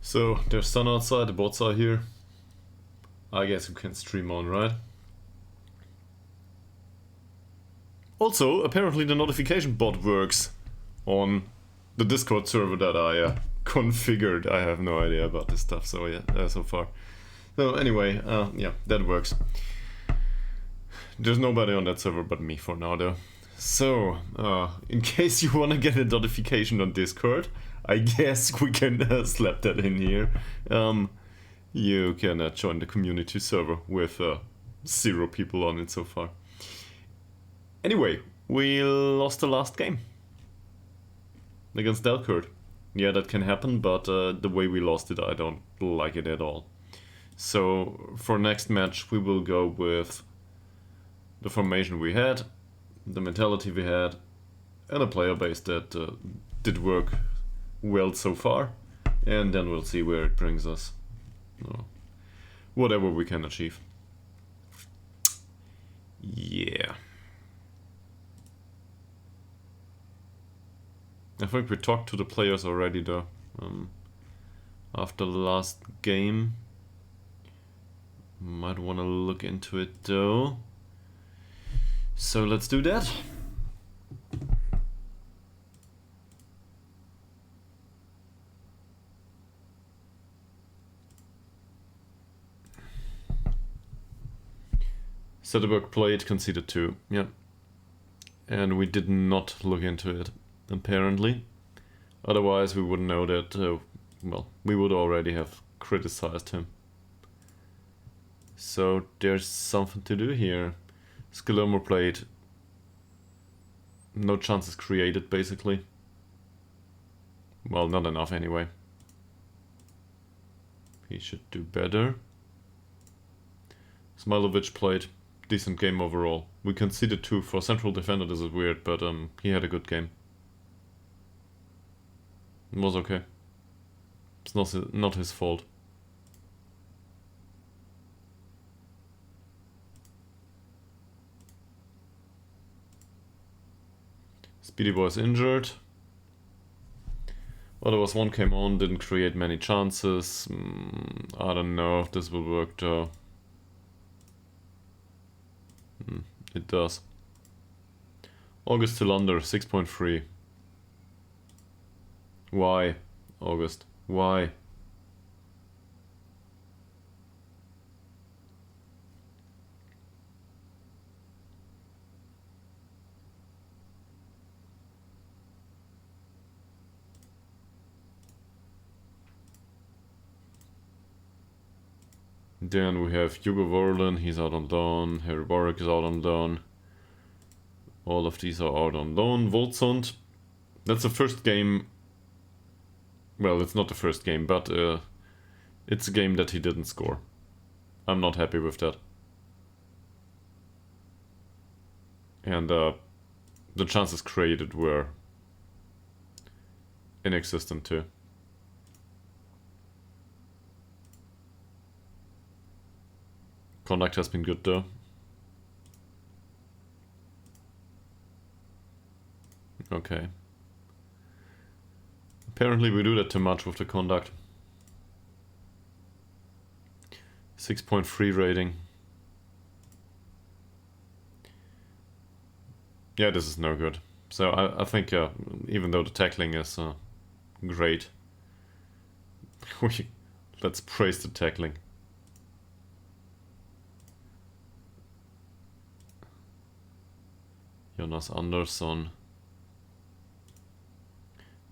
So, there's sun outside, the bots are here. I guess we can stream on, right? Also, apparently the notification bot works on the Discord server that I configured. I have no idea about this stuff, so yeah, so far. So anyway, yeah, that works. There's nobody on that server but me for now, though. So, in case you wanna get a notification on Discord, I guess we can slap that in here. You can join the community server with 0 people on it so far. Anyway, we lost the last game against Delcourt. Yeah, that can happen, but the way we lost it, I don't like it at all. So for next match, we will go with the formation we had, the mentality we had, and a player base that did work well so far. And then we'll see where it brings us. Whatever we can achieve. Yeah. I think we talked to the players already though. After the last game. Might want to look into it though. So let's do that. Söderberg played, conceded 2. Yeah. And we did not look into it, apparently. Otherwise we would know that, well, we would already have criticized him. So there's something to do here. Skillermo played. No chances created, basically. Well, not enough anyway. He should do better. Smilovic played. Decent game overall. We conceded 2 for central defender. This is weird, but he had a good game. It was okay. It's not his fault. Speedy Boy is injured. Well, there was one came on, didn't create many chances. I don't know if this will work though. It does. August Tillander, 6.3. Why, August? Why? Then we have Hugo Verlin, he's out on loan. Harry Warwick is out on loan. All of these are out on loan. Voltsund, that's the first game. Well, it's not the first game, but it's a game that he didn't score. I'm not happy with that. And the chances created were inexistent too. Conduct has been good though. Okay. Apparently we do that too much with the conduct. 6.3 rating. Yeah, this is no good. So I think even though the tackling is great, let's praise the tackling. Jonas Andersson.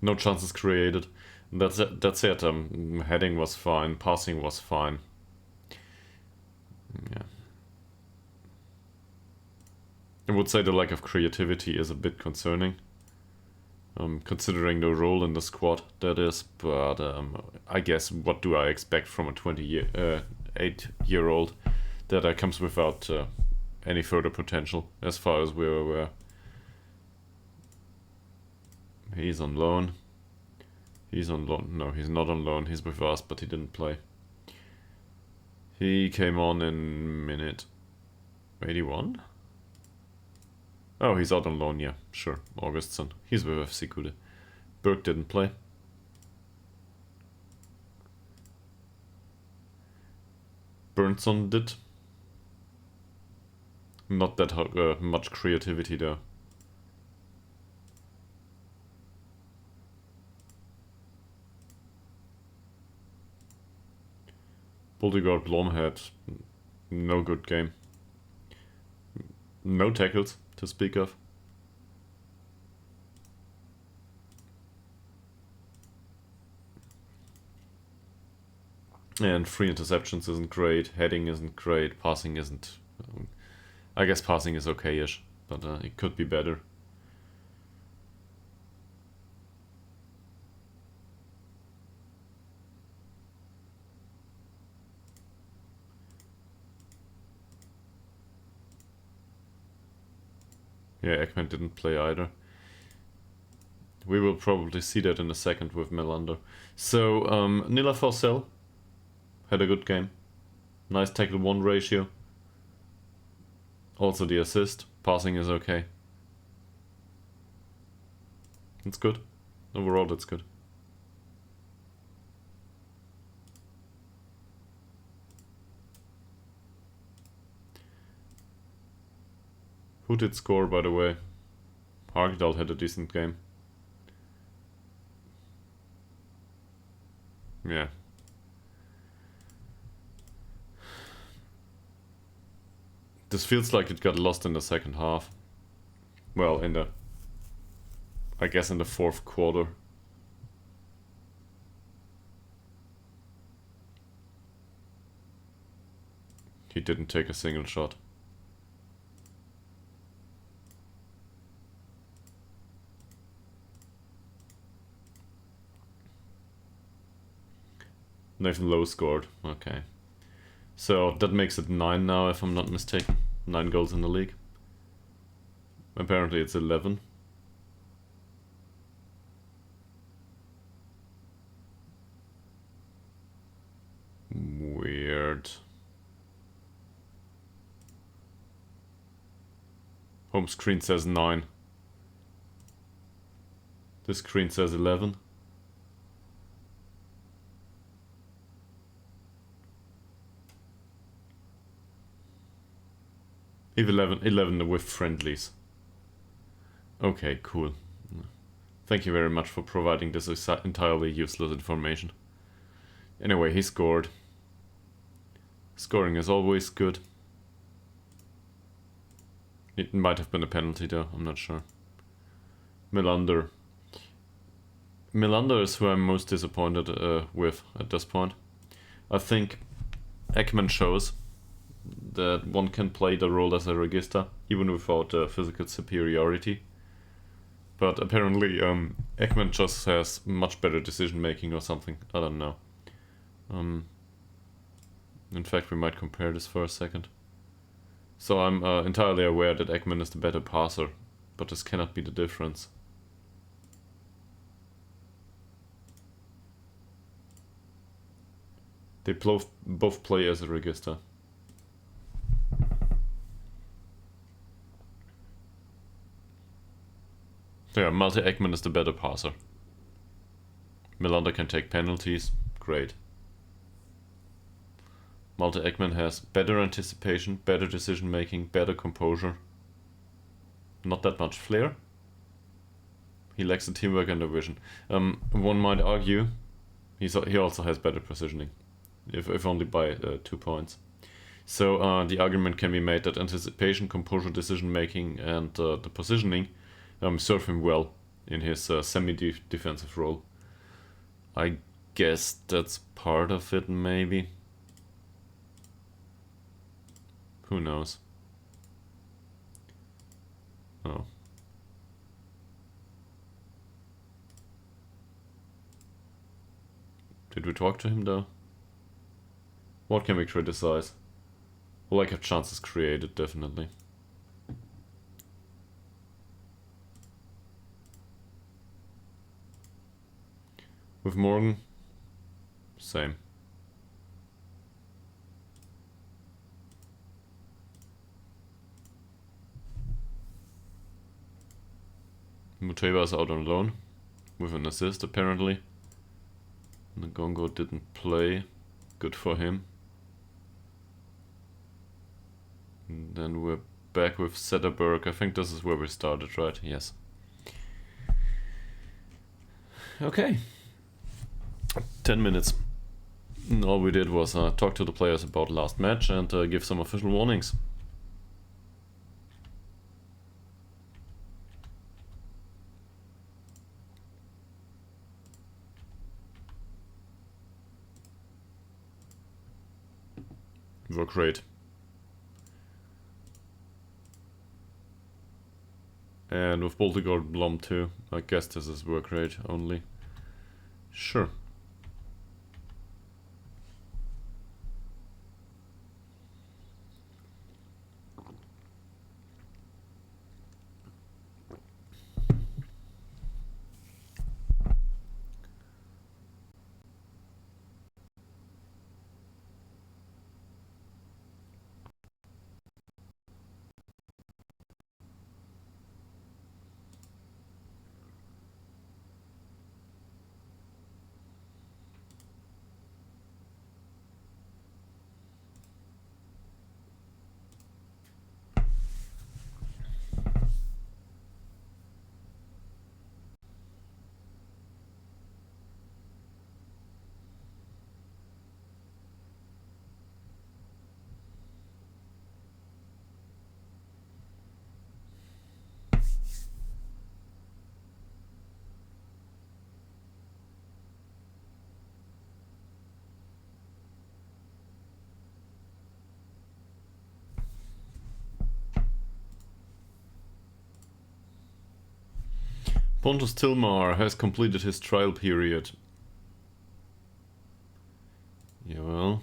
No chances created. That's it. Heading was fine. Passing was fine. Yeah. I would say the lack of creativity is a bit concerning. Considering the role in the squad that is. But I guess what do I expect from a 28-year-old that comes without any further potential as far as we're aware. He's on loan. He's on loan. No, he's not on loan. He's with us, but he didn't play. He came on in minute 81. Oh, he's out on loan, yeah, sure. Augustsson. He's with FC Kude. Berg didn't play. Burnson did. Not that much creativity though. Boldegard Blom had no good game. No tackles to speak of. And 3 interceptions isn't great, heading isn't great, passing isn't... I guess passing is okay-ish, but it could be better. Yeah, Ekman didn't play either. We will probably see that in a second with Melander. So, Nila Forsell had a good game. Nice tackle-1 ratio. Also the assist. Passing is okay. It's good. Overall, that's good. Who did score, by the way? Ytterhogdals had a decent game. Yeah. This feels like it got lost in the second half. Well, I guess in the fourth quarter. He didn't take a single shot. Nathan Lowe scored. Okay. So that makes it 9 now, if I'm not mistaken. 9 goals in the league. Apparently it's 11. Weird. Home screen says 9. This screen says 11. If 11 with friendlies. Okay, cool. Thank you very much for providing this entirely useless information. Anyway, he scored. Scoring is always good. It might have been a penalty though, I'm not sure. Melander. Melander is who I'm most disappointed with at this point. I think Ekman shows that one can play the role as a regista, even without physical superiority. But apparently Ekman just has much better decision making or something, I don't know. In fact, we might compare this for a second. So I'm entirely aware that Ekman is the better passer, but this cannot be the difference. They both play as a regista. Yeah, Malte Ekman is the better passer. Melander can take penalties, great. Malte Ekman has better anticipation, better decision making, better composure. Not that much flair. He lacks the teamwork and the vision. One might argue he also has better positioning, if only by 2 points. So the argument can be made that anticipation, composure, decision making, and the positioning serve him well in his semi-defensive role. I guess that's part of it, maybe. Who knows? Oh. Did we talk to him though? What can we criticize? Lack of chances created, definitely. With Morgan, same. Muteba is out on loan with an assist apparently. Ngongo didn't play. Good for him. And then we're back with Zetterberg. I think this is where we started, right? Yes. Okay. 10 minutes. And all we did was talk to the players about last match and give some official warnings. Work rate. And with Baltigard Blom too. I guess this is work rate only. Sure. Pontus Tilmar has completed his trial period. Yeah, well.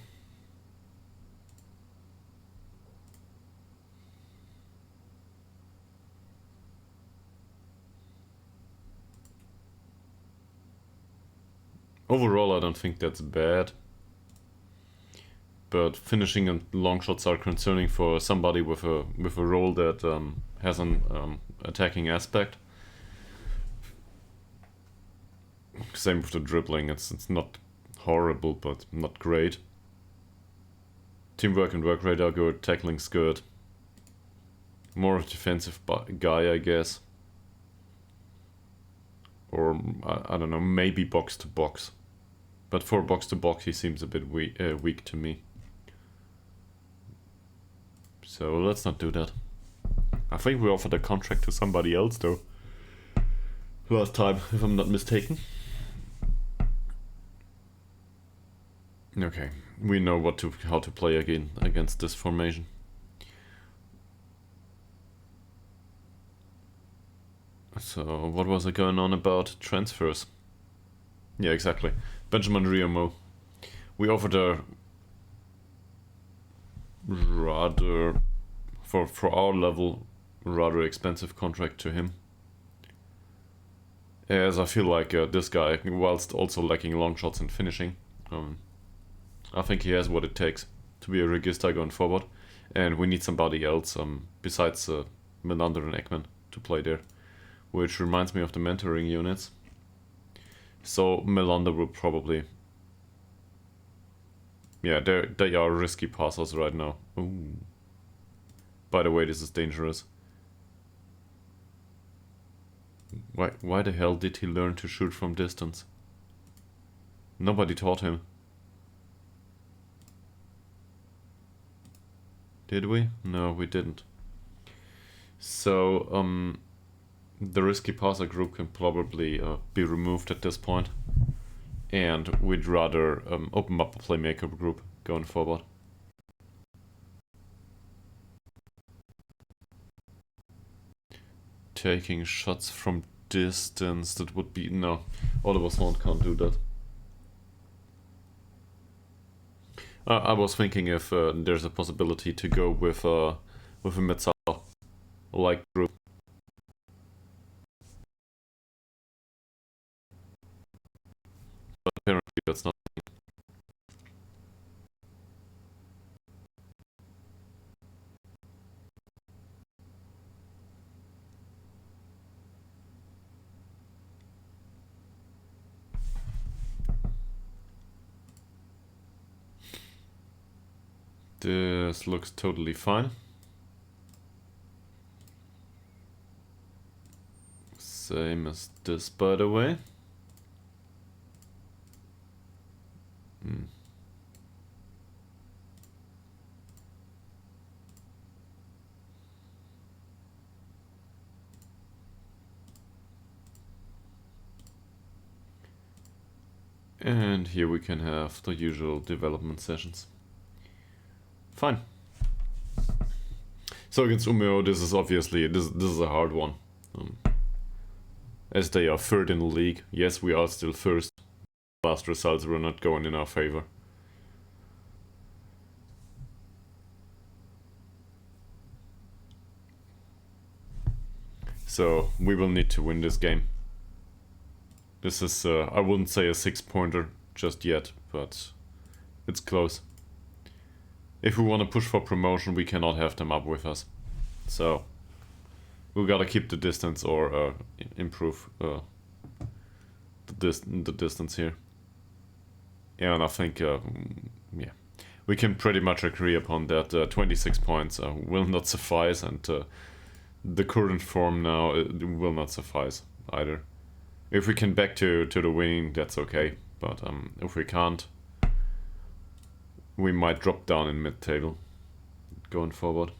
Overall, I don't think that's bad. But finishing and long shots are concerning for somebody with a role that has an attacking aspect. Same with the dribbling. It's not horrible, but not great. Teamwork and work rate are good. Tackling's good. More of a defensive guy, I guess. Or I don't know, maybe box to box. But for box to box, he seems a bit weak to me. So let's not do that. I think we offered a contract to somebody else though. Last time, if I'm not mistaken. Okay, we know how to play again against this formation. So what was it going on about transfers? Yeah, exactly. Benjamin Riomo. We offered a rather, for our level, rather expensive contract to him. As I feel like this guy, whilst also lacking long shots and finishing, I think he has what it takes to be a regista going forward. And we need somebody else besides Melander and Ekman to play there. Which reminds me of the mentoring units. So Melander will probably... Yeah, they are risky passers right now. Ooh. By the way, this is dangerous. Why the hell did he learn to shoot from distance? Nobody taught him. Did we? No, we didn't. So, the risky passer group can probably be removed at this point. And we'd rather open up a playmaker group going forward. Taking shots from distance, that would be... No, Oliver Swan can't do that. I was thinking if there's a possibility to go with a Metzal-like group. But apparently that's not. This looks totally fine. same as this, by the way. And here we can have the usual development sessions. Fine. So against Umeå, this is obviously, this is a hard one. As they are third in the league. Yes, we are still first. Last results were not going in our favor. So we will need to win this game. This is, I wouldn't say a 6-pointer just yet, but it's close. If we want to push for promotion, we cannot have them up with us. So we gotta keep the distance or improve the distance here. Yeah, and I think, yeah, we can pretty much agree upon that. 26 points will not suffice, and the current form now will not suffice either. If we can back to the winning, that's okay. But if we can't, we might drop down in mid-table going forward.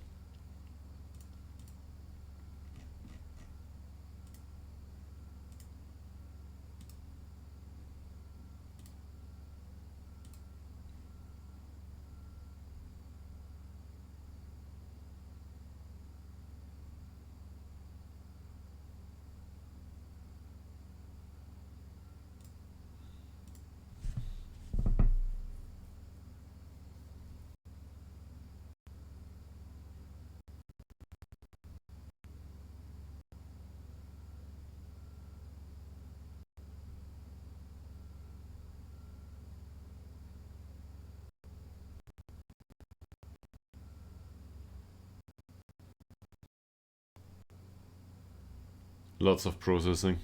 Lots of processing.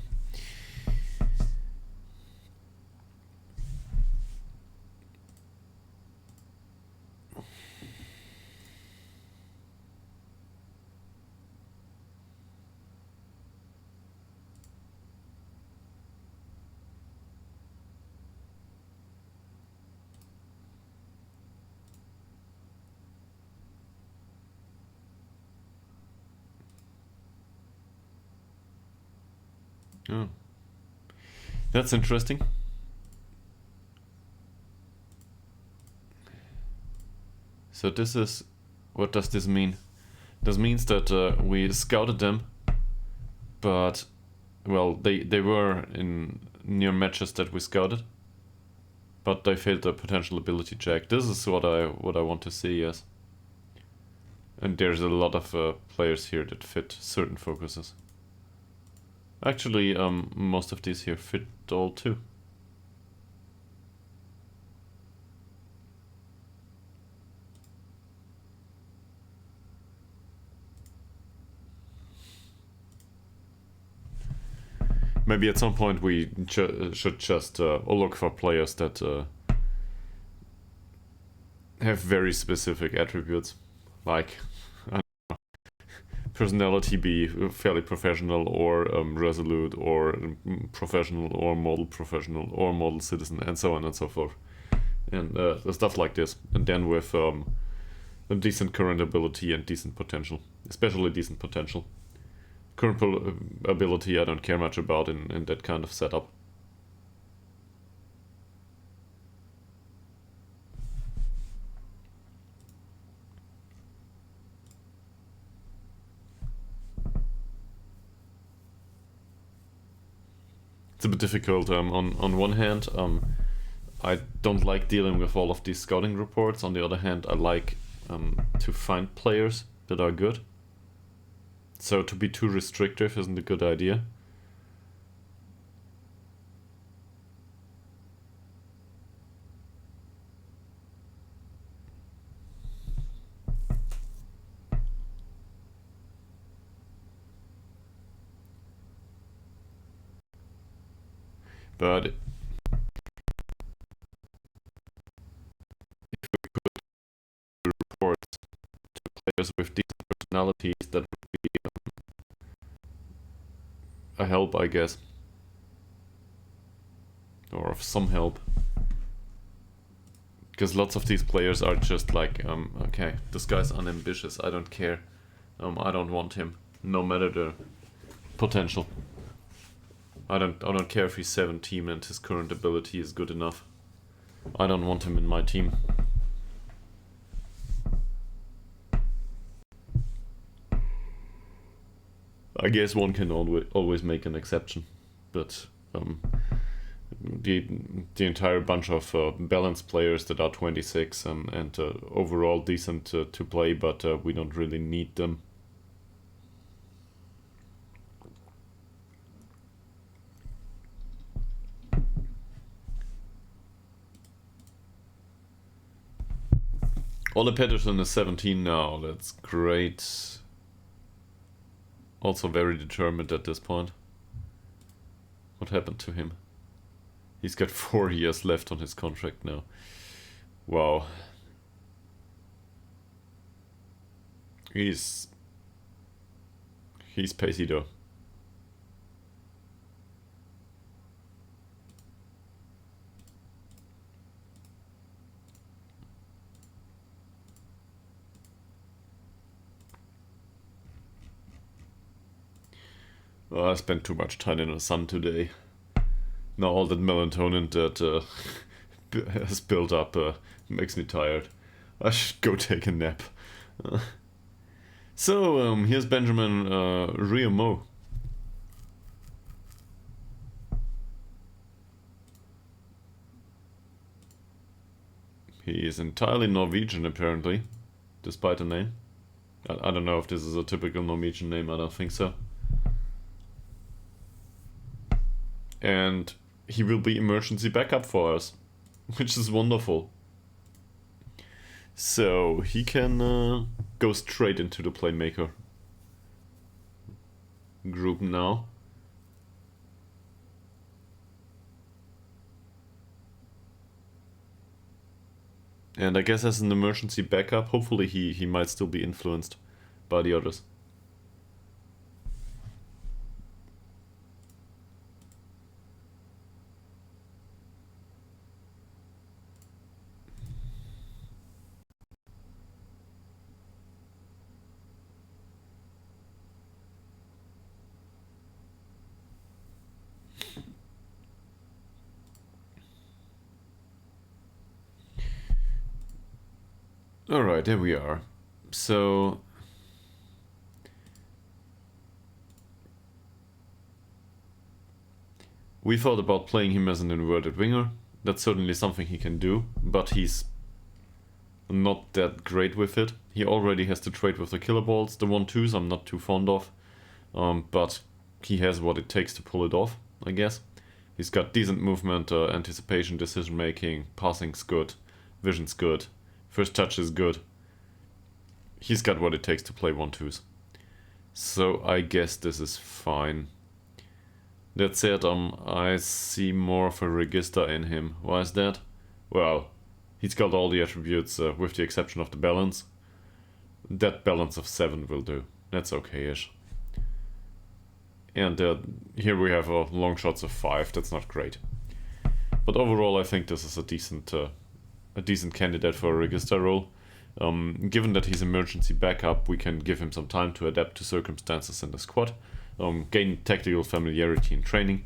Oh. That's interesting. So this is... What does this mean? This means that we scouted them, but... Well, they were in near matches that we scouted, but they failed the potential ability check. This is what I want to see, yes. And there's a lot of players here that fit certain focuses. Actually, most of these here fit all too. Maybe at some point we should just look for players that have very specific attributes, like personality be fairly professional or resolute or professional or model citizen and so on and so forth, and stuff like this. And then with a decent current ability and decent potential, especially decent potential. Current ability I don't care much about in that kind of setup. It's a bit difficult. On one hand, I don't like dealing with all of these scouting reports. On the other hand, I like to find players that are good. So to be too restrictive isn't a good idea. But if we could report to players with decent personalities, that would be help, I guess. Or of some help. Because lots of these players are just like, okay, this guy's unambitious, I don't care. I don't want him, no matter the potential. I don't care if he's 17 and his current ability is good enough. I don't want him in my team. I guess one can always make an exception, but the entire bunch of balanced players that are 26 and overall decent to play, but we don't really need them. Ole Pettersson is 17 now, that's great. Also very determined at this point. What happened to him? He's got 4 years left on his contract now. Wow. He's pacey though. Oh, I spent too much time in the sun today. Now all that melatonin that has built up makes me tired. I should go take a nap. So, here's Benjamin Riamo. He is entirely Norwegian, apparently, despite the name. I don't know if this is a typical Norwegian name, I don't think so. And he will be emergency backup for us, which is wonderful. So he can go straight into the playmaker group now. And I guess as an emergency backup, hopefully he might still be influenced by the others. Alright, there we are. So we thought about playing him as an inverted winger. That's certainly something he can do, but he's not that great with it. He already has to trade with the killer balls. The 1-2s I'm not too fond of, but he has what it takes to pull it off, I guess. He's got decent movement, anticipation, decision making, passing's good, vision's good. First touch is good. He's got what it takes to play 1-2s. So I guess this is fine. That said, I see more of a register in him. Why is that? Well, he's got all the attributes with the exception of the balance. That balance of 7 will do. That's okay-ish. And here we have long shots of 5. That's not great. But overall, I think this is a decent candidate for a register role. Given that he's emergency backup, we can give him some time to adapt to circumstances in the squad, gain tactical familiarity in training.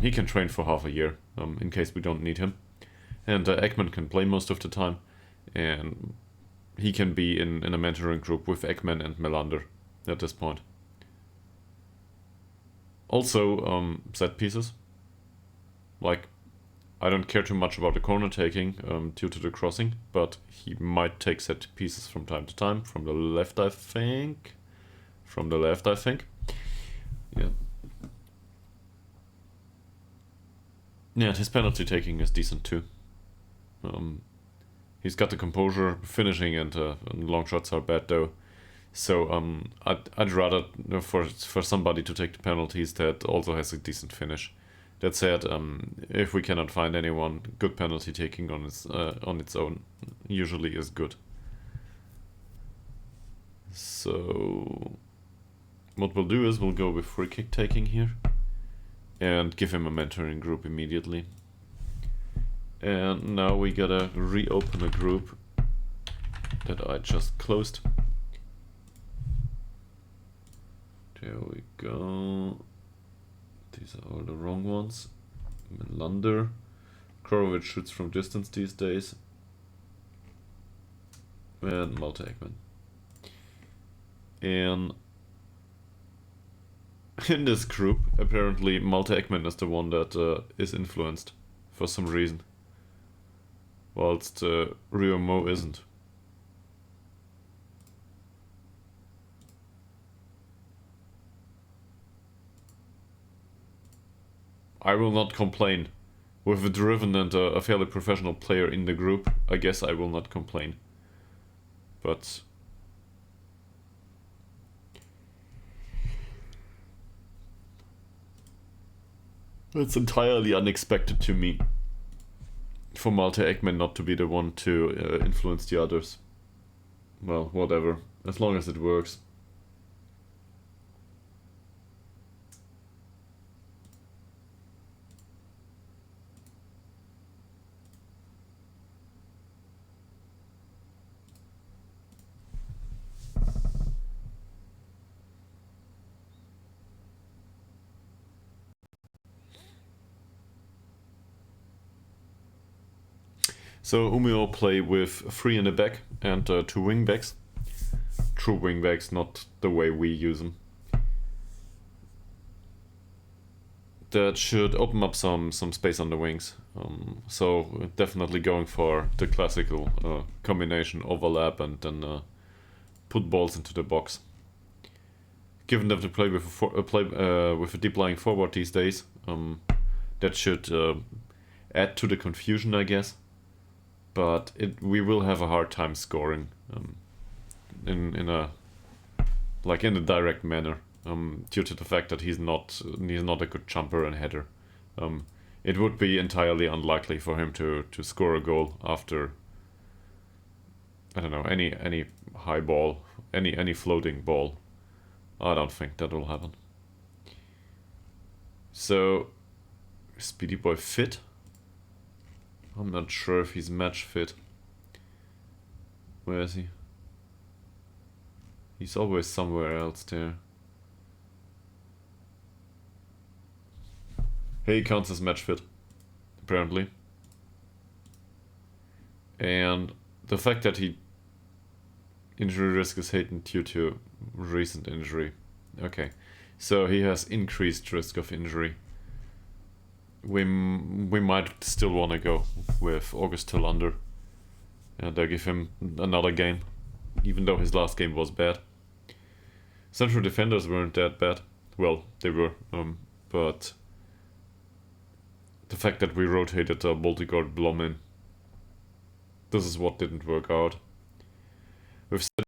He can train for half a year in case we don't need him. And Ekman can play most of the time, and he can be in a mentoring group with Ekman and Melander at this point. Also, set pieces. Like, I don't care too much about the corner taking due to the crossing, but he might take set pieces from time to time. From the left, I think. Yeah. Yeah, his penalty taking is decent too. He's got the composure, finishing, and long shots are bad though. So I'd rather for somebody to take the penalties that also has a decent finish. That said, if we cannot find anyone, good penalty taking on its own usually is good. So what we'll do is we'll go with free kick taking here. and give him a mentoring group immediately. And now we gotta reopen a group that I just closed. There we go. These are all the wrong ones. Melander. Korovic shoots from distance these days. And Malte Ekman. And in this group, apparently Malte Ekman is the one that is influenced for some reason, whilst Rio Mo isn't. I will not complain. With a driven and a fairly professional player in the group, I guess I will not complain. But it's entirely unexpected to me for Malte Ekman not to be the one to influence the others. Well, whatever, as long as it works. So Umeå play with 3 in the back and 2 wingbacks. True wingbacks, not the way we use them. That should open up some space on the wings. So definitely going for the classical combination overlap and then put balls into the box. Given that they play with a deep lying forward these days, that should add to the confusion, I guess. But we will have a hard time scoring in a direct manner due to the fact that he's not a good jumper and header. It would be entirely unlikely for him to score a goal after, I don't know, any high ball, any floating ball. I don't think that will happen. So Speedy Boy fit? I'm not sure if he's match fit. Where is he? He's always somewhere else there. Hey, he counts as match fit, apparently. And the fact that he injury risk is heightened due to recent injury. Okay, so he has increased risk of injury. We might still want to go with August Tillander and give him another game, even though his last game was bad. Central defenders weren't that bad. Well, they were, but the fact that we rotated Multigard Blom in, this is what didn't work out. We've said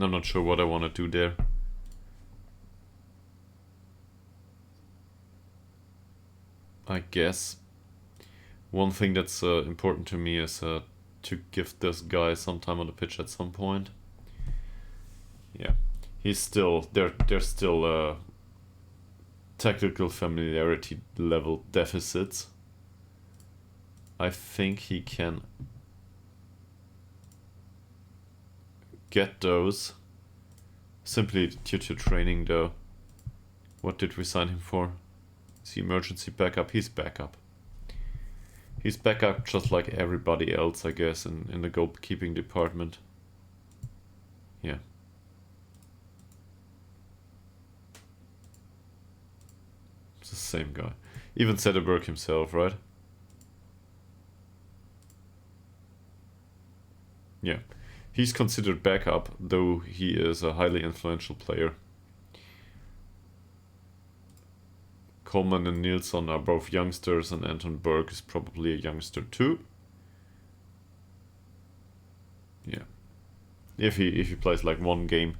I'm not sure what I want to do there. I guess one thing that's important to me is to give this guy some time on the pitch at some point. Yeah, he's still there's still tactical familiarity level deficits. I think he can get those simply due to training though. What did we sign him for? Is he emergency backup? He's backup. He's backup just like everybody else, I guess, in the goalkeeping department. Yeah. It's the same guy. Even Sederberg himself, right? Yeah. He's considered backup, though he is a highly influential player. Coleman and Nilsson are both youngsters, and Anton Berg is probably a youngster too. Yeah. If he plays like one game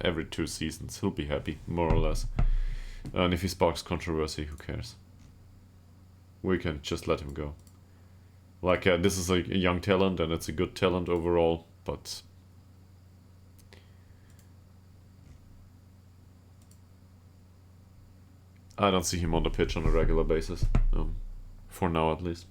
every 2 seasons, he'll be happy, more or less. And if he sparks controversy, who cares? We can just let him go. Like, this is a young talent, and it's a good talent overall. but I don't see him on the pitch on a regular basis, for now at least.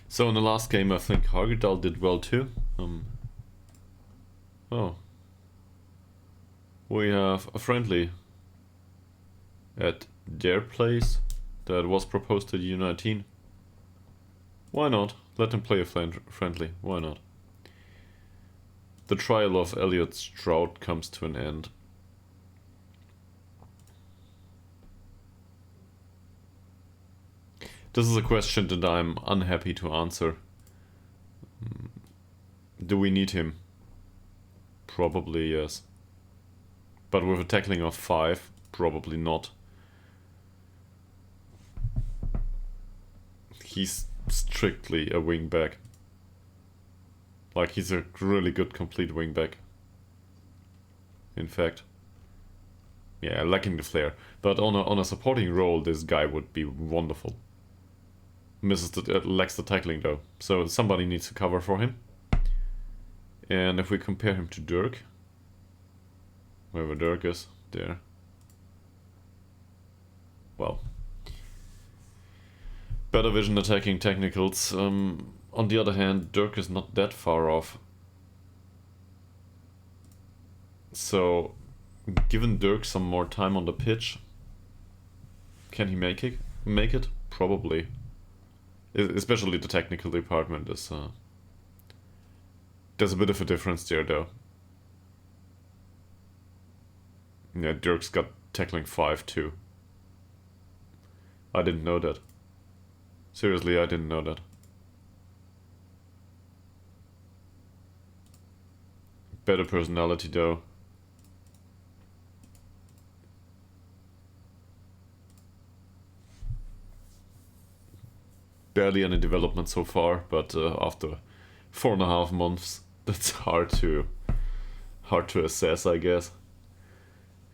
So in the last game, I think Ytterhogdals did well too. Oh, we have a friendly at their place that was proposed to the U19. Why not? Let them play a friendly. Why not? The trial of Elliot Stroud comes to an end. This is a question that I'm unhappy to answer. Do we need him? Probably yes. But with a tackling of 5, probably not. He's strictly a wingback. Like, he's a really good complete wingback. In fact. Yeah, lacking the flair. But on a supporting role, this guy would be wonderful. Lacks the tackling though, so somebody needs to cover for him. And if we compare him to Dirk, wherever Dirk is, there. Well, better vision, attacking, technicals. On the other hand, Dirk is not that far off. So, given Dirk some more time on the pitch, can he make it? Probably. Especially the technical department is... there's a bit of a difference there, though. Yeah, Dirk's got tackling 5, too. I didn't know that. Seriously, I didn't know that. Better personality, though. Barely any development so far, but after 4.5 months, that's hard to assess, I guess.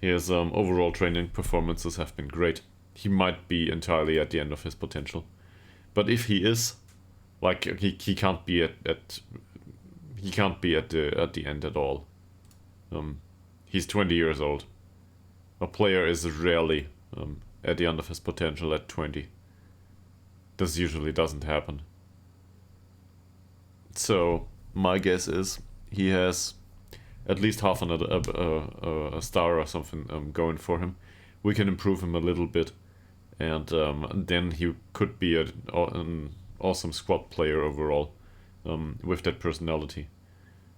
His overall training performances have been great. He might be entirely at the end of his potential, but if he is, like, he can't be at the end at all. He's 20 years old. A player is rarely at the end of his potential at 20. This usually doesn't happen. So my guess is he has at least half a star or something going for him. We can improve him a little bit, and then he could be an awesome squad player overall, with that personality.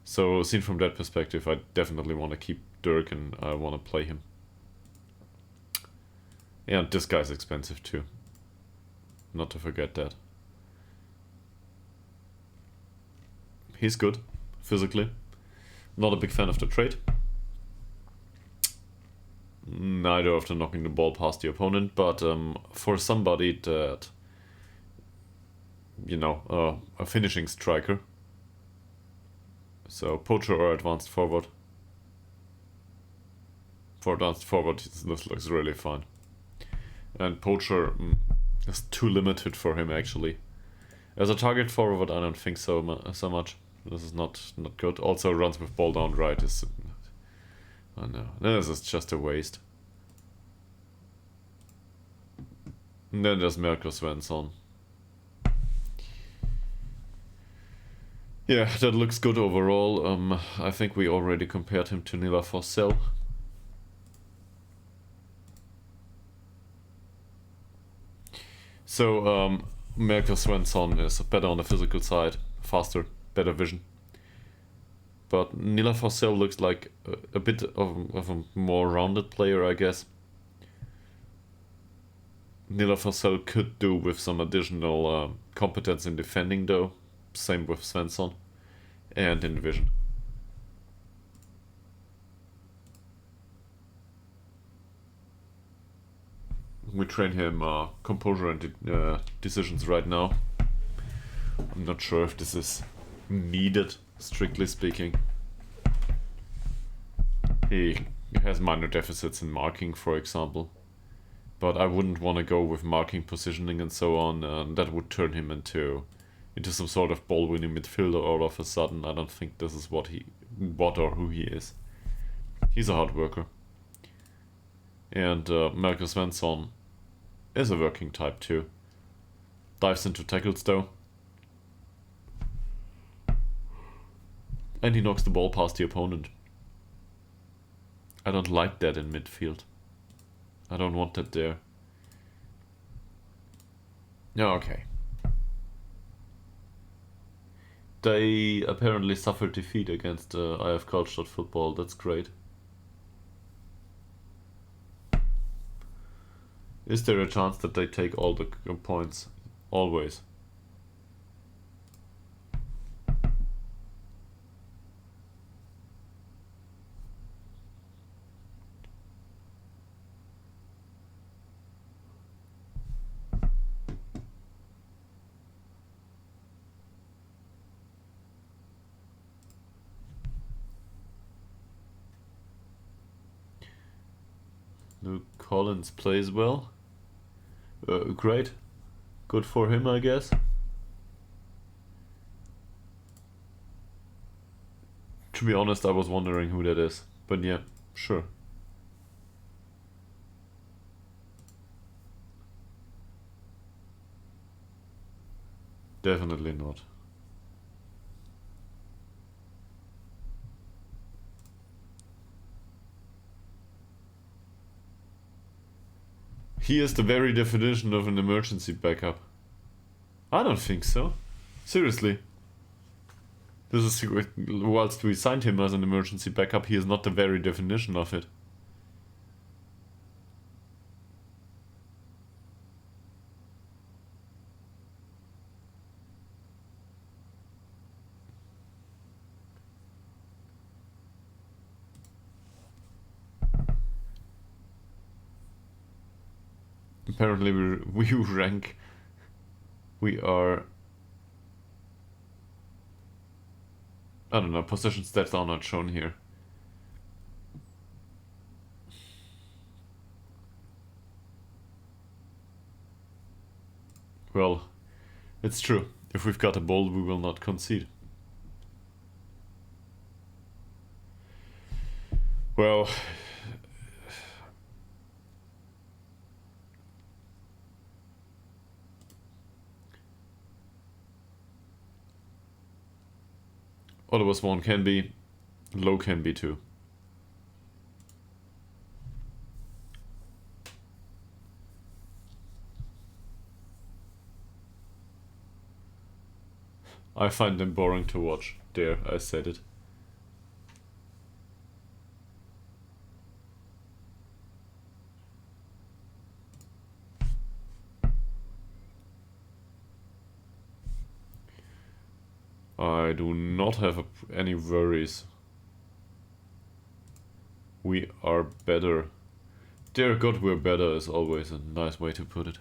So seen from that perspective, I definitely want to keep Dirk and I want to play him. And this guy's expensive too. Not to forget that. He's good, physically. Not a big fan of the trade. Neither of the knocking the ball past the opponent, but for somebody that, you know, a finishing striker. So poacher or advanced forward. For advanced forward, this looks really fine. And poacher is too limited for him, actually. As a target forward, I don't think so much. This is not good. Also runs with ball down right is... I know. This is just a waste. And then there's Mirko Svensson. Yeah, that looks good overall. I think we already compared him to Nila Forsell. So, Mirko Svensson is better on the physical side, faster, better vision. But Nila Forsell looks like a bit of a more rounded player, I guess. Nilafosel could do with some additional competence in defending though. Same with Svensson. And in vision. We train him composure and decisions right now. I'm not sure if this is needed, strictly speaking. He has minor deficits in marking, for example. But I wouldn't want to go with marking, positioning and so on. That would turn him into some sort of ball-winning midfielder all of a sudden. I don't think this is what or who he is. He's a hard worker. And Marcus Svensson is a working type too. Dives into tackles though. And he knocks the ball past the opponent. I don't like that in midfield. I don't want that there. Yeah, okay. They apparently suffered defeat against IF Karlstadt football. That's great. Is there a chance that they take all the points? Always. Luke Collins plays well. Great. Good for him, I guess. To be honest, I was wondering who that is. But yeah, sure. Definitely not. He is the very definition of an emergency backup. I don't think so. Seriously. This is, whilst we signed him as an emergency backup, he is not the very definition of it. Apparently we are, I don't know, possession stats are not shown here. Well, it's true. If we've got a ball, we will not concede. Well, Ottawa's 1 can be, low can be 2. I find them boring to watch. There, I said it. I do not have any worries. We are better. Dear God, we're better is always a nice way to put it.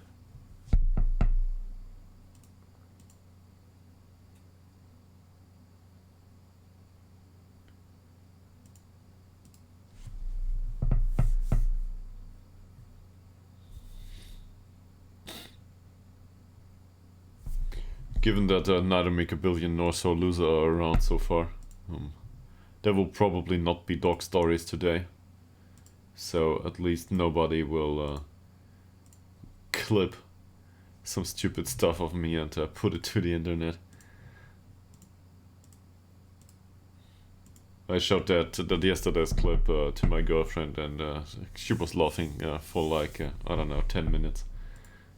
Given that neither Make a Billion nor So Loser are around so far, there will probably not be dog stories today. So at least nobody will clip some stupid stuff of me and put it to the internet. I showed that yesterday's clip to my girlfriend and she was laughing for like, I don't know, 10 minutes.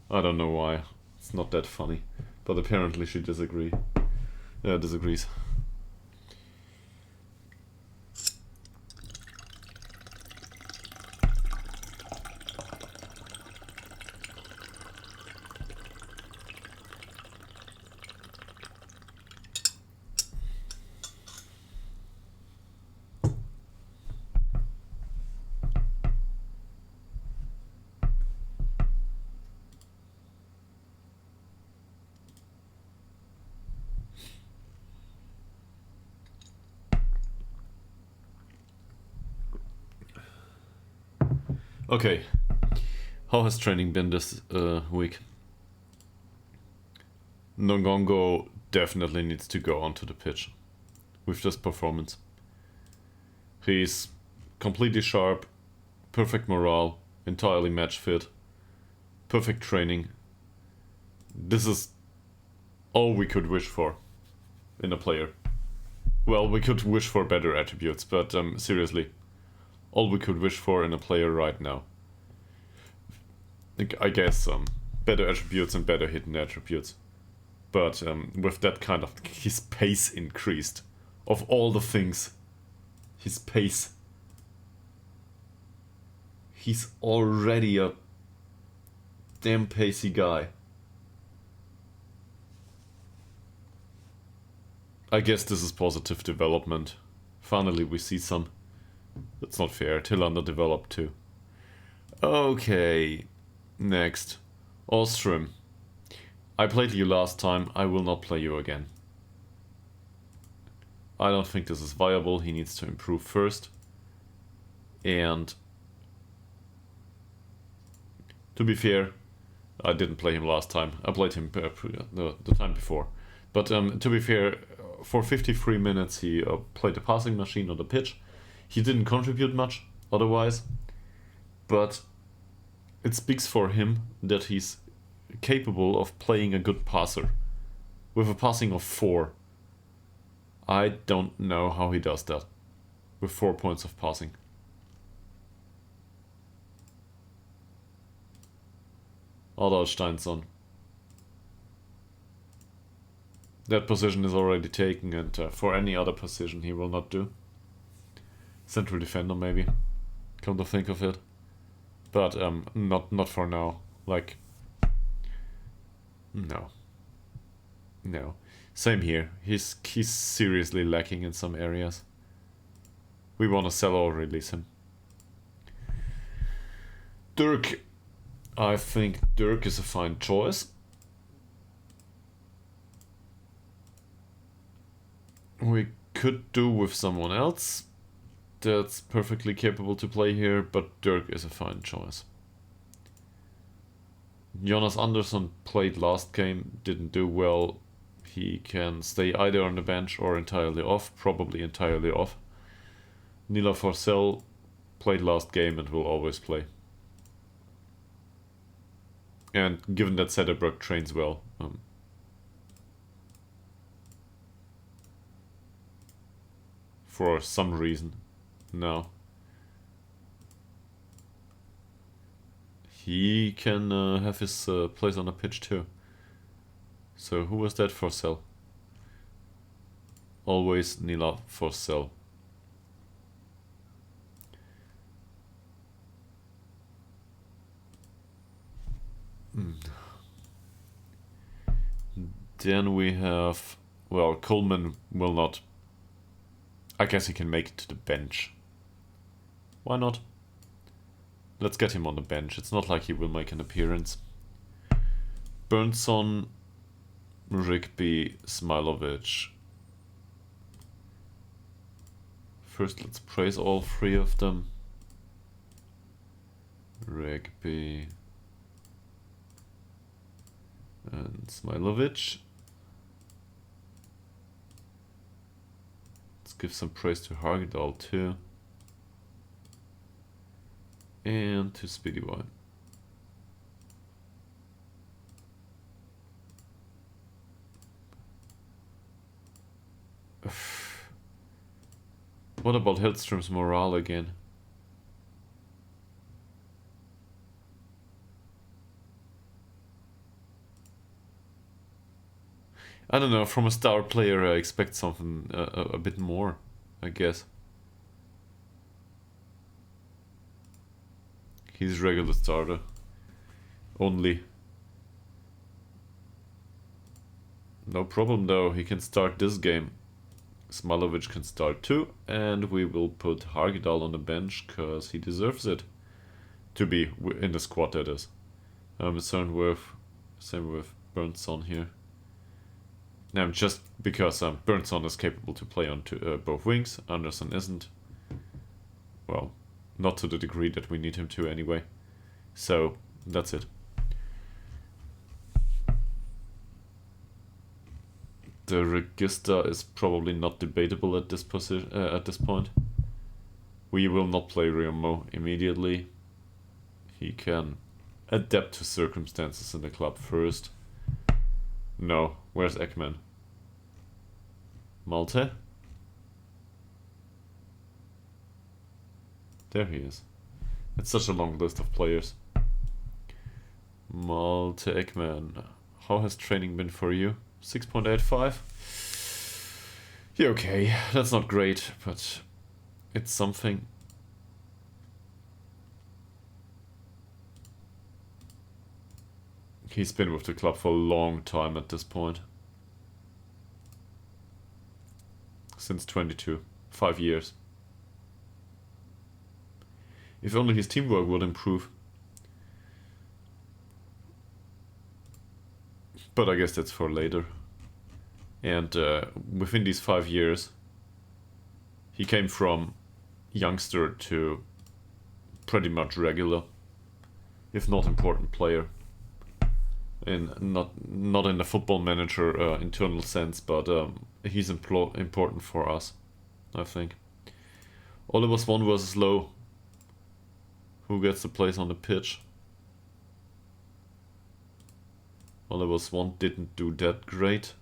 I don't know why. It's not that funny. But apparently she disagrees. Okay. How has training been this week? Ngongo definitely needs to go onto the pitch with this performance. He's completely sharp, perfect morale, entirely match fit, perfect training. This is all we could wish for in a player. Well, we could wish for better attributes, but seriously, all we could wish for in a player right now. I guess better attributes and better hidden attributes. But with that kind of... his pace increased. Of all the things, his pace. He's already a damn pacey guy. I guess this is positive development. Finally we see some. That's not fair, till underdeveloped too. Okay, next. Ostrom. I played you last time, I will not play you again. I don't think this is viable, he needs to improve first. And to be fair, I didn't play him last time. I played him the time before. But to be fair, for 53 minutes he played the passing machine on the pitch. He didn't contribute much otherwise. But it speaks for him that he's capable of playing a good passer. With a passing of 4. I don't know how he does that. With 4 points of passing. Adalsteinsson. That position is already taken, and for any other position he will not do. Central defender maybe, come to think of it. But not for now. Like, no. Same here. He's seriously lacking in some areas. We want to sell or release him. Dirk. I think Dirk is a fine choice. We could do with someone else that's perfectly capable to play here, but Dirk is a fine choice. Jonas Andersson played last game, didn't do well. He can stay either on the bench or entirely off, probably entirely off. Nila Forsell played last game and will always play. And given that Sederberg trains well, for some reason, now he can have his place on the pitch too. So who was that for Forsell? Always Nila Forsell. Then we have, well, Coleman will not. I guess he can make it to the bench. Why not? Let's get him on the bench. It's not like he will make an appearance. Burnson, Rigby, Smilovic. First, let's praise all 3 of them. Rigby and Smilovic. Let's give some praise to Ytterhogdals too. And to Speedy Boy. What about Hellstrom's morale again? I don't know, from a star player I expect something a bit more, I guess. He's regular starter. Only. No problem though, he can start this game. Smilovic can start too, and we will put Ytterhogdals on the bench, cause he deserves it. To be in the squad, that is. Same with Burnson here. Now, just because Burnson is capable to play on both wings, Anderson isn't. Well, Not to the degree that we need him to anyway. So, that's it. The register is probably not debatable at this at this point. We will not play Riomo immediately. He can adapt to circumstances in the club first. No, where's Ekman? Malte? There he is. It's such a long list of players. Malte Ekman. How has training been for you? 6.85? Yeah, okay. That's not great, but it's something. He's been with the club for a long time at this point. Since 22. 5 years. If only his teamwork would improve. But I guess that's for later. And within these 5 years, he came from youngster to pretty much regular, if not important player. In not in the football manager internal sense, but he's important for us, I think. Oliver Swan versus Lowe. Who gets the place on the pitch? Oliver Swan didn't do that great.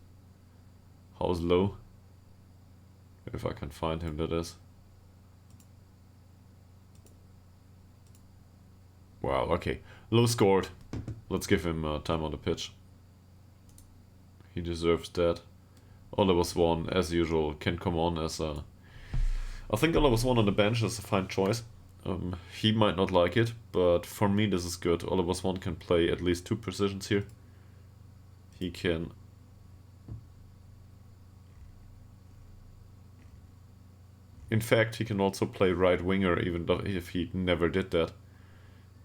How's Lowe? If I can find him, that is. Wow, okay. Lowe scored. Let's give him time on the pitch. He deserves that. Oliver Swan, as usual, can come on as a... I think Oliver Swan on the bench is a fine choice. He might not like it, but for me this is good. Oliver Swan can play at least 2 positions here. He can... In fact, he can also play right winger, even though if he never did that.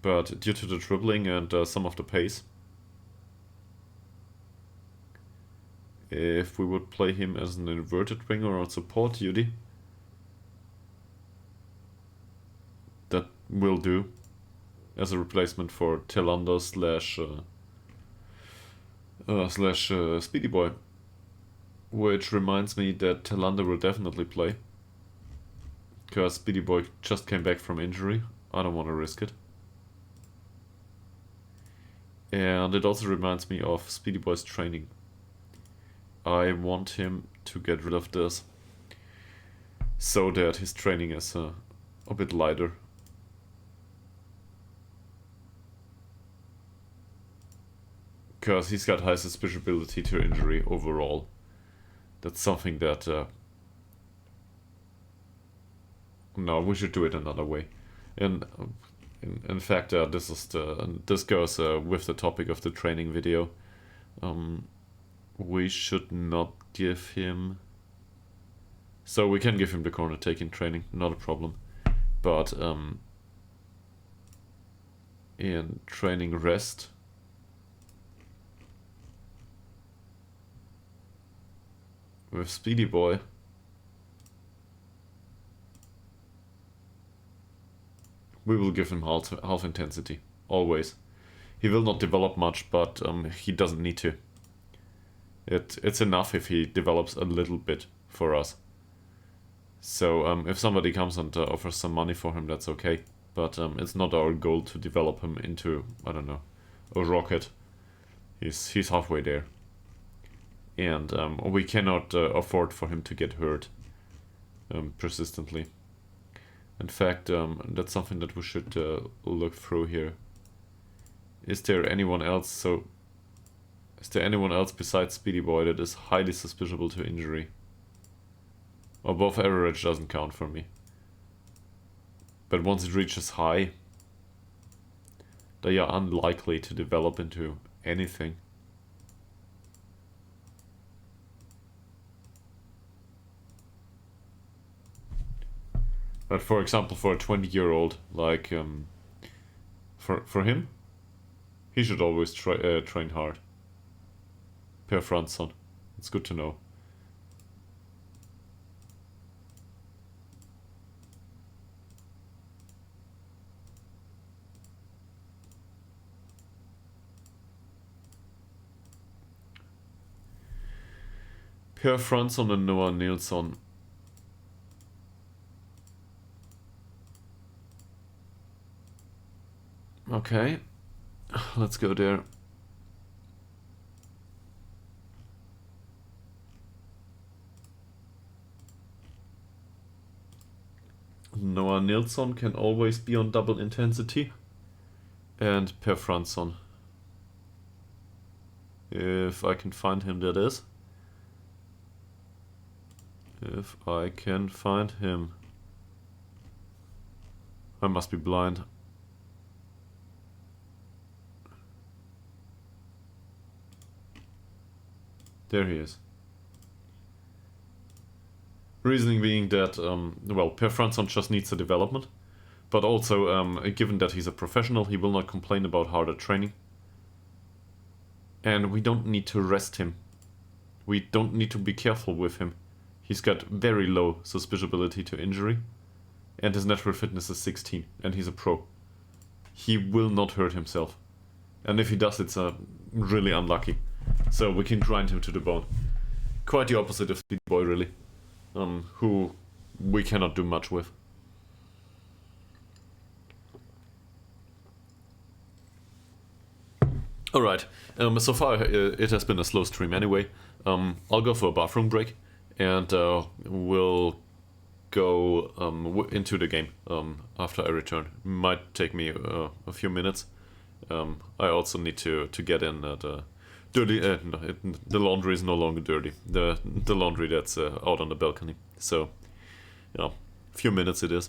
But due to the dribbling and some of the pace, if we would play him as an inverted winger on support duty, that will do as a replacement for Telander slash Speedy Boy. Which reminds me that Telander will definitely play, because Speedy Boy just came back from injury. I don't want to risk it. And it also reminds me of Speedy Boy's training. I want him to get rid of this so that his training is a bit lighter. Because he's got high susceptibility to injury overall. That's something that... no, we should do it another way. In fact, this goes with the topic of the training video. We should not give him... So we can give him the corner taking training, not a problem. But in training rest, with Speedy Boy, we will give him half intensity, always. He will not develop much, but he doesn't need to. It's enough if he develops a little bit for us. So if somebody comes and offers some money for him, that's okay. But it's not our goal to develop him into, I don't know, a rocket. He's halfway there. And we cannot afford for him to get hurt persistently. In fact, that's something that we should look through here. Is there anyone else? Is there anyone else besides Speedy Boy that is highly susceptible to injury? Above average doesn't count for me. But once it reaches high, they are unlikely to develop into anything. But for example, for a 20-year-old, like, for him, he should always train hard. Per Fransson. It's good to know. Per Fransson and Noah Nilsson. Okay, let's go there. Noah Nilsson can always be on double intensity. And Per Fransson. If I can find him, that is. If I can find him. I must be blind. There he is. Reasoning being that, well, Per Fransson just needs a development. But also, given that he's a professional, he will not complain about harder training. And we don't need to rest him. We don't need to be careful with him. He's got very low susceptibility to injury. And his natural fitness is 16. And he's a pro. He will not hurt himself. And if he does, it's really unlucky. So we can grind him to the bone. Quite the opposite of Speed Boy, really. Who we cannot do much with. Alright, so far it has been a slow stream anyway. I'll go for a bathroom break and we'll go into the game after I return. Might take me a few minutes. I also need to get in the dirty. No, the laundry is no longer dirty. The laundry that's out on the balcony. So, a few minutes it is.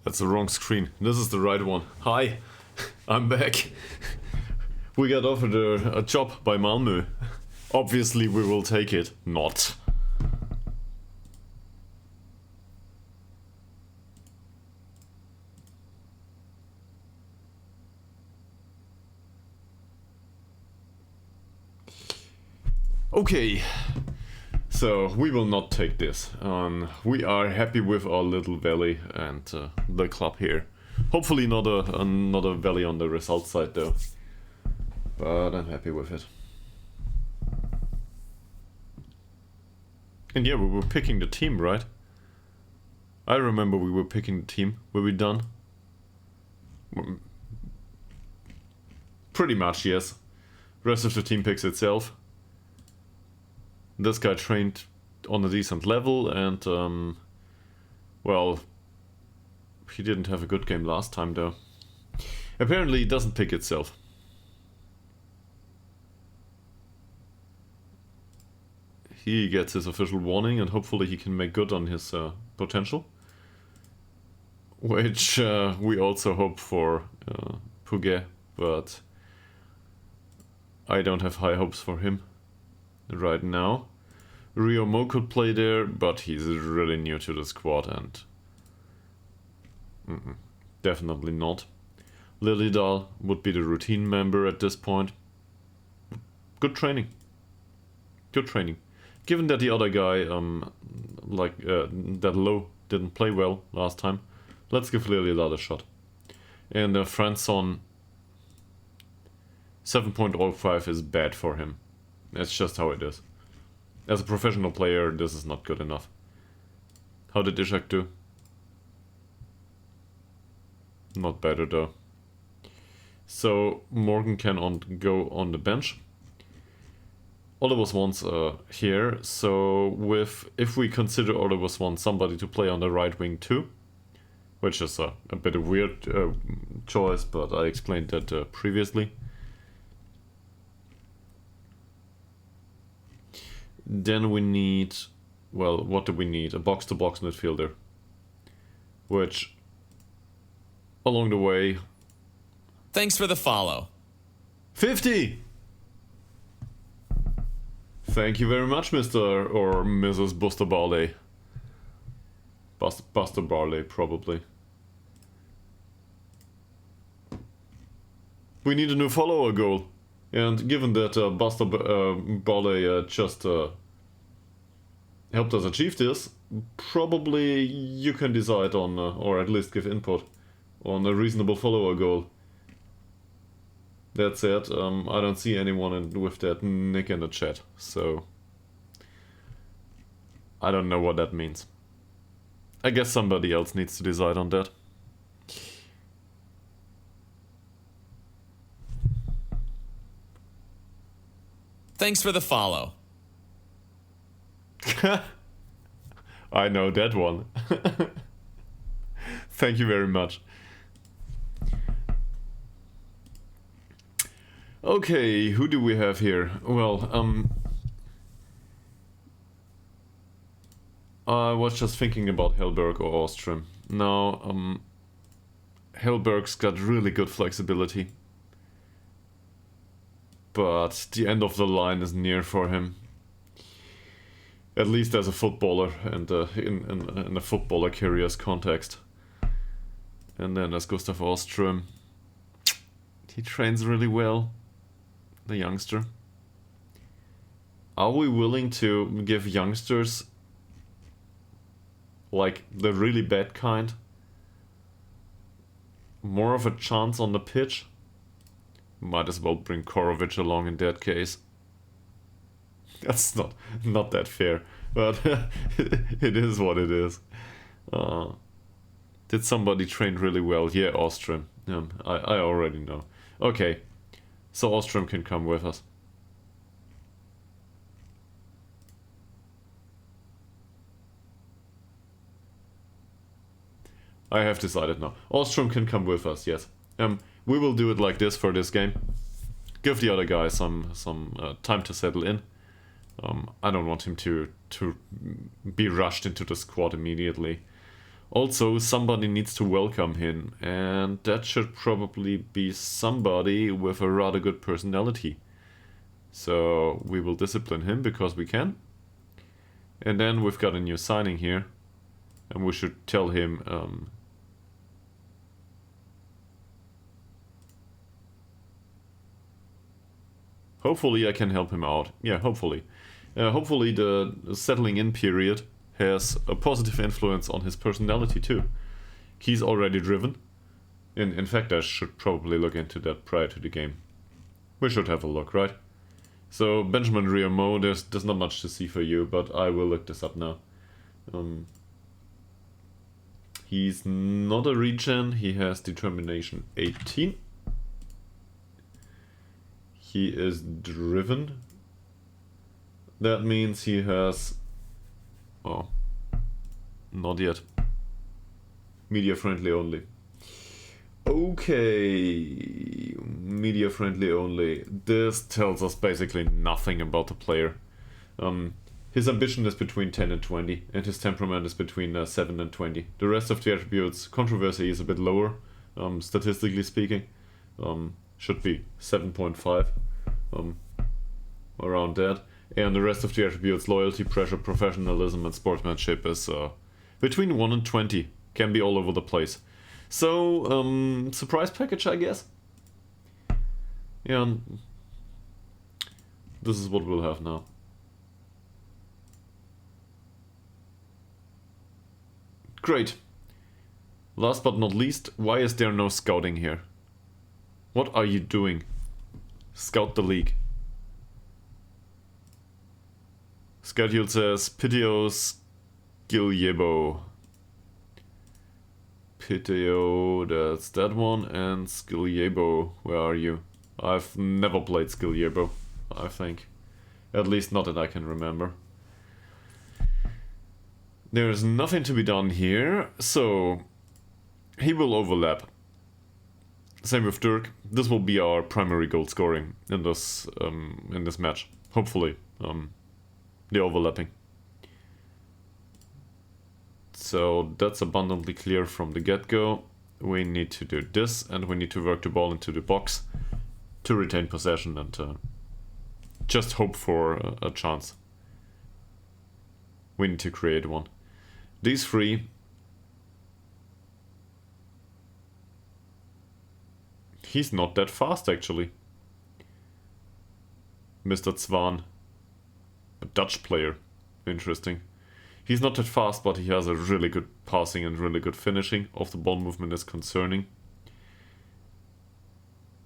That's the wrong screen. This is the right one. Hi, I'm back. We got offered a job by Malmö. Obviously we will take it. Not. Okay, so we will not take this. We are happy with our little valley and the club here. Hopefully not another valley on the result side though. But I'm happy with it. And yeah, we were picking the team, right? I remember we were picking the team. Were we done? Pretty much, yes. Rest of the team picks itself. This guy trained on a decent level and, well, he didn't have a good game last time though. Apparently it doesn't pick itself. He gets his official warning and hopefully he can make good on his potential. Which we also hope for Puget, but I don't have high hopes for him right now. Rio Mo could play there, but he's really new to the squad and definitely not. Lilydal would be the routine member at this point. Good training. Good training. Given that the other guy, that Low didn't play well last time, let's give Lilydal a shot. And Franson 7.05 is bad for him. That's just how it is. As a professional player, this is not good enough. How did Ishak do? Not better though. So Morgan can go on the bench. Oliver Swan's here, so if we consider Oliver Swan somebody to play on the right wing too, which is a bit of a weird choice, but I explained that previously. Then we need, well, what do we need? A box-to-box midfielder. Which, along the way... Thanks for the follow. 50! Thank you very much, Mr. or Mrs. Buster Barley. Buster Barley, probably. We need a new follower goal. And given that Buster Barley just helped us achieve this, probably you can decide on, or at least give input, on a reasonable follower goal. That said, I don't see anyone with that nick in the chat, so I don't know what that means. I guess somebody else needs to decide on that. Thanks for the follow. I know that one. Thank you very much. Okay, who do we have here? Well, I was just thinking about Hellberg or Ostrom. Now, Hellberg's got really good flexibility. But the end of the line is near for him. At least as a footballer and in a footballer curious context. And then there's Gustav Ostrom. He trains really well. The youngster. Are we willing to give youngsters, like the really bad kind, more of a chance on the pitch? Might as well bring Korovic along in that case. That's not that fair, but it is what it is. Did somebody train really well? Yeah, Ostrom. I already know. Okay, so Ostrom can come with us. I have decided now. Ostrom can come with us, yes. We will do it like this for this game. Give the other guy some time to settle in. I don't want him to be rushed into the squad immediately. Also, somebody needs to welcome him, and that should probably be somebody with a rather good personality. So we will discipline him because we can. And then we've got a new signing here, and we should tell him hopefully I can help him out. Yeah, hopefully. Hopefully the settling in period has a positive influence on his personality too. He's already driven. In fact, I should probably look into that prior to the game. We should have a look, right? So, Benjamin Riamo, there's not much to see for you, but I will look this up now. He's not a regen, he has determination 18. He is driven. That means he has... oh, not yet. Media friendly only. Okay, media friendly only. This tells us basically nothing about the player. His ambition is between 10 and 20, and his temperament is between 7 and 20. The rest of the attributes, controversy is a bit lower, statistically speaking. Should be 7.5, around that. And the rest of the attributes, loyalty, pressure, professionalism, and sportsmanship, is between 1 and 20. Can be all over the place. So, surprise package, I guess. Yeah, this is what we'll have now. Great. Last but not least, why is there no scouting here? What are you doing? Scout the league. Schedule says Piteo Skiljebo. Piteo, that's that one, and Skiljebo, where are you? I've never played Skiljebo, I think. At least not that I can remember. There's nothing to be done here, so he will overlap. Same with Dirk. This will be our primary goal scoring in this match. Hopefully, the overlapping. So that's abundantly clear from the get-go. We need to do this, and we need to work the ball into the box to retain possession and just hope for a chance. We need to create one. These three. He's not that fast, actually. Mr. Zwan. A Dutch player. Interesting. He's not that fast, but he has a really good passing and really good finishing. Off the ball movement is concerning.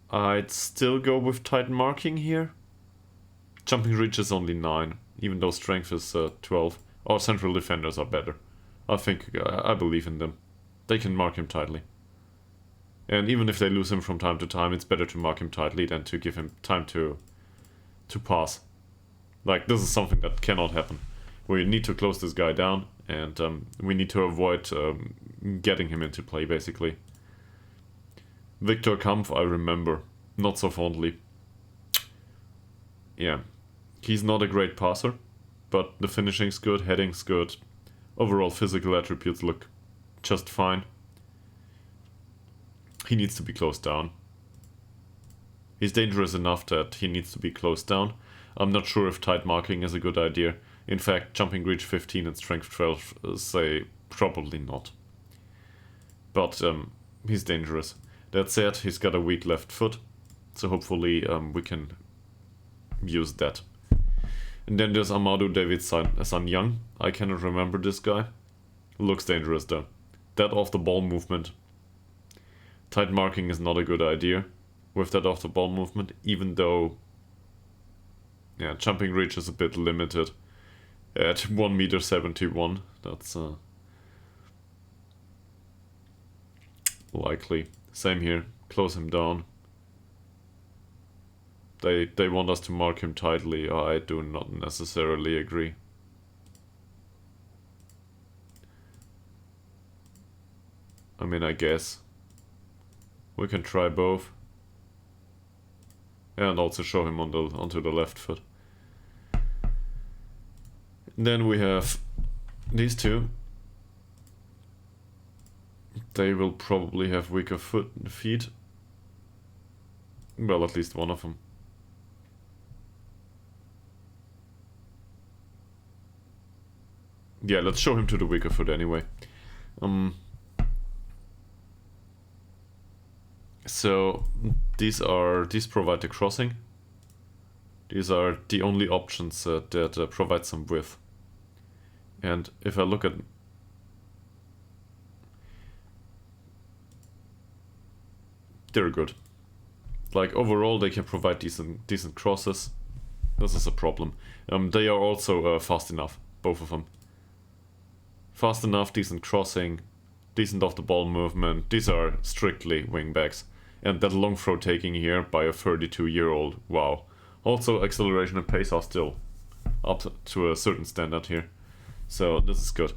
I'd still go with tight marking here. Jumping reach is only 9, even though strength is 12. Our central defenders are better. I believe in them. They can mark him tightly. And even if they lose him from time to time, it's better to mark him tightly than to give him time to pass. Like, this is something that cannot happen. We need to close this guy down, and we need to avoid getting him into play, basically. Victor Kampf, I remember. Not so fondly. Yeah. He's not a great passer, but the finishing's good, heading's good. Overall physical attributes look just fine. He needs to be closed down. He's dangerous enough that he needs to be closed down. I'm not sure if tight marking is a good idea. In fact, jumping reach 15 and strength 12 say probably not. But he's dangerous. That said, he's got a weak left foot, so hopefully we can use that. And then there's Amadou David Sanyang. I cannot remember this guy. Looks dangerous though. That off the ball movement. Tight marking is not a good idea with that off the ball movement, even though jumping reach is a bit limited. At 1.71 m, that's likely. Same here, close him down. They want us to mark him tightly. I do not necessarily agree. I mean, I guess. We can try both. And also show him onto the left foot. Then we have these two. They will probably have weaker feet. Well, at least one of them. Yeah, let's show him to the weaker foot anyway. So these provide the crossing. These are the only options that provide some width. And if I look at... They're good. Like, overall they can provide decent crosses. This is a problem. They are also fast enough, both of them. Fast enough, decent crossing, decent off-the-ball movement. These are strictly wingbacks. And that long throw taking here by a 32-year-old, wow. Also, acceleration and pace are still up to a certain standard here. So, this is good.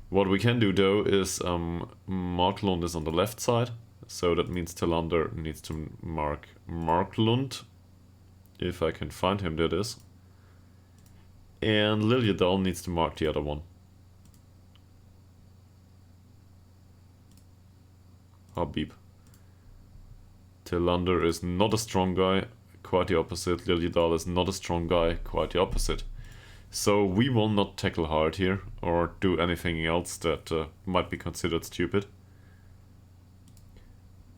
What we can do, though, is Marklund is on the left side. So, that means Tillander needs to mark Marklund. If I can find him, that is. And Ytterhogdals needs to mark the other one. Habib. Tillander is not a strong guy, quite the opposite. Ytterhogdals is not a strong guy, quite the opposite. So we will not tackle hard here, or do anything else that might be considered stupid.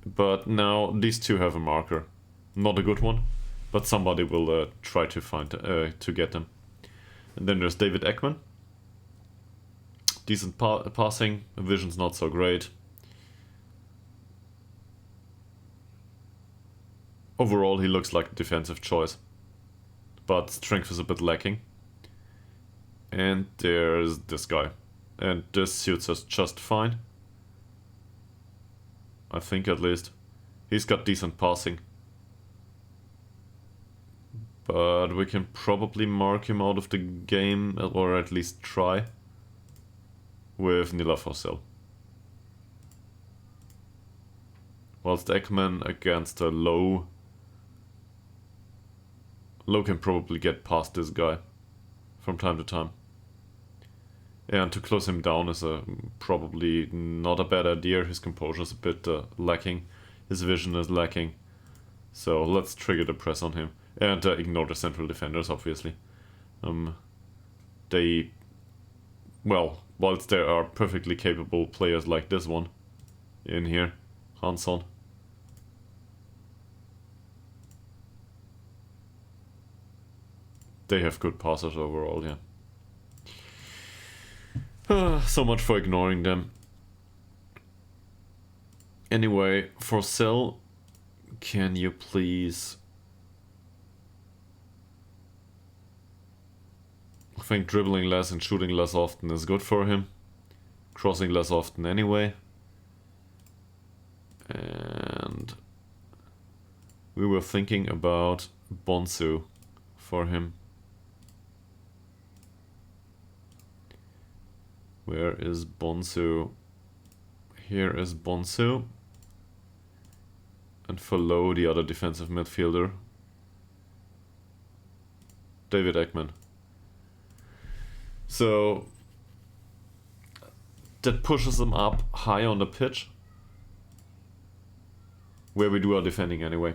But now these two have a marker. Not a good one, but somebody will try to find to get them. And then there's David Ekman. Decent passing, vision's not so great. Overall, he looks like a defensive choice, but strength is a bit lacking. And there's this guy, and this suits us just fine. I think, at least. He's got decent passing. But we can probably mark him out of the game, or at least try, with Nila Fossel. Whilst Ekman against a Low can probably get past this guy from time to time. And to close him down is probably not a bad idea. His composure is a bit lacking. His vision is lacking. So let's trigger the press on him. And ignore the central defenders, obviously. Well, whilst there are perfectly capable players like this one in here, Hansson. They have good passers overall, yeah. So much for ignoring them. Anyway, for Cell, can you please... I think dribbling less and shooting less often is good for him. Crossing less often anyway. And we were thinking about Bonsu for him. Where is Bonsu? Here is Bonsu. And for Low, the other defensive midfielder, David Ekman. So that pushes them up high on the pitch, where we do our defending anyway.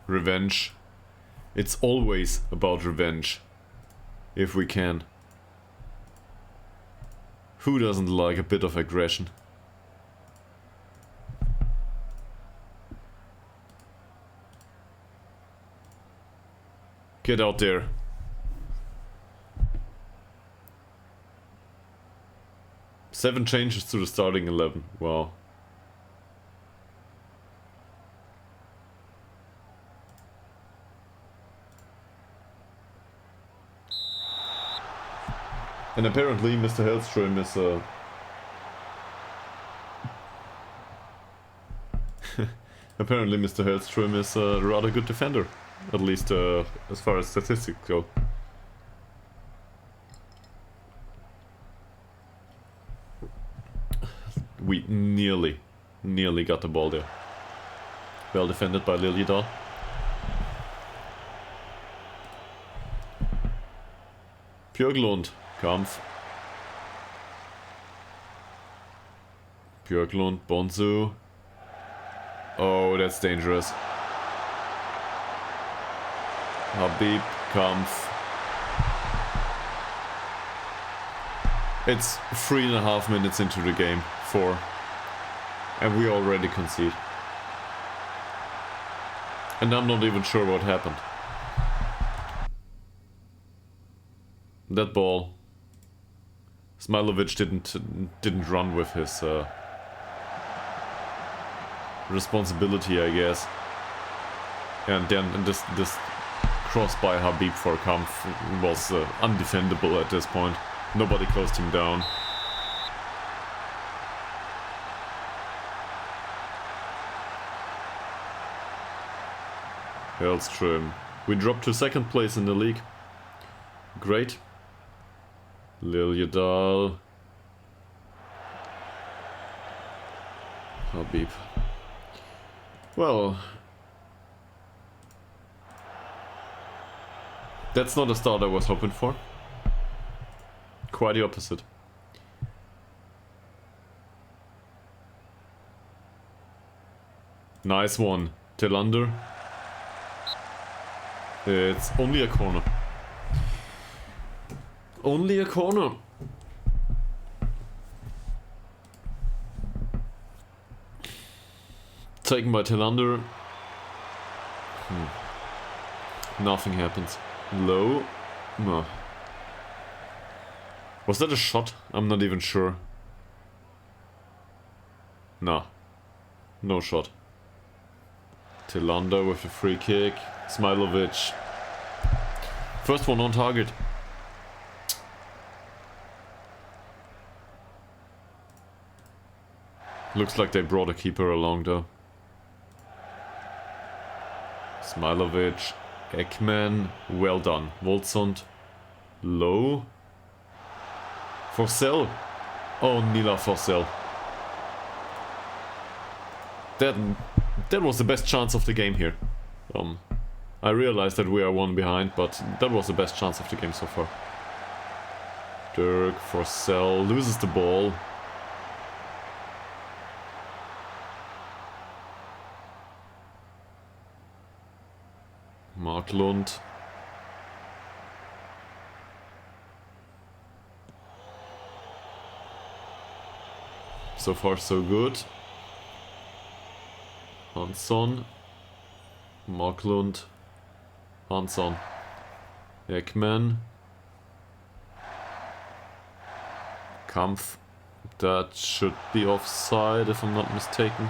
Revenge. It's always about revenge. If we can. Who doesn't like a bit of aggression? Get out there. Seven changes to the starting 11. Wow. And apparently Mr. Hellström is apparently Mr. Hellström is a rather good defender, at least as far as statistics go. nearly got the ball there. Well defended by Ytterhogdals. Björklund, Kampf. Björklund, Bonsu. Oh, that's dangerous. Habib, Kampf. It's 3.5 minutes into the game, 4. And we already concede. And I'm not even sure what happened. That ball, Smilovic didn't run with his responsibility, I guess. And then this cross by Habib for Kampf was undefendable at this point. Nobody closed him down. Hellström. We dropped to 2nd place in the league. Great. Ytterhogdals. Habib. Well, that's not the start I was hoping for. Quite the opposite. Nice one. Tillander. It's only a corner. Only a corner. Taken by Tillander. Nothing happens. Low. No. Was that a shot? I'm not even sure. Nah. No shot. Tillander with a free kick. Smilovic. First one on target. Looks like they brought a keeper along though. Smilovic. Ekman. Well done. Wolzund. Low. Forsell. Oh, Nila Forsell. That was the best chance of the game here. I realized that we are 1 behind, but that was the best chance of the game so far. Dirk, Forsell loses the ball. Marklund. So far so good. Hansson. Marklund. Hansson. Ekman. Kampf. That should be offside if I'm not mistaken.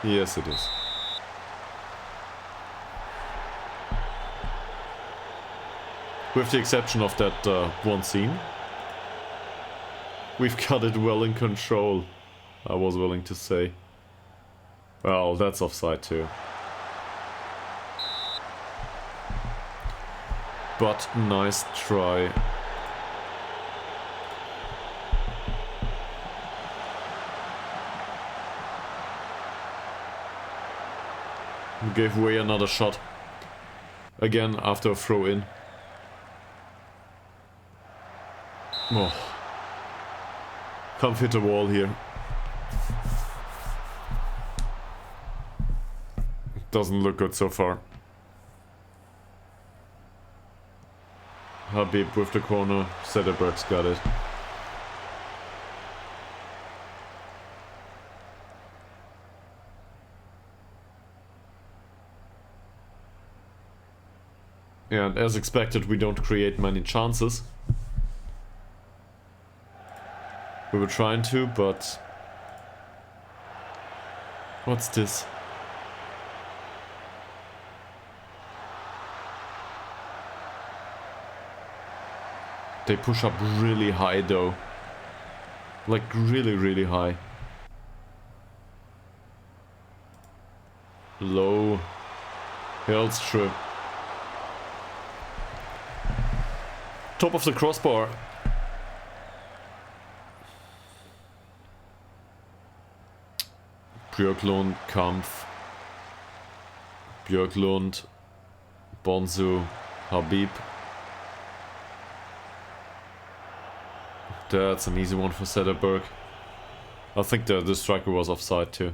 Yes, it is. With the exception of that one scene. We've got it well in control, I was willing to say. Well, that's offside too. But nice try. We gave away another shot. Again after a throw in. Oh. Can't hit the wall here. Doesn't look good so far. Habib with the corner. Sederberg's got it. And as expected, we don't create many chances. We were trying to, but... What's this? They push up really high though. Like really, really high. Low. Hellström. Top of the crossbar. Björklund, Kampf, Björklund, Bonsu, Habib. That's an easy one for Sederberg. I think the striker was offside too.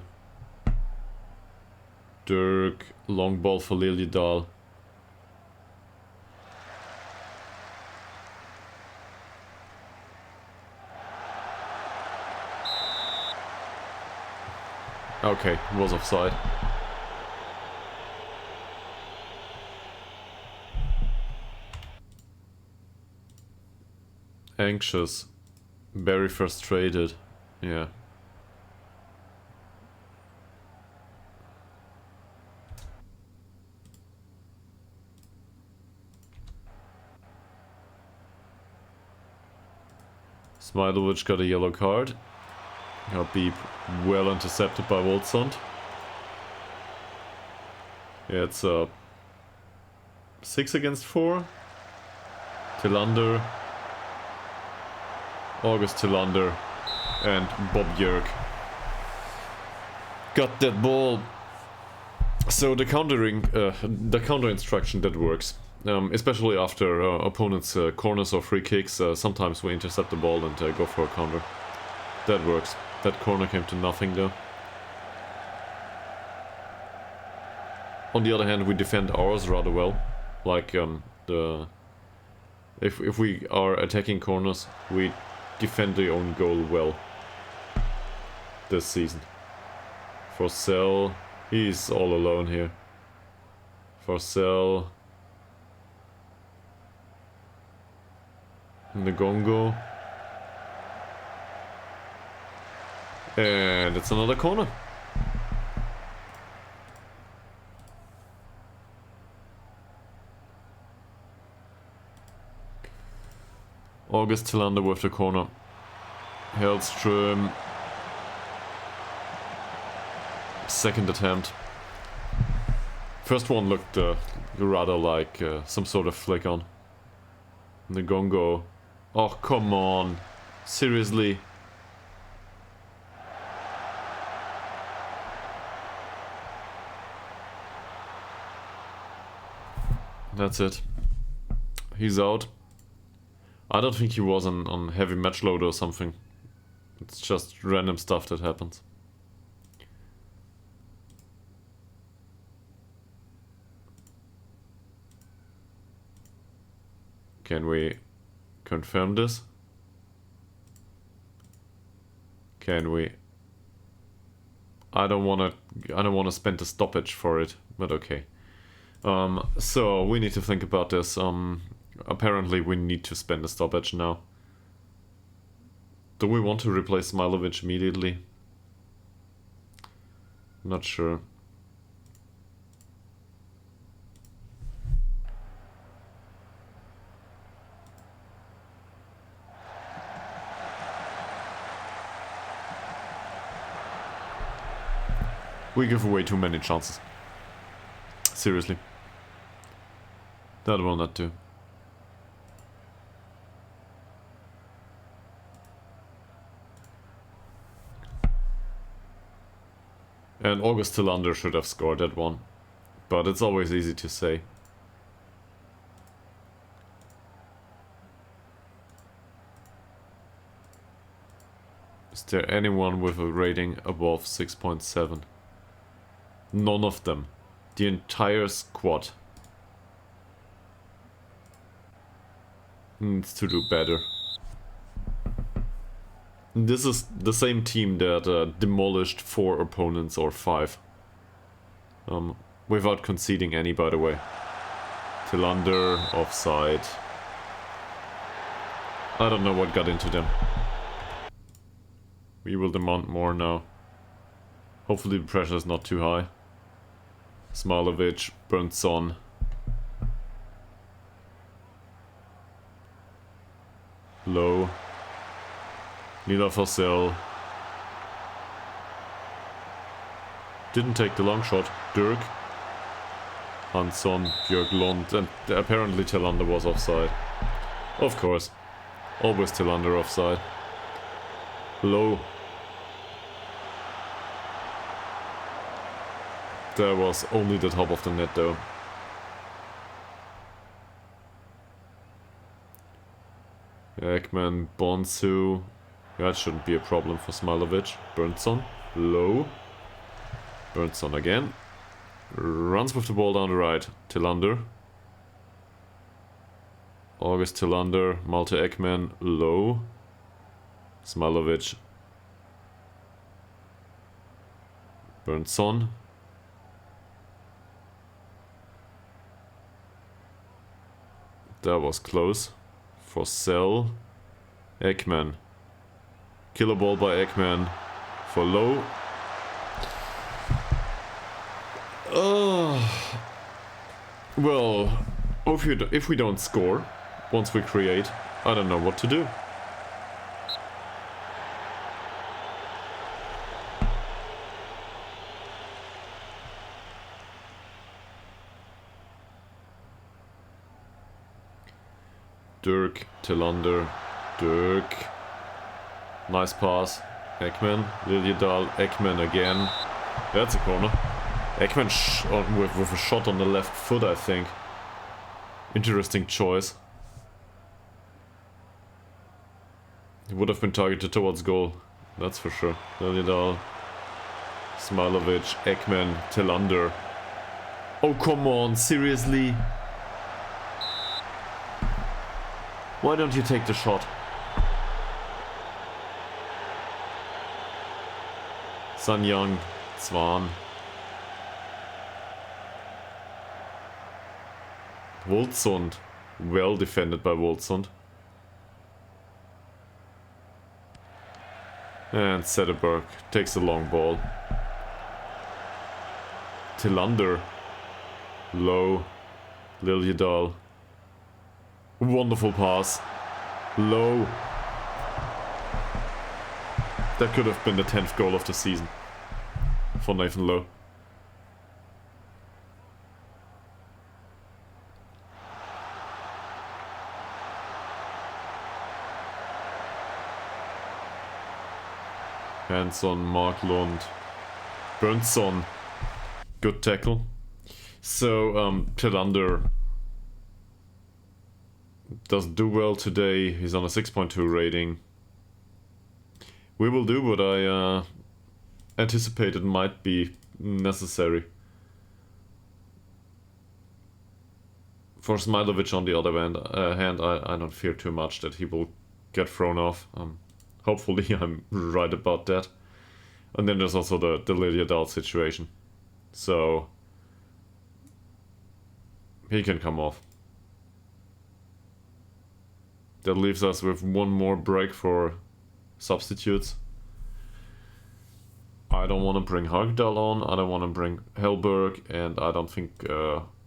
Dirk, long ball for Liljedahl. Okay, was offside. Anxious. Very frustrated. Yeah. Smailovic got a yellow card. Habib well intercepted by Wolfsund. Yeah, it's 6 against 4. Tillander, August Tillander, and Bob Jörg got that ball. So the counter instruction that works, especially after opponents' corners or free kicks. Sometimes we intercept the ball and go for a counter. That works. That corner came to nothing though. On the other hand, we defend ours rather well. Like if we are attacking corners, we defend the own goal well this season. Forsell, he's all alone here. Forsell, Ngongo, and it's another corner. August Tillander with the corner. Hellström. Second attempt. First one looked rather like some sort of flick on. Ngongo. Oh, come on. Seriously. That's it. He's out. I don't think he was on heavy match load or something. It's just random stuff that happens. Can we confirm this? Can we? I don't wanna spend a stoppage for it, but okay. So we need to think about this. Apparently we need to spend a stoppage now. Do we want to replace Smilovic immediately? Not sure. We give away too many chances. Seriously. That will not do. And August Tillander should have scored that one. But it's always easy to say. Is there anyone with a rating above 6.7? None of them. The entire squad needs to do better. This is the same team that demolished 4 opponents or 5. Without conceding any, by the way. Tillander, offside. I don't know what got into them. We will demand more now. Hopefully the pressure is not too high. Smilovic, Bernson. Low. Nila Forsell. Didn't take the long shot. Dirk. Hansson, Björklund, and apparently Tillander was offside. Of course. Always Tillander offside. Low. There was only the top of the net though. Ekman, Bonsu. That shouldn't be a problem for Smilovic. Burnson, low. Burnson again. Runs with the ball down the right. Tillander. August Tillander. Malte Ekman, low. Smilovic. Burnson. That was close. For Cell. Ekman. Killer ball by Ekman. For low. Well, if we don't score once we create, I don't know what to do. Dirk, Tillander, Dirk. Nice pass. Ekman, Liljedahl, Ekman again. That's a corner. Ekman with a shot on the left foot, I think. Interesting choice. He would have been targeted towards goal. That's for sure. Liljedahl, Smilovic, Ekman, Tillander. Oh, come on, seriously? Why don't you take the shot? Sun Young, Swan. Woldsund. Well defended by Woldsund. And Sederberg takes the long ball. Tillander. Low. Liljedahl. Wonderful pass. Low. That could have been the 10th goal of the season for Nathan Lowe. Hanson, Marklund, Burnson. Good tackle. So, Tillander doesn't do well today. He's on a 6.2 rating. We will do what I anticipated might be necessary. For Smilovic on the other hand, I don't fear too much that he will get thrown off. Hopefully I'm right about that. And then there's also the Liljedahl situation. So he can come off. That leaves us with one more break for substitutes. I don't want to bring Hogdal on, I don't want to bring Hellberg, and I don't think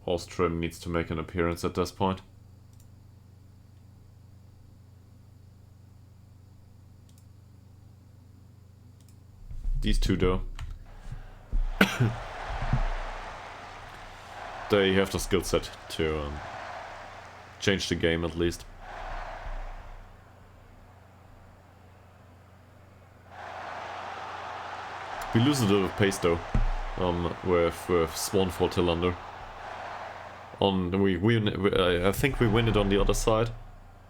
Ostrom needs to make an appearance at this point. These two though. They have the skill set to change the game at least. We lose a little of pace though, with Swan for Tillander. I think we win it on the other side.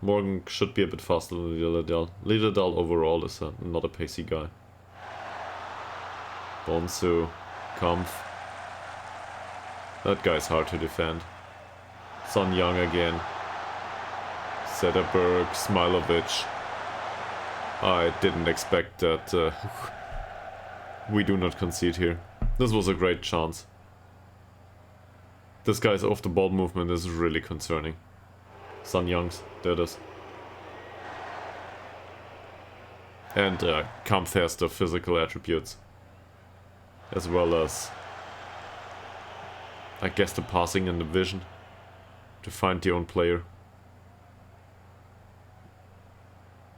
Morgan should be a bit faster than Liljedahl. Liljedahl overall is not a pacey guy. Bonsu, Kampf. That guy's hard to defend. Son Young again. Sederberg, Smilovic. I didn't expect that. We do not concede here. This was a great chance. This guy's off the ball movement is really concerning. Sun Young's, there it is. And Kampf has the physical attributes. As well as, I guess, the passing and the vision to find the own player.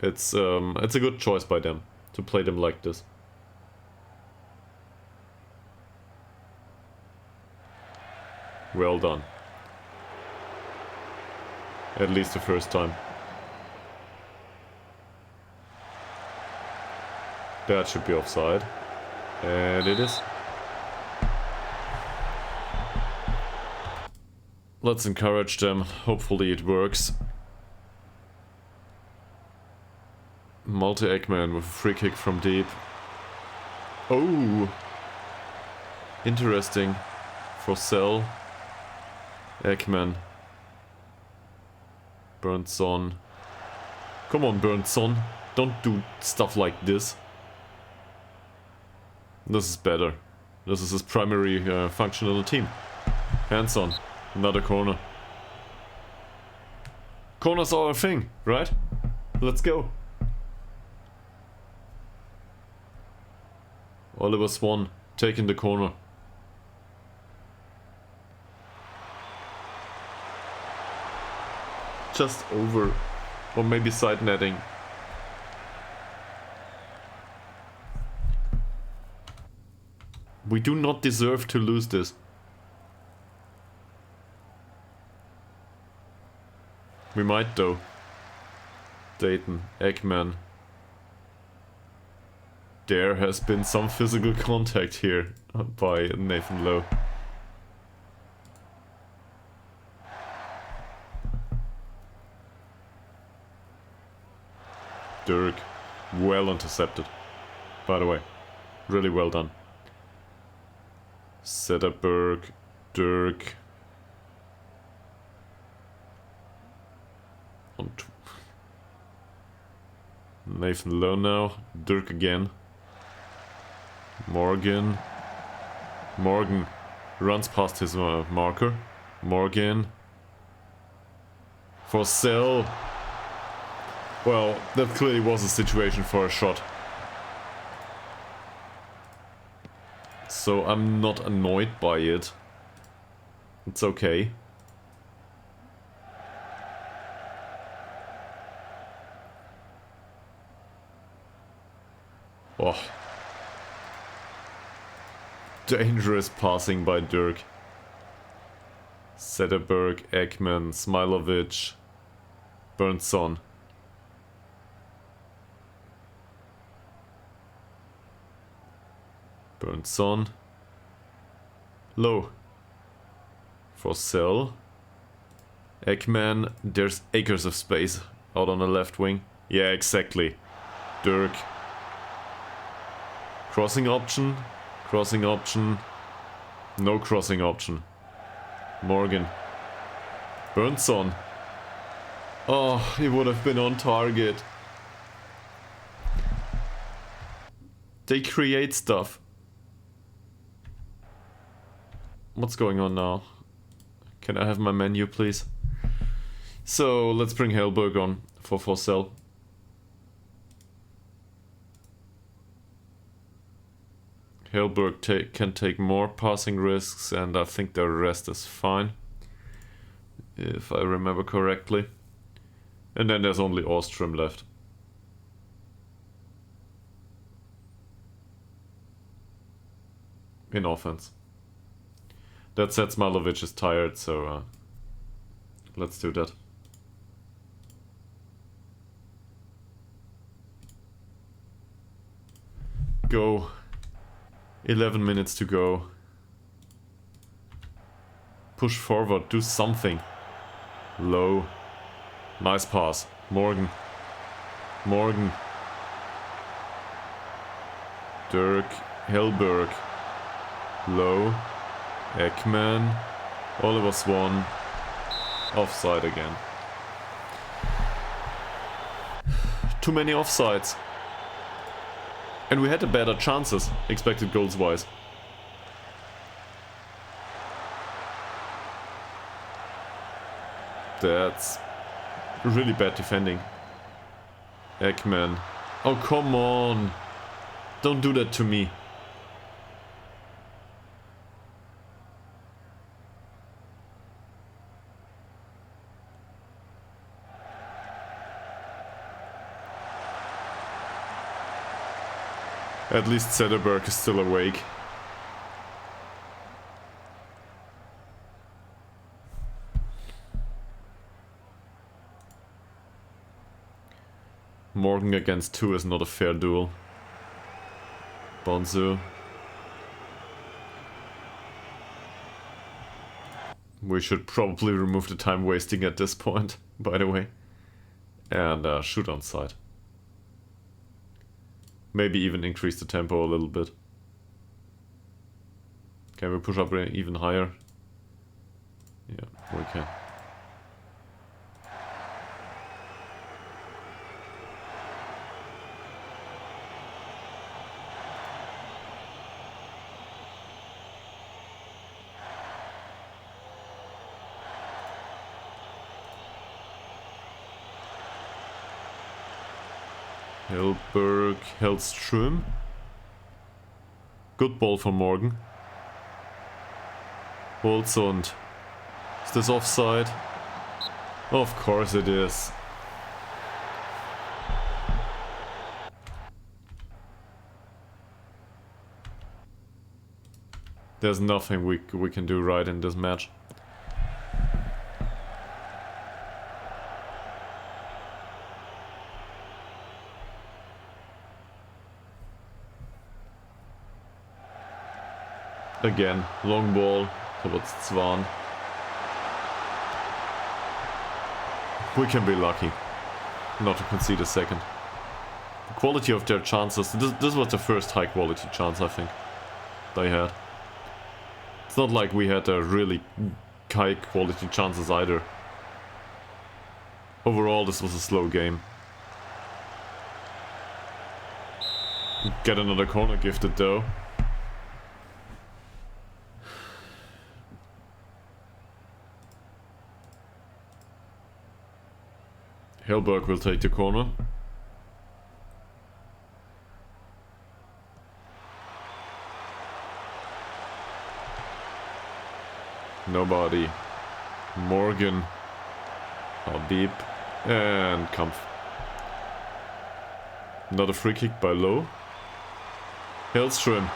It's a good choice by them to play them like this. Well done. At least the first time. That should be offside. And it is. Let's encourage them. Hopefully it works. Multi-Eggman with a free kick from deep. Oh! Interesting. For Cell. Eggman. Burnson. Come on, Burnson. Don't do stuff like this. This is better. This is his primary function on the team. Hands on. Another corner. Corners are a thing, right? Let's go. Oliver Swan taking the corner. Just over. Or maybe side netting. We do not deserve to lose this. We might though. Dayton, Eggman. There has been some physical contact here by Nathan Lowe. Dirk, well intercepted. By the way, really well done. Sederberg, Dirk. Nathan Lowe now, Dirk again. Morgan. Morgan runs past his marker. Morgan. For Cell. Well, that clearly was a situation for a shot. So I'm not annoyed by it. It's okay. Oh. Dangerous passing by Dirk. Sederberg, Eggman, Smilovic, Burnson. Burnson. Low. For Cell. Eggman. There's acres of space out on the left wing. Yeah, exactly. Dirk. Crossing option. Crossing option. No crossing option. Morgan. Burnson. Oh, he would have been on target. They create stuff. What's going on now? Can I have my menu, please? So, let's bring Hellberg on for Forsell. Hellberg can take more passing risks, and I think the rest is fine. If I remember correctly. And then there's only Ostrom left. In offense. That said, Smilovic is tired, so let's do that. Go. 11 minutes to go. Push forward, do something. Low. Nice pass. Morgan. Morgan. Dirk. Hellberg. Low. Eggman. Oliver Swan. Offside again. Too many offsides. And we had the better chances, expected goals wise. That's really bad defending. Eggman. Oh, come on. Don't do that to me. At least Sederberg is still awake. Morgan against 2 is not a fair duel. Bonzu. We should probably remove the time wasting at this point, by the way. And shoot on sight. Maybe even increase the tempo a little bit. Can we push up even higher? Yeah, we can. Hilberg, Hellström. Good ball for Morgan. Holzund. Is this offside? Of course it is. There's nothing we can do right in this match. Again, long ball towards Zwan. We can be lucky not to concede a second. The quality of their chances, this was the first high quality chance I think they had. It's not like we had a really high quality chances either. Overall this was a slow game. Get another corner gifted though. Hilberg will take the corner. Nobody. Morgan. Habib. And Kampf. Another free kick by Low. Hellström.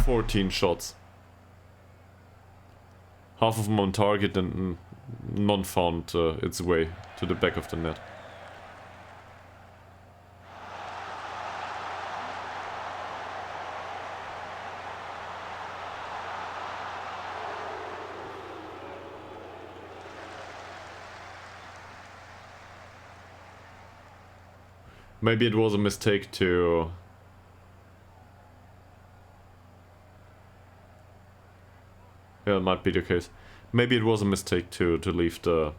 "14 shots. Half of them on target and none found its way to the back of the net. Maybe it was a mistake to... Yeah, it might be the case. Maybe it was a mistake to leave the...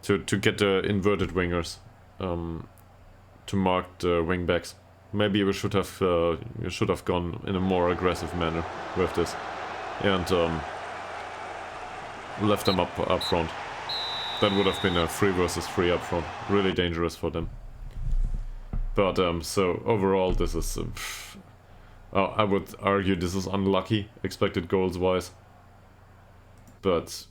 To get the inverted wingers. To mark the wingbacks. Maybe we should have gone in a more aggressive manner with this. And left them up front. That would have been a 3 versus 3 up front. Really dangerous for them. But so overall this is... I would argue this is unlucky, expected goals wise. But...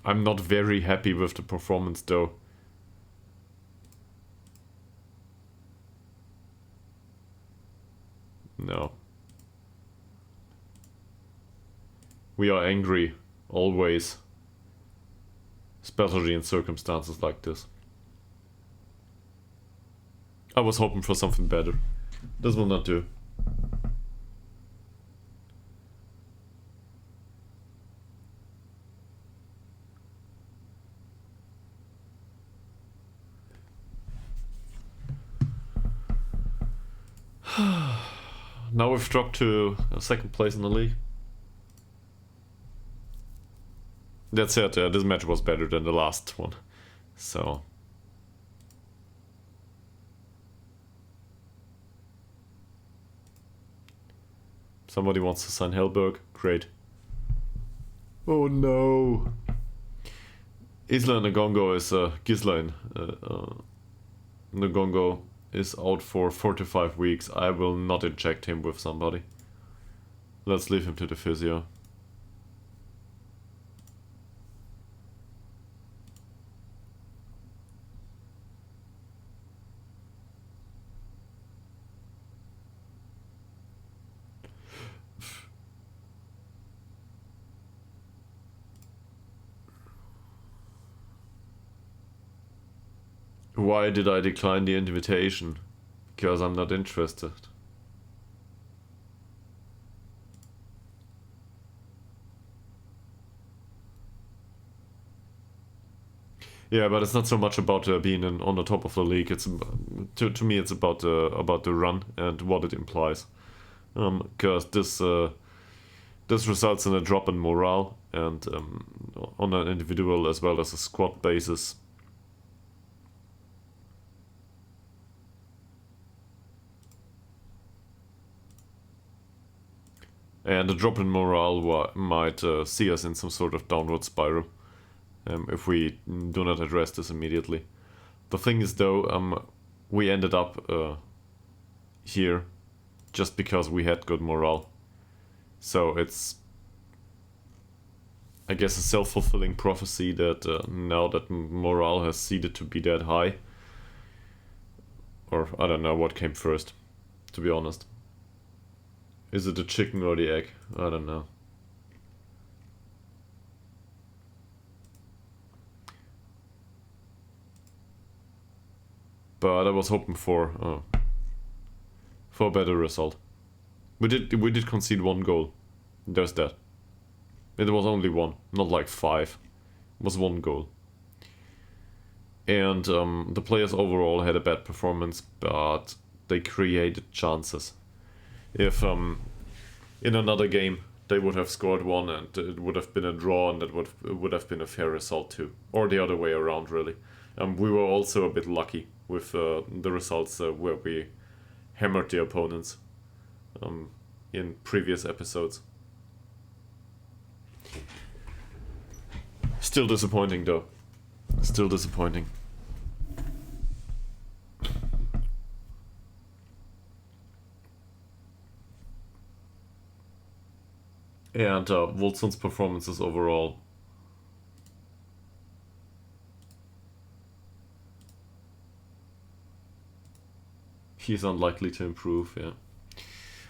I'm not very happy with the performance though. No. We are angry, always. Especially in circumstances like this. I was hoping for something better. This will not do. Now we've dropped to second place in the league. That said, this match was better than the last one. So... Somebody wants to sign Hellberg? Great. Oh no! Isla Ngongo is... Gisla Ngongo is out for 4 to 5 weeks. I will not inject him with somebody. Let's leave him to the physio. Why did I decline the invitation? Because I'm not interested. Yeah, but it's not so much about being on the top of the league. It's to me, it's about the run and what it implies. Because this results in a drop in morale and on an individual as well as a squad basis. And a drop in morale might see us in some sort of downward spiral if we do not address this immediately. The thing is, though, we ended up here just because we had good morale. So it's, I guess, a self-fulfilling prophecy that now that morale has ceded to be that high, or I don't know what came first, to be honest. Is it the chicken or the egg? I don't know. But I was hoping for a better result. We did concede one goal. There's that. It was only one, not like 5. It was one goal. And the players overall had a bad performance, but they created chances. If in another game they would have scored one and it would have been a draw, and that would have been a fair result too, or the other way around, really. We were also a bit lucky with the results where we hammered the opponents in previous episodes. Still disappointing, though. Still disappointing. And Wolfson's performances overall. He's unlikely to improve, yeah.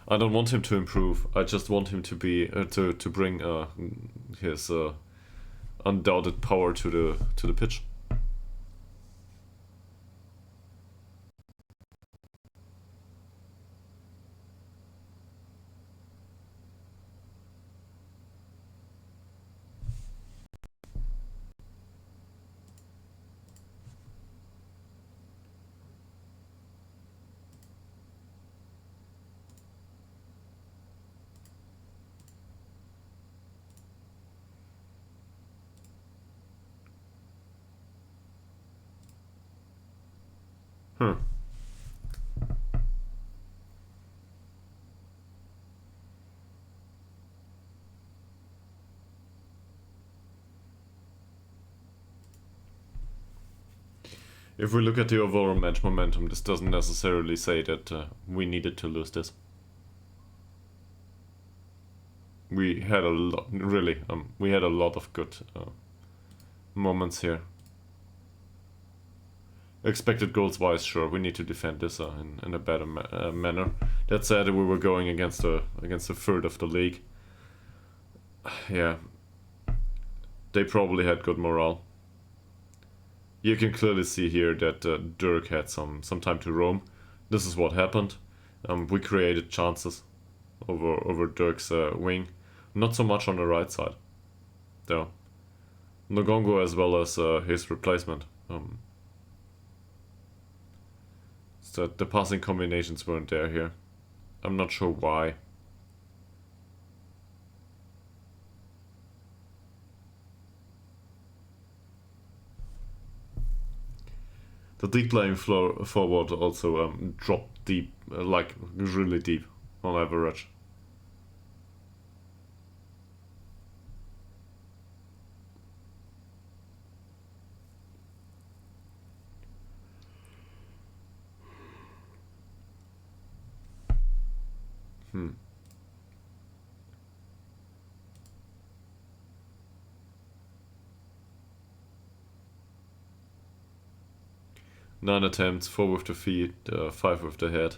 I don't want him to improve. I just want him to be to bring his undoubted power to the pitch. Hmm. If we look at the overall match momentum, this doesn't necessarily say that we needed to lose this. We had a lot, really, we had a lot of good moments here. Expected goals wise, sure, we need to defend this in a better manner. That said, we were going against a third of the league. Yeah, they probably had good morale. You can clearly see here that Dirk had some time to roam. This is what happened. We created chances over Dirk's wing. Not so much on the right side, though. Ngongo as well as his replacement. So the passing combinations weren't there here. I'm not sure why. The deep playing forward also dropped deep, like really deep on average. Hmm. Nine attempts, 4 with the feet, 5 with the head.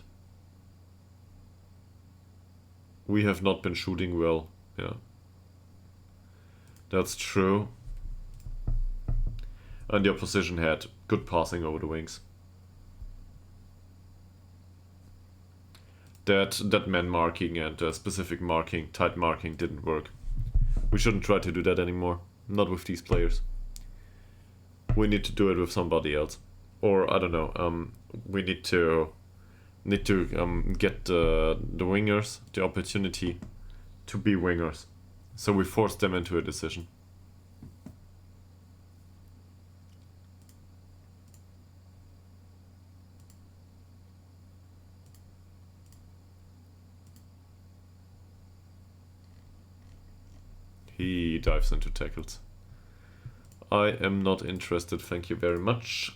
We have not been shooting well, yeah. That's true. and the opposition had good passing over the wings. That man marking and specific marking, tight marking didn't work. We shouldn't try to do that anymore. Not with these players. We need to do it with somebody else. Or, I don't know, we need to get the wingers the opportunity to be wingers. So we force them into a decision. He dives into tackles. I am not interested, thank you very much.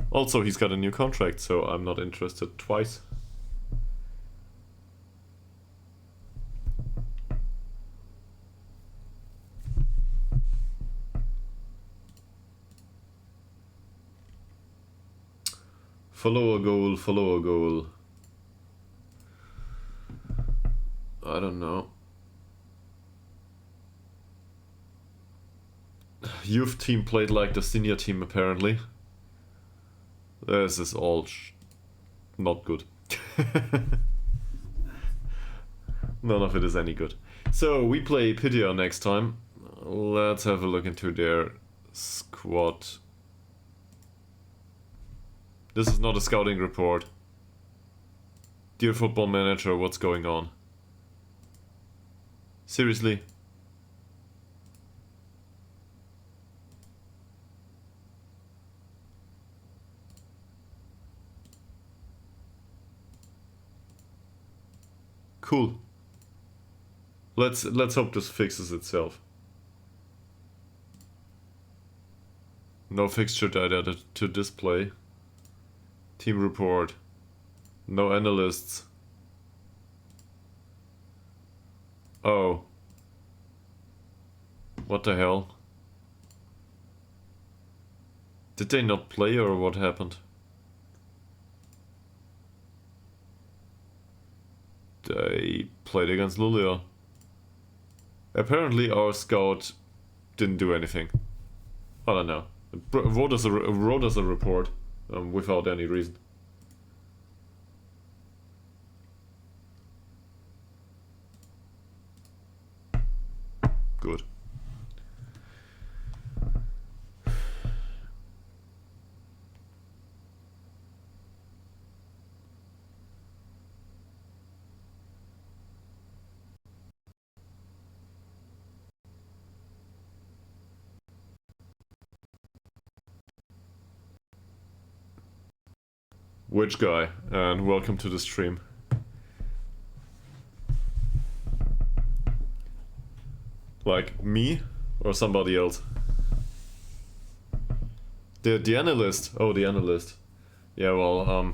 Also, he's got a new contract, so I'm not interested twice. Follow a goal, follow a goal. I don't know. Youth team played like the senior team apparently. This is all not good. None of it is any good. So we play Pythia next time. Let's have a look into their squad. This is not a scouting report. Dear Football Manager, what's going on? Seriously? Cool. Let's hope this fixes itself. No fixture data to display. Team report. No analysts. Oh. What the hell? Did they not play or what happened? They played against Luleå. Apparently our scout didn't do anything. I don't know. Wrote us a report without any reason. Good. Which guy? And welcome to the stream. Like me or somebody else? The analyst. Oh, the analyst. Yeah, well,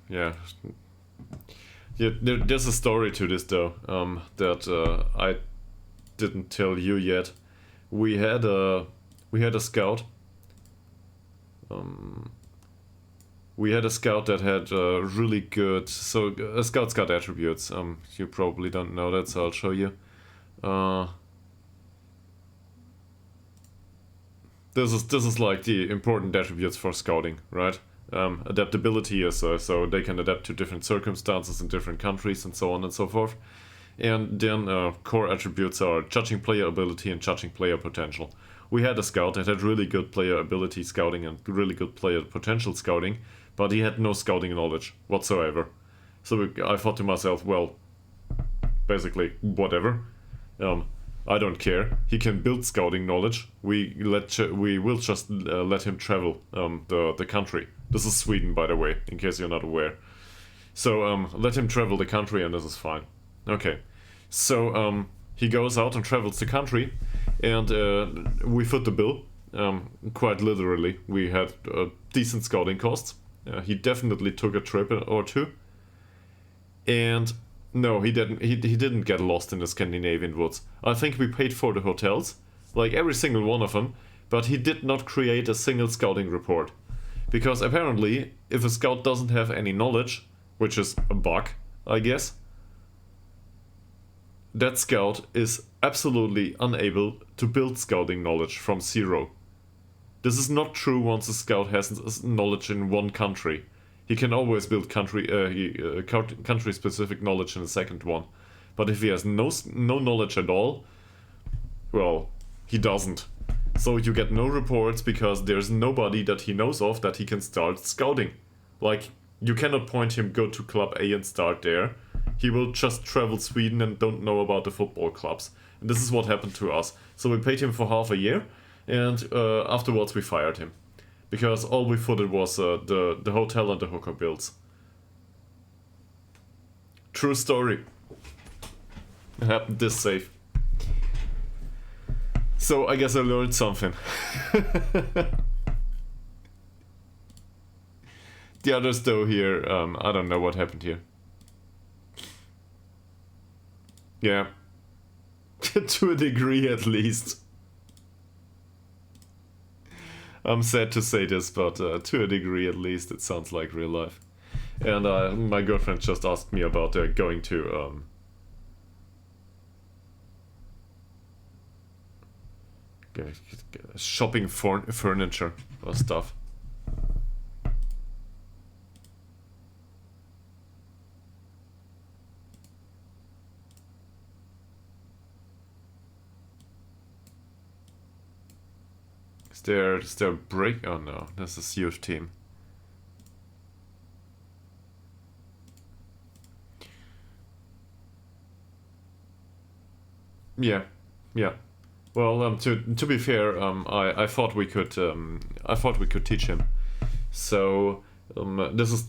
yeah. Yeah, there's a story to this though, that I didn't tell you yet. We had a scout. We had a scout that had really good. So a scout's got attributes. You probably don't know that, so I'll show you. This is like the important attributes for scouting, right? Adaptability is so they can adapt to different circumstances in different countries and so on and so forth. And then core attributes are judging player ability and judging player potential. We had a scout that had really good player ability scouting and really good player potential scouting, but he had no scouting knowledge whatsoever. So I thought to myself, well, basically, whatever. I don't care. He can build scouting knowledge. We will just let him travel the country. This is Sweden, by the way, in case you're not aware. So let him travel the country and this is fine. Okay. So he goes out and travels the country, and we foot the bill. Quite literally, we had decent scouting costs. He definitely took a trip or two. And no, he didn't. He didn't get lost in the Scandinavian woods. I think we paid for the hotels, like every single one of them, but he did not create a single scouting report. Because apparently, if a scout doesn't have any knowledge, which is a bug, I guess, that scout is absolutely unable to build scouting knowledge from zero. This is not true once a scout has knowledge in one country. He can always build country-specific knowledge in a second one. But if he has no knowledge at all, well, he doesn't. So you get no reports because there's nobody that he knows of that he can start scouting. Like, you cannot point him, go to club A and start there. He will just travel Sweden and don't know about the football clubs. And this is what happened to us. So we paid him for half a year, and afterwards we fired him. Because all we footed was the hotel and the hooker bills. True story. It happened this safe. So I guess I learned something. The others though here, I don't know what happened here. Yeah. To a degree at least. I'm sad to say this, but to a degree at least it sounds like real life. And my girlfriend just asked me about going to shopping for furniture or stuff. Is there a break? Oh no, this is youth team. Yeah. Well, to be fair, I thought we could teach him. So this is.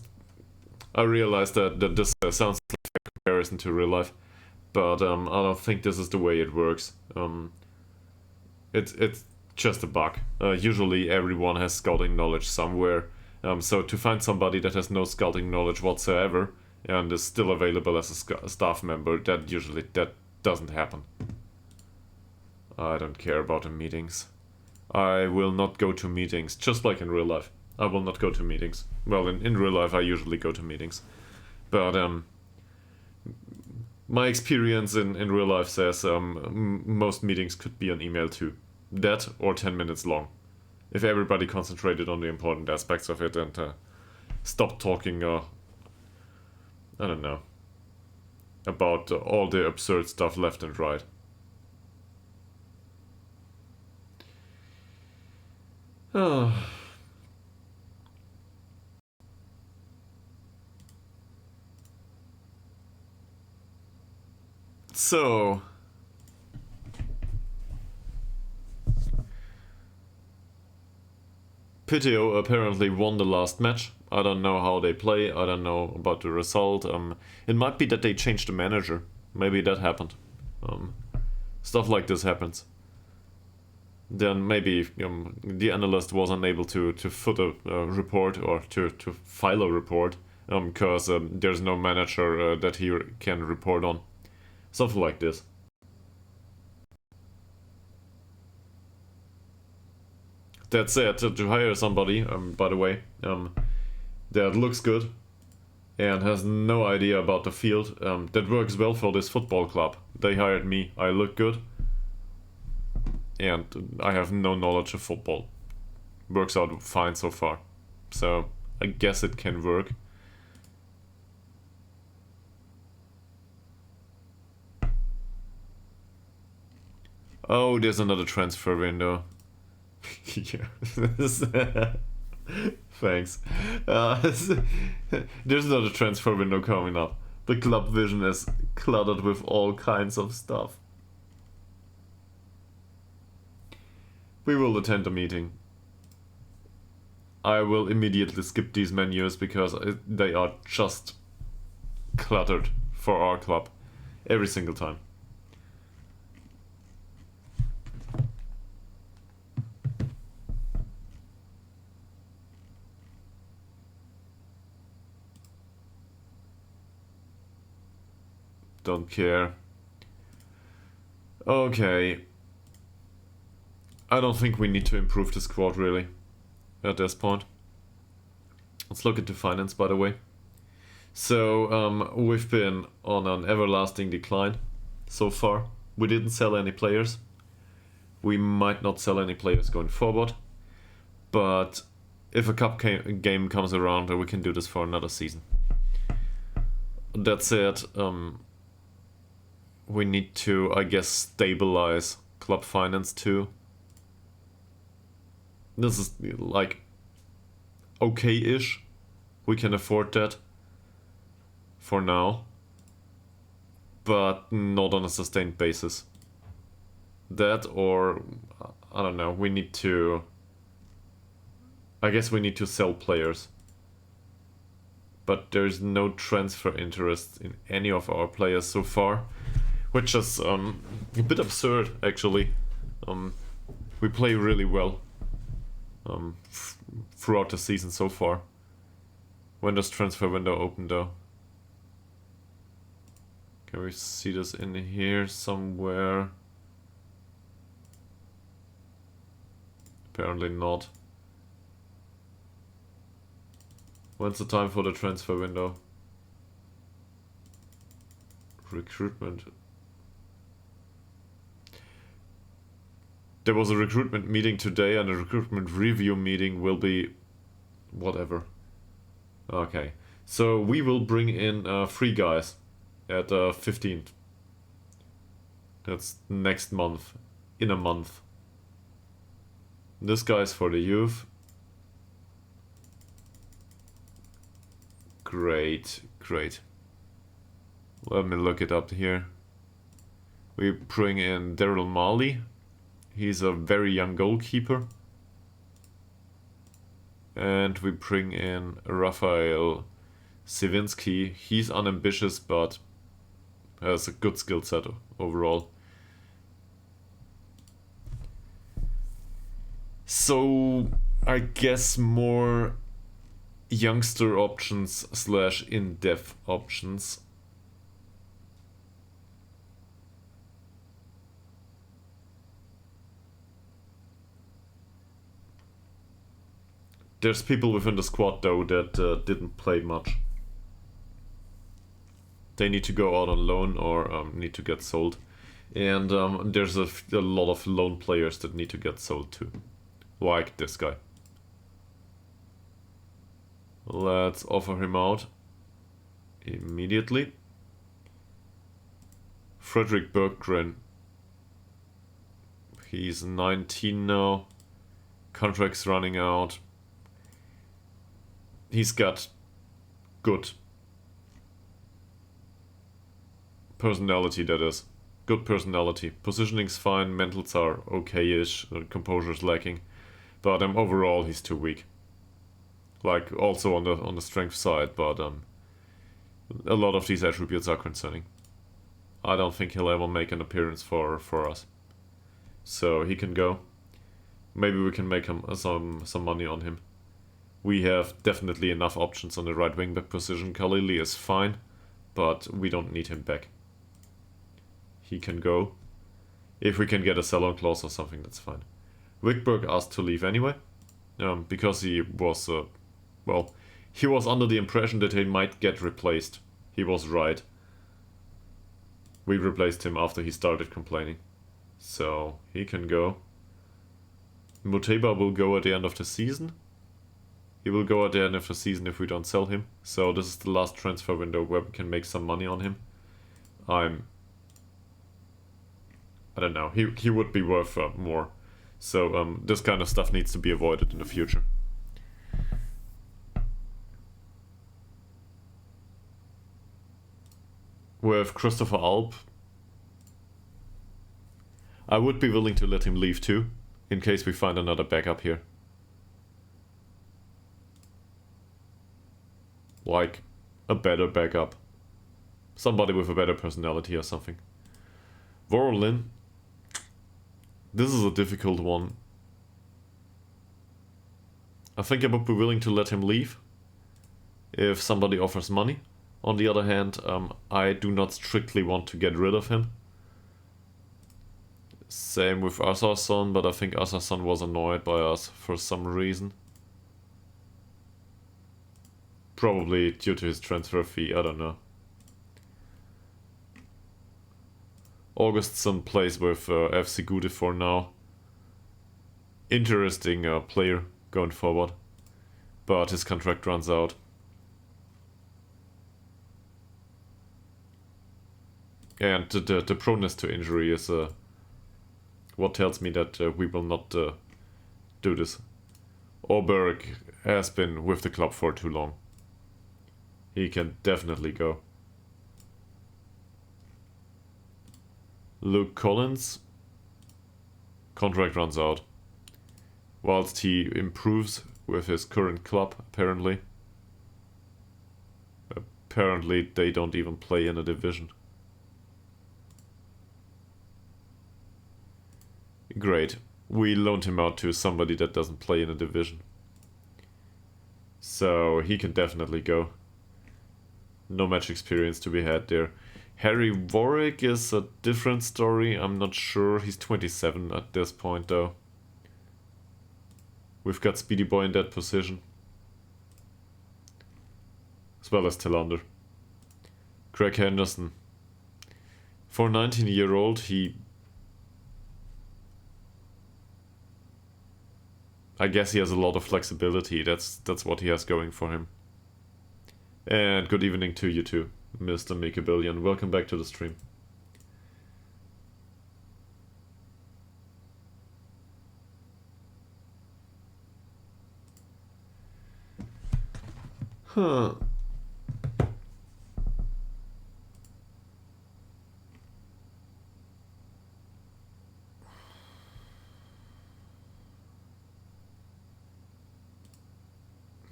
I realized that this sounds like a comparison to real life, but I don't think this is the way it works. It's just a bug. Usually everyone has scouting knowledge somewhere. So to find somebody that has no scouting knowledge whatsoever and is still available as a staff member, that doesn't happen. I don't care about the meetings. I will not go to meetings, just like in real life. I will not go to meetings. Well, in real life I usually go to meetings. But my experience in real life says most meetings could be an email too. That or 10 minutes long. If everybody concentrated on the important aspects of it and stopped talking, I don't know, about all the absurd stuff left and right. So Piteo apparently won the last match. I don't know how they play. I don't know about the result. It might be that they changed the manager. Maybe that happened. Stuff like this happens. Then maybe the analyst was unable to foot a report or to file a report because there's no manager that he can report on. Something like this. That said, to hire somebody, by the way, that looks good and has no idea about the field, that works well for this football club. They hired me, I look good, and I have no knowledge of football. Works out fine so far. So, I guess it can work. Oh, there's another transfer window. Yeah. Thanks. There's another transfer window coming up. The club vision is cluttered with all kinds of stuff. We will attend a meeting. I will immediately skip these menus because they are just cluttered for our club every single time. Don't care. Okay. I don't think we need to improve the squad really at this point. Let's look into finance, by the way. So we've been on an everlasting decline. so far. We didn't sell any players. We might not sell any players going forward. But if a cup game comes around, we can do this for another season. That said, we need to, I guess, stabilize club finance too. This is like okay-ish. We can afford that for now, but not on a sustained basis. That, or I don't know, I guess we need to sell players. But there's no transfer interest in any of our players so far, which is a bit absurd actually. We play really well throughout the season so far. When does transfer window open though? Can we see this in here somewhere? Apparently not. When's the time for the transfer window? Recruitment. There was a recruitment meeting today and a recruitment review meeting will be whatever. Okay, so we will bring in 3 guys at 15th. That's next month, in a month. This guy's for the youth. Great, great. Let me look it up here. We bring in Daryl Marley. He's a very young goalkeeper. And we bring in Rafael Sivinsky. He's unambitious but has a good skill set overall. So I guess more youngster options / in-depth options. There's people within the squad though that didn't play much. They need to go out on loan or need to get sold. And there's a lot of loan players that need to get sold too. Like this guy. Let's offer him out immediately. Frederick Berggren. He's 19 now. Contract's running out. He's got good personality, that is. Good personality. Positioning's fine, mentals are okay-ish, composure's lacking. But overall he's too weak. Like also on the strength side, but a lot of these attributes are concerning. I don't think he'll ever make an appearance for us. So he can go. Maybe we can make him some money on him. We have definitely enough options on the right wing back position. Khalili is fine, but we don't need him back. He can go. If we can get a sell-on clause or something, that's fine. Wickberg asked to leave anyway, because he was, he was under the impression that he might get replaced. He was right. We replaced him after he started complaining. So, he can go. Muteba will go at the end of the season. He will go at the end of the season if we don't sell him. So this is the last transfer window where we can make some money on him. I don't know. He would be worth more. So this kind of stuff needs to be avoided in the future. With Christopher Alp, I would be willing to let him leave too, in case we find another backup here. Like a better backup. Somebody with a better personality or something. Vorlin. This is a difficult one. I think I would be willing to let him leave if somebody offers money. On the other hand, I do not strictly want to get rid of him. Same with Asarson, but I think Asarson was annoyed by us for some reason. Probably due to his transfer fee, I don't know. Augustsson plays with FC Gute for now. Interesting player going forward, but his contract runs out. And the proneness to injury is what tells me that we will not do this. Åberg has been with the club for too long. He can definitely go. Luke Collins, contract runs out. Whilst he improves with his current club, apparently. Apparently they don't even play in a division. Great. We loaned him out to somebody that doesn't play in a division. So he can definitely go. No match experience to be had there. Harry Warwick is a different story. I'm not sure. He's 27 at this point though. We've got Speedy Boy in that position. As well as Tillander. Craig Henderson. For a 19-year-old, I guess he has a lot of flexibility. That's what he has going for him. And good evening to you too, Mr. Mikabillion. Welcome back to the stream. Huh.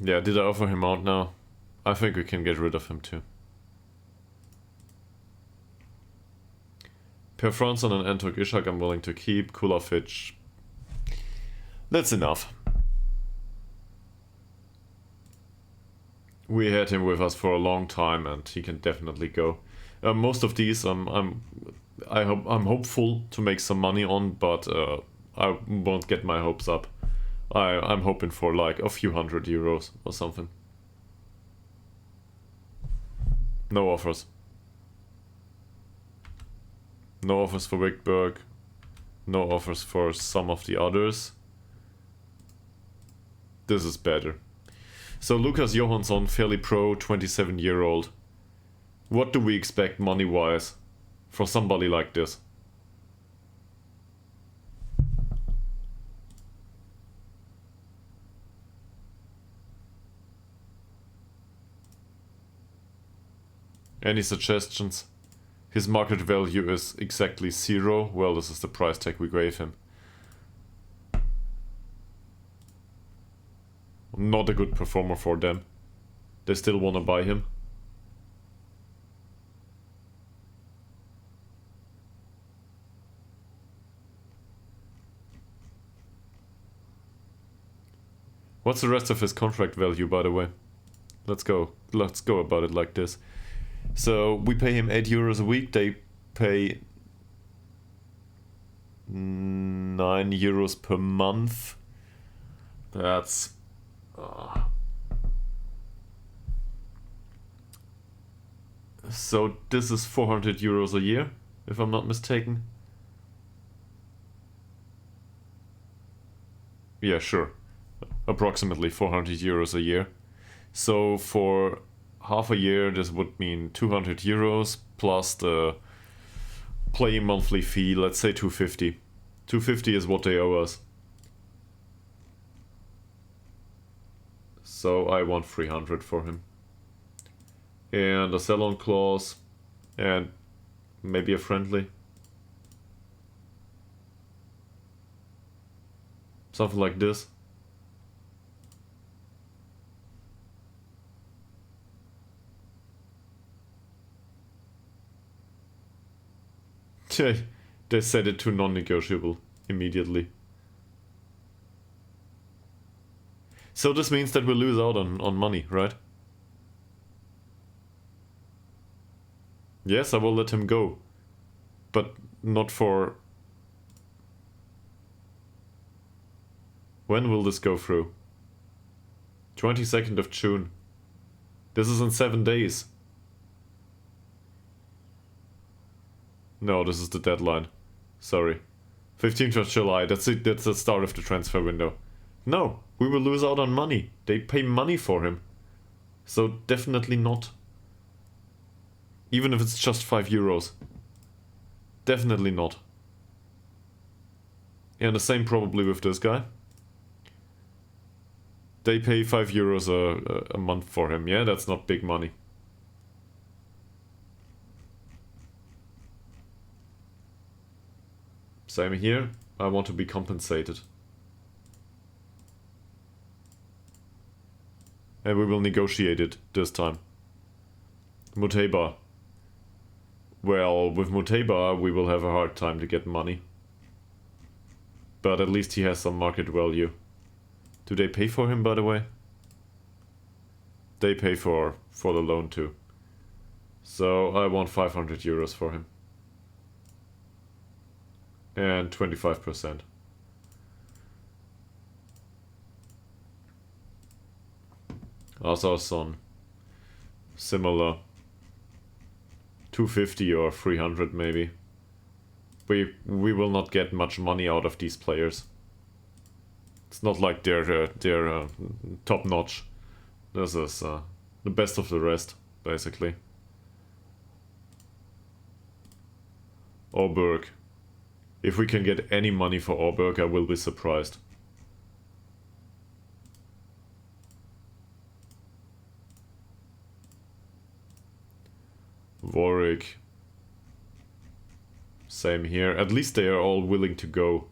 Yeah, did I offer him out now? I think we can get rid of him too. Per Franson and Antok Ishak I'm willing to keep. Kulovic. That's enough. We had him with us for a long time and he can definitely go. Most of these I'm hopeful to make some money on, but I won't get my hopes up. I'm hoping for like a few €100 or something. No offers. No offers for Wickberg. No offers for some of the others. This is better. So Lukas Johansson, fairly pro, 27-year-old. What do we expect money-wise for somebody like this? Any suggestions? His market value is exactly 0. Well, this is the price tag we gave him. Not a good performer for them. They still want to buy him. What's the rest of his contract value, by the way? Let's go about it like this. So we pay him €8 a week. They pay €9 per month. That's so this is €400 a year, if I'm not mistaken. Yeah, sure. Approximately €400 a year. So for half a year, this would mean €200 plus the play monthly fee, let's say 250. 250 is what they owe us. So I want 300 for him. And a sell-on clause, and maybe a friendly. Something like this. They set it to non-negotiable immediately. So this means that we lose out on money, right? Yes, I will let him go. But not for... When will this go through? 22nd of June. This is in 7 days. No, this is the deadline. Sorry. 15th of July, that's it, that's the start of the transfer window. No, we will lose out on money. They pay money for him. So definitely not. Even if it's just 5 euros. Definitely not. And the same probably with this guy. They pay 5 euros a month for him. Yeah, that's not big money. Same here. I want to be compensated. And we will negotiate it this time. Muteba. Well, with Muteba we will have a hard time to get money. But at least he has some market value. Do they pay for him, by the way? They pay for the loan too. So I want 500 euros for him. And 25%. Azarson. Similar. 250 or 300 maybe. We will not get much money out of these players. It's not like they're top notch. This is the best of the rest, basically. Auberg. If we can get any money for Auberg, I will be surprised. Warwick. Same here. At least they are all willing to go.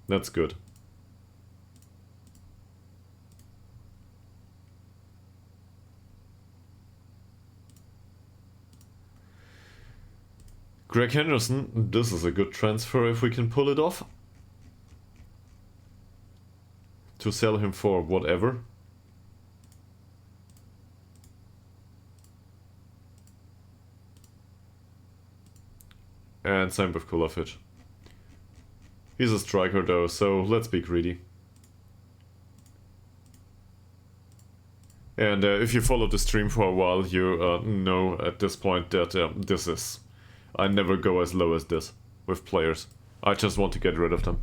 That's good. Greg Henderson, this is a good transfer if we can pull it off. To sell him for whatever. And same with Kulafich. He's a striker though, so let's be greedy. And if you follow the stream for a while, you know at this point that this is... I never go as low as this with players. I just want to get rid of them.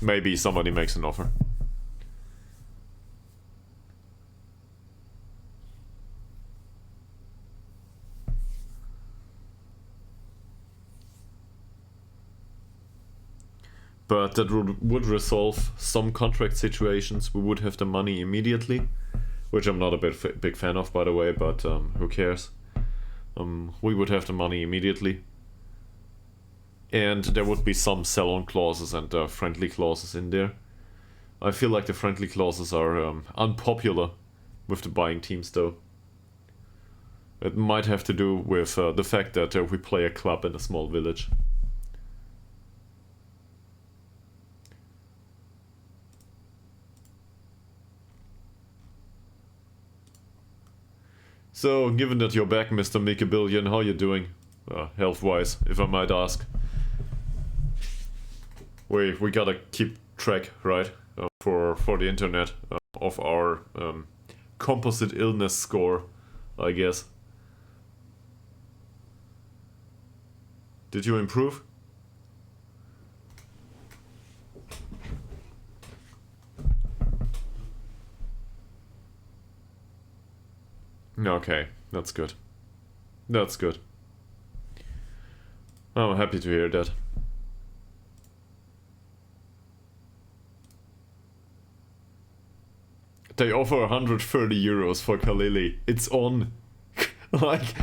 Maybe somebody makes an offer. But that would resolve some contract situations. We would have the money immediately. Which I'm not a big fan of, by the way, but who cares? We would have the money immediately. And there would be some sell-on clauses and friendly clauses in there. I feel like the friendly clauses are unpopular with the buying teams, though. It might have to do with the fact that we play a club in a small village. So, given that you're back, Mr. Mikabillion, how you doing? Health-wise, if I might ask. We gotta keep track, right? For the internet of our composite illness score, I guess. Did you improve? Okay, that's good. That's good. I'm happy to hear that. They offer 130 euros for Kalili. It's on. Like,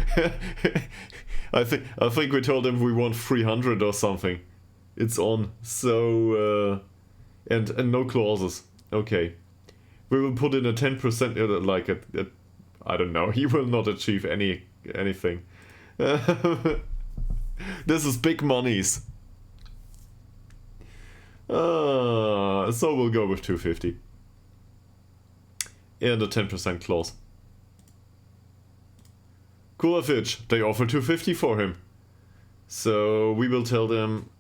I think we told them we want 300 or something. It's on. So, and no clauses. Okay. We will put in a 10%, like a I don't know, he will not achieve anything. This is big monies. So we'll go with 250. And a 10% clause. Kulafich, they offer 250 for him. So we will tell them,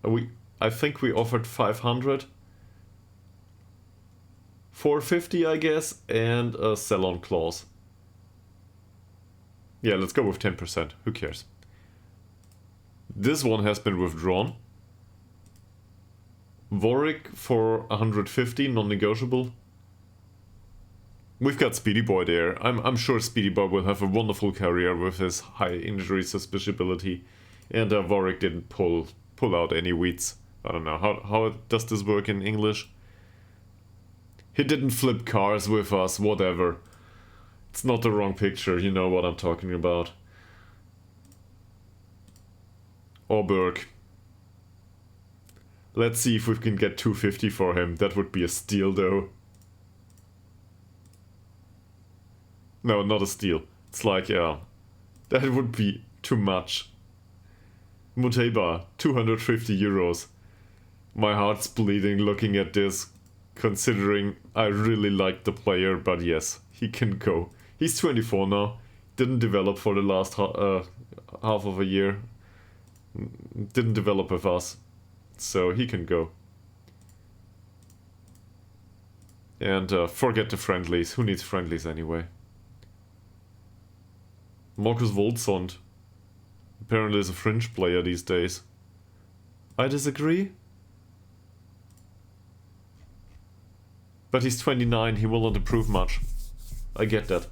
I think we offered 500. 450, I guess, and a sell-on clause. Yeah, let's go with 10%. Who cares? This one has been withdrawn. Warwick for 150, non-negotiable. We've got Speedy Boy there. I'm sure Speedy Boy will have a wonderful career with his high injury suspiciability. And Warwick didn't pull out any weeds. I don't know, how does this work in English? He didn't flip cars with us, whatever. It's not the wrong picture, you know what I'm talking about. Orberg. Let's see if we can get 250 for him. That would be a steal though. No, not a steal. It's like, yeah, that would be too much. Muteba, 250 euros. My heart's bleeding looking at this, considering I really like the player, but yes, he can go. He's 24 now, didn't develop for the last half of a year. Didn't develop with us, so he can go. And forget the friendlies, who needs friendlies anyway? Marcus Voldsond apparently is a fringe player these days. I disagree. But he's 29, he will not improve much. I get that.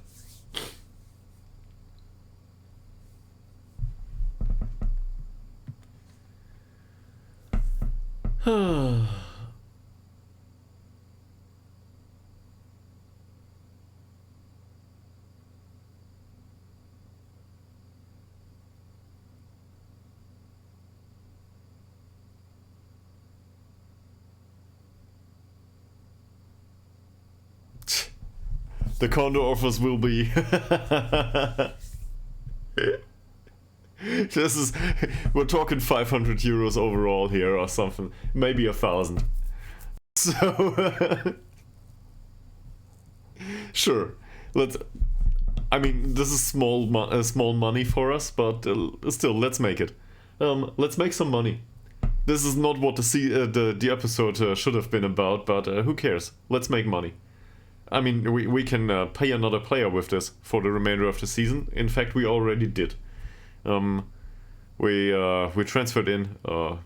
The counter offers will be this is, we're talking 500 euros overall here or something, maybe 1,000. So sure, let's, I mean, this is small money for us, but still, let's make it. Let's make some money. This is not what the episode should have been about, but who cares? Let's make money. I mean, we can pay another player with this for the remainder of the season. In fact, we already did. We transferred in, no,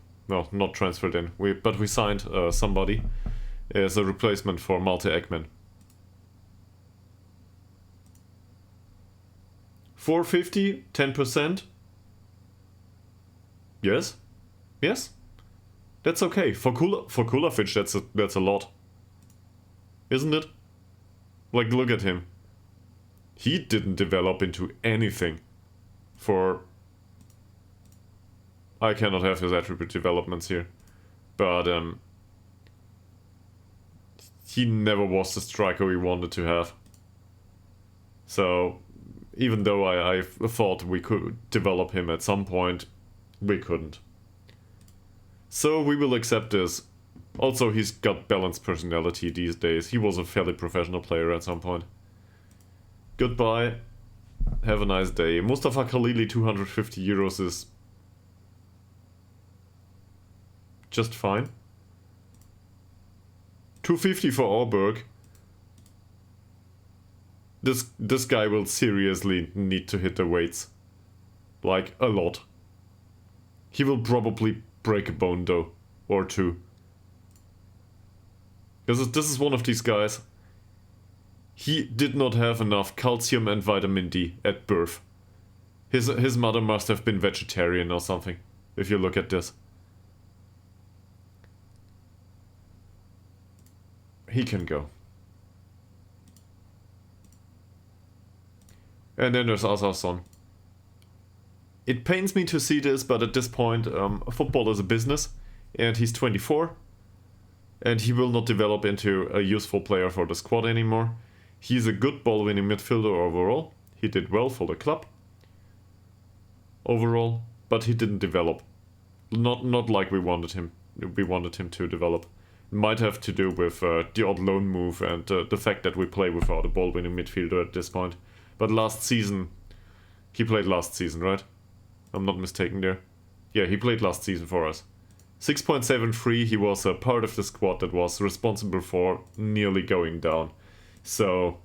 not transferred in, but we signed somebody as a replacement for Malte Ekman. 450, 10%. Yes, yes, that's okay. For Kulafich, that's a lot, isn't it? Like, look at him. He didn't develop into anything. I cannot have his attribute developments here. But, he never was the striker we wanted to have. So, even though I thought we could develop him at some point, we couldn't. So, we will accept this. Also, he's got balanced personality these days. He was a fairly professional player at some point. Goodbye. Have a nice day. Mustafa Khalili, 250 euros is just fine. 250 for Auberg. This guy will seriously need to hit the weights. Like, a lot. He will probably break a bone though. Or two. This is one of these guys. He did not have enough calcium and vitamin D at birth. His mother must have been vegetarian or something, if you look at this. He can go. And then there's Asason. It pains me to see this, but at this point, football is a business, and he's 24. And he will not develop into a useful player for the squad anymore. He's a good ball-winning midfielder overall. He did well for the club overall, but he didn't develop. Not like we wanted him. We wanted him to develop. Might have to do with the odd loan move and the fact that we play without a ball-winning midfielder at this point. But last season, he played last season, right? I'm not mistaken there. Yeah, he played last season for us. 6.73, he was a part of the squad that was responsible for nearly going down. So,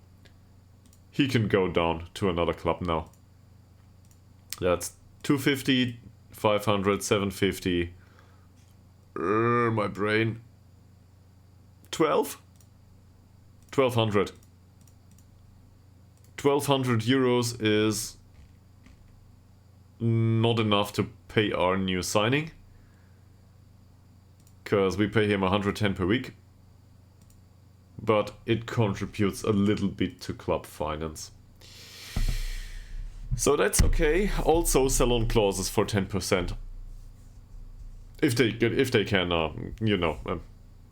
he can go down to another club now. That's 250, 500, 750. My brain. 12? 1200. 1200 euros is not enough to pay our new signing. Because we pay him 110 per week. But it contributes a little bit to club finance. So that's okay. Also sell-on clauses for 10%. If they can, you know,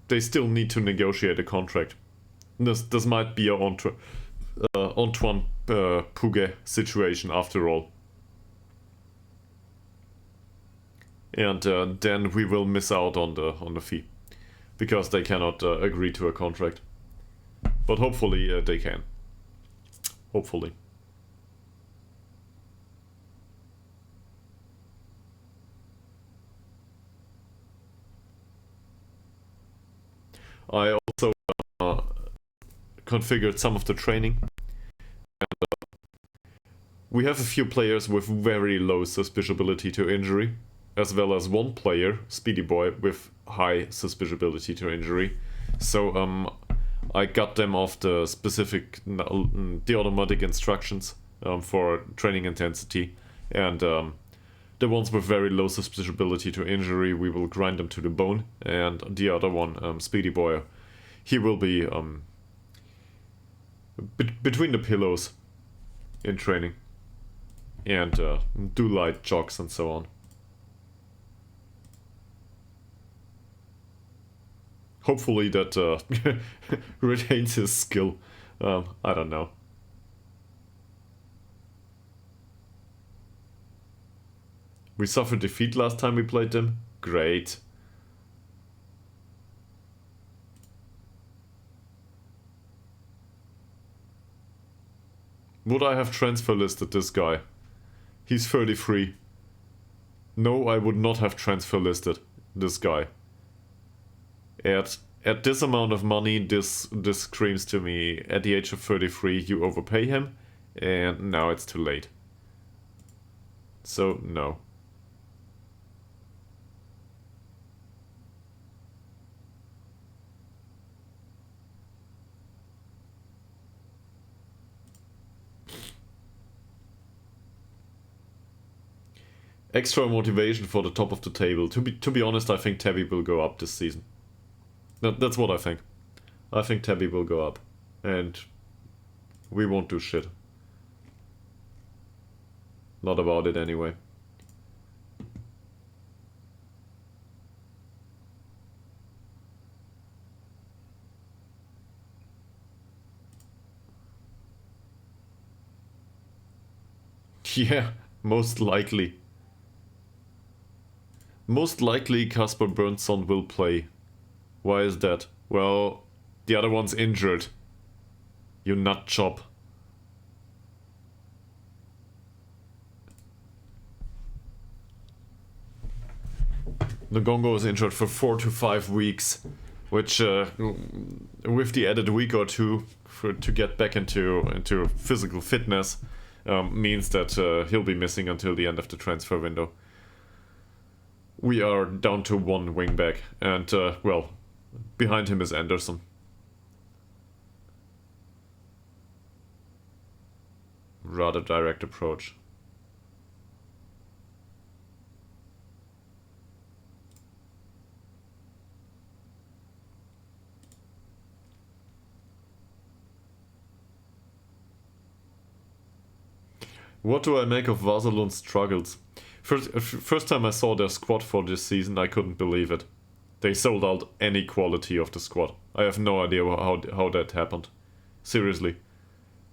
they still need to negotiate a contract. This might be a Antoine Puget situation after all. And then we will miss out on the fee. Because they cannot agree to a contract. But hopefully they can. Hopefully. I also configured some of the training. And, we have a few players with very low suspiciability to injury, as well as one player, Speedy Boy, with high suspiciability to injury. So I got them off the specific, the automatic instructions for training intensity, and the ones with very low suspiciability to injury, we will grind them to the bone, and the other one, Speedy Boy, he will be between the pillows in training, and do light jogs and so on. Hopefully that retains his skill. I don't know. We suffered defeat last time we played them. Great. Would I have transfer listed this guy? He's 33. No, I would not have transfer listed this guy. At this amount of money, this screams to me, at the age of 33, you overpay him, and now it's too late. So, no. Extra motivation for the top of the table. To be honest, I think Tabby will go up this season. That's what I think. I think Tabby will go up. And we won't do shit. Not about it anyway. Yeah, most likely. Most likely Kasper Berntsson will play. Why is that? Well, the other one's injured. You nut job. Ngongo is injured for 4 to 5 weeks, which with the added week or two to get back into physical fitness means that he'll be missing until the end of the transfer window. We are down to one wingback, and well, behind him is Anderson. Rather direct approach. What do I make of Vasalund's struggles? First time I saw their squad for this season, I couldn't believe it. They sold out any quality of the squad. I have no idea how that happened. Seriously.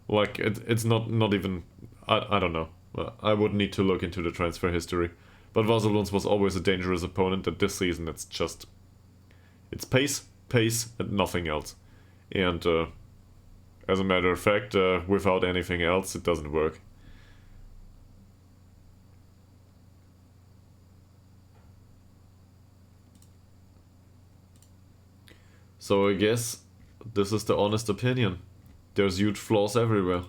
Like, it's not even... I don't know. I would need to look into the transfer history. But Vasalund's was always a dangerous opponent, and this season it's just... It's pace, and nothing else. And as a matter of fact, without anything else, it doesn't work. So I guess this is the honest opinion. There's huge flaws everywhere.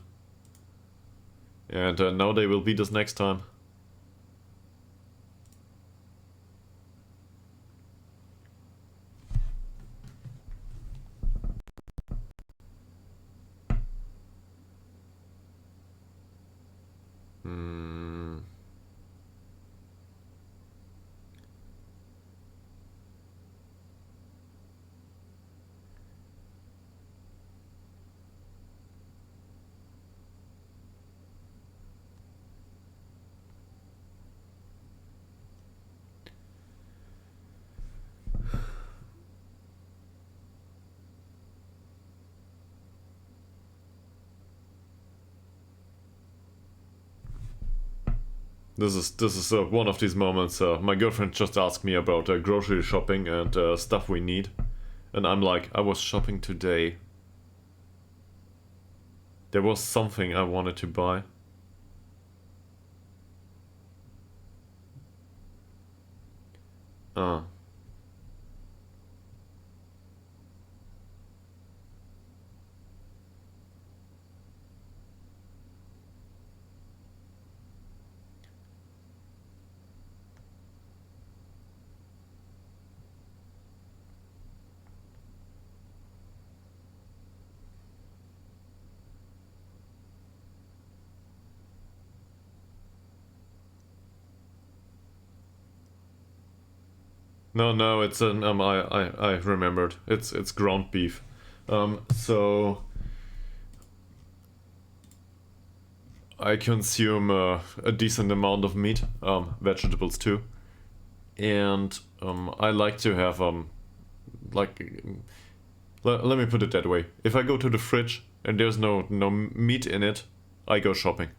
And now they will beat us next time. This is one of these moments. My girlfriend just asked me about grocery shopping and stuff we need, and I'm like, I was shopping today. There was something I wanted to buy. No, it's an I remembered. It's ground beef. So I consume a decent amount of meat, vegetables too, and I like to have like let me put it that way. If I go to the fridge and there's no meat in it, I go shopping.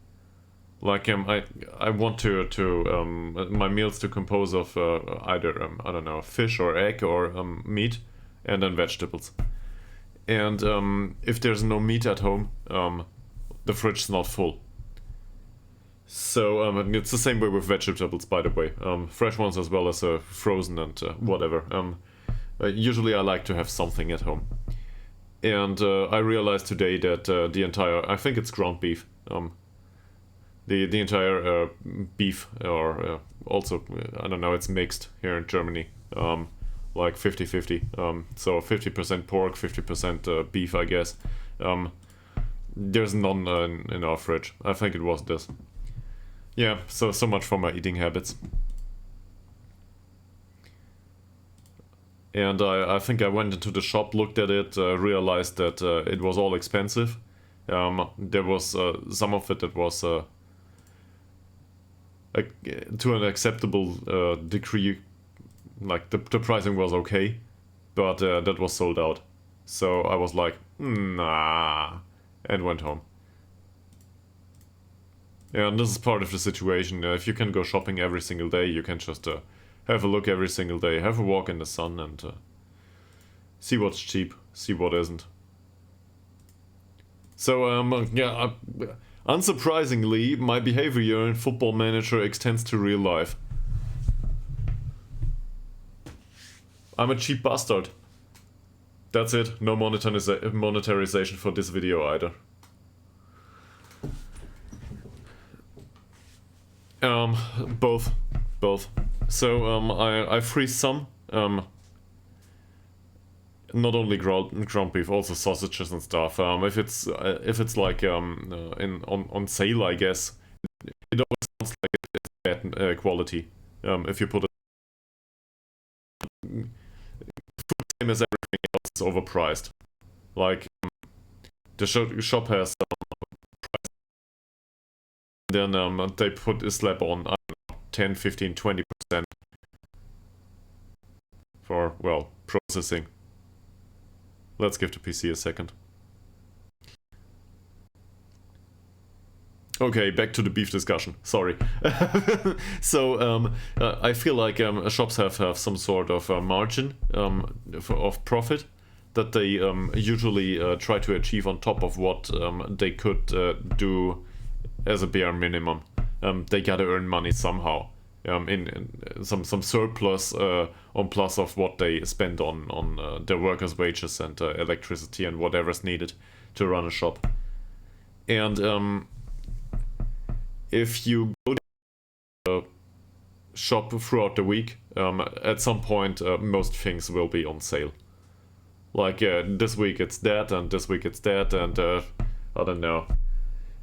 Like I want to my meals to compose of either I don't know, fish or egg or meat, and then vegetables. And if there's no meat at home, the fridge's not full. So it's the same way with vegetables, by the way. Fresh ones as well as frozen and whatever. Usually I like to have something at home. And I realized today that the entire, I think it's ground beef. The entire beef, or also, I don't know, it's mixed here in Germany, like 50-50. So 50% pork, 50% beef, I guess. There's none in our fridge. I think it was this. Yeah, so much for my eating habits. And I think I went into the shop, looked at it, realized that it was all expensive. There was some of it that was to an acceptable degree, like the pricing was okay, but that was sold out. So I was like, nah, and went home. Yeah, and this is part of the situation. If you can go shopping every single day, you can just have a look every single day, have a walk in the sun, and see what's cheap, see what isn't. So, yeah, unsurprisingly, my behavior in Football Manager extends to real life. I'm a cheap bastard. That's it, no monetarization for this video either. Both. So, I freeze some, not only ground beef, also sausages and stuff. If it's like on sale, I guess it always sounds like it's bad quality. If you put it, same as everything else, is overpriced. Like the shop has price, then they put a slab on, I don't know, 10, 15, 20% for, well, processing. Let's give the PC a second. Okay, back to the beef discussion. Sorry. So I feel like shops have some sort of margin of profit that they usually try to achieve on top of what they could do as a bare minimum. They gotta earn money somehow. In some surplus on plus of what they spend on their workers' wages and electricity and whatever's needed to run a shop. And if you go to the shop throughout the week, at some point most things will be on sale. Like this week it's that, and this week it's that, and I don't know.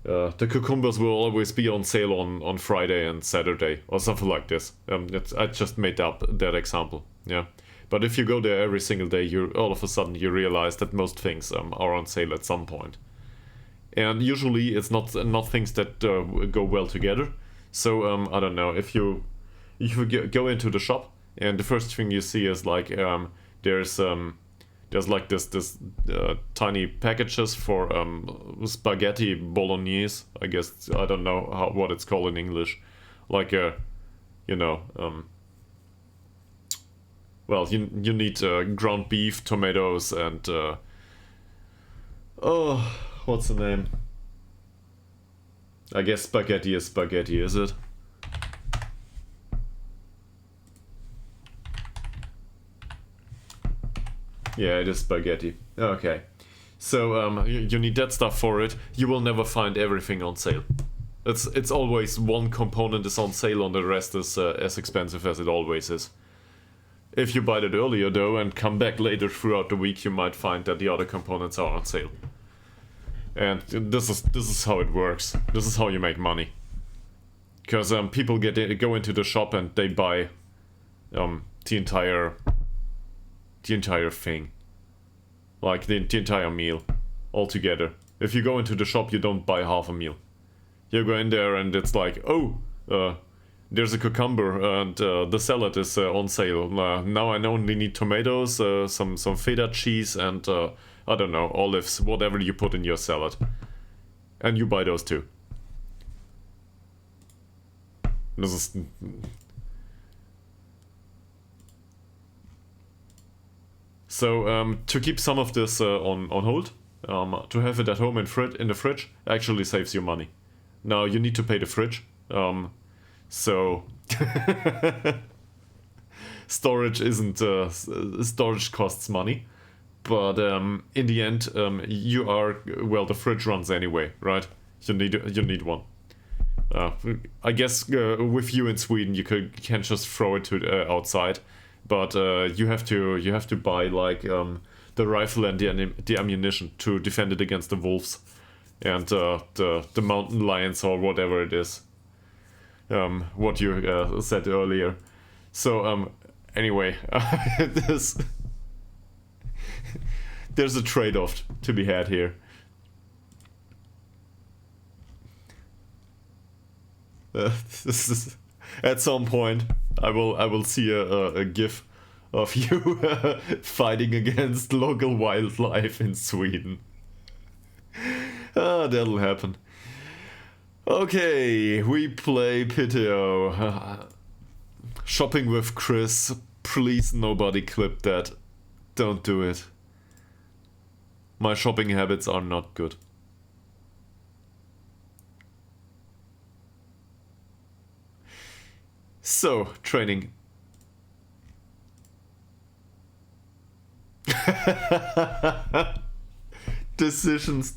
The cucumbers will always be on sale on Friday and Saturday, or something like this. I just made up that example, yeah. But if you go there every single day, you all of a sudden you realize that most things are on sale at some point. And usually it's not things that go well together. So I don't know, if you go into the shop and the first thing you see is like there's like this tiny packages for spaghetti bolognese, I guess. I don't know what it's called in English. like a, you know, well, you need ground beef, tomatoes, and oh, what's the name? I guess spaghetti is spaghetti, is it? Yeah, it is spaghetti. Okay. So you need that stuff for it. You will never find everything on sale. It's always one component is on sale, and the rest is as expensive as it always is. If you buy it earlier though and come back later throughout the week, you might find that the other components are on sale. And this is how it works. This is how you make money. Because people go into the shop and they buy the entire thing, like the entire meal altogether. If you go into the shop, you don't buy half a meal. You go in there and it's like, oh, there's a cucumber and the salad is on sale. Now I only need tomatoes, some feta cheese, and I don't know, olives, whatever you put in your salad, and you buy those too. This is. So to keep some of this on hold, to have it at home in the fridge actually saves you money. Now you need to pay the fridge, so storage isn't storage costs money, but in the end the fridge runs anyway, right? You need one. I guess with you in Sweden you can't just throw it to outside. But you have to buy like the rifle and the ammunition to defend it against the wolves and the mountain lions or whatever it is. What you said earlier. So anyway, there's a trade-off to be had here. This is. At some point, I will see a GIF of you fighting against local wildlife in Sweden. That'll happen. Okay, we play Piteo. Shopping with Chris. Please, nobody clip that. Don't do it. My shopping habits are not good. So, training. Decisions.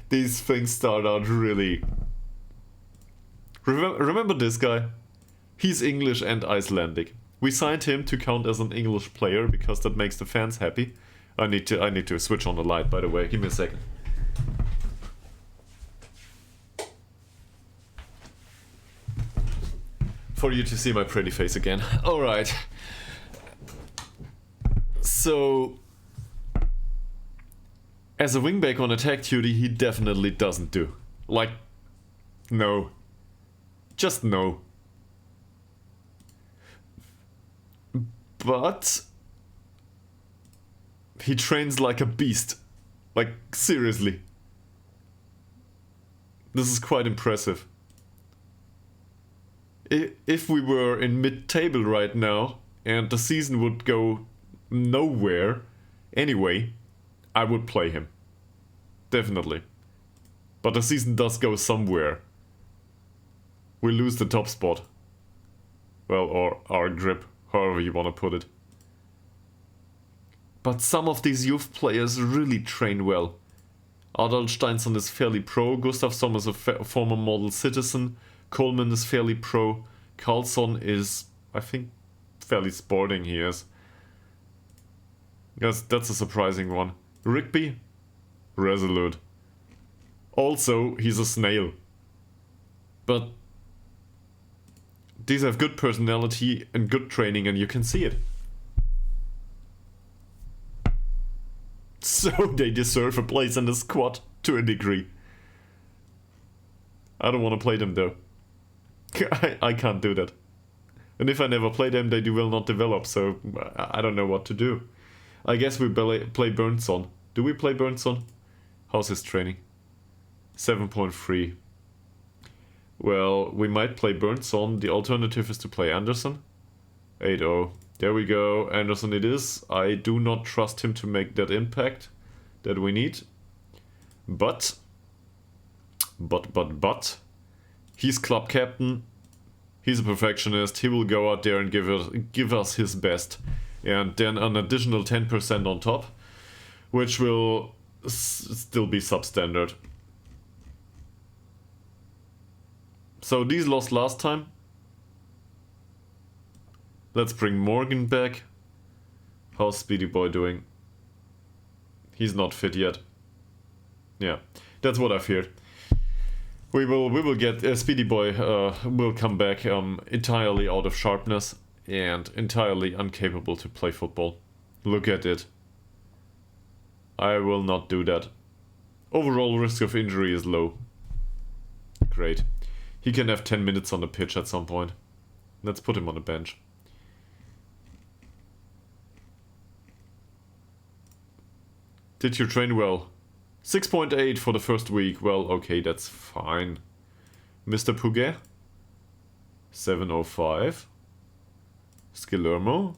These things start out really... Remember this guy? He's English and Icelandic. We signed him to count as an English player because that makes the fans happy. I need to switch on the light, by the way. Give me a second. For you to see my pretty face again. Alright. So, as a wingback on attack duty, he definitely doesn't do. Like, no. Just no. But he trains like a beast. Like, seriously. This is quite impressive. If we were in mid-table right now and the season would go nowhere anyway, I would play him. Definitely. But the season does go somewhere. We lose the top spot. Well, or our grip, however you want to put it. But some of these youth players really train well. Adalsteinsson is fairly pro, Gustafsson is a former model citizen, Coleman is fairly pro, Carlson is, I think, fairly sporting he is. Yes, that's a surprising one. Rigby? Resolute. Also, he's a snail. But these have good personality and good training, and you can see it. So they deserve a place in the squad to a degree. I don't want to play them though. I can't do that. And if I never play them, they will not develop, so I don't know what to do. I guess we play Burnson. Do we play Burnson? How's his training? 7.3. Well, we might play Burnson. The alternative is to play Anderson. 8-0. There we go. Anderson it is. I do not trust him to make that impact that we need. But, he's club captain. He's a perfectionist. He will go out there and give us his best. And then an additional 10% on top, which will still be substandard. So these lost last time. Let's bring Morgan back. How's Speedy Boy doing? He's not fit yet. Yeah, that's what I feared. We will get Speedy Boy will come back entirely out of sharpness and entirely incapable to play football. Look at it. I will not do that. Overall risk of injury is low. Great. He can have 10 minutes on the pitch at some point. Let's put him on the bench. Did you train well? 6.8 for the first week. Well, okay, that's fine. Mr. Puget? 7.05. Skilermo?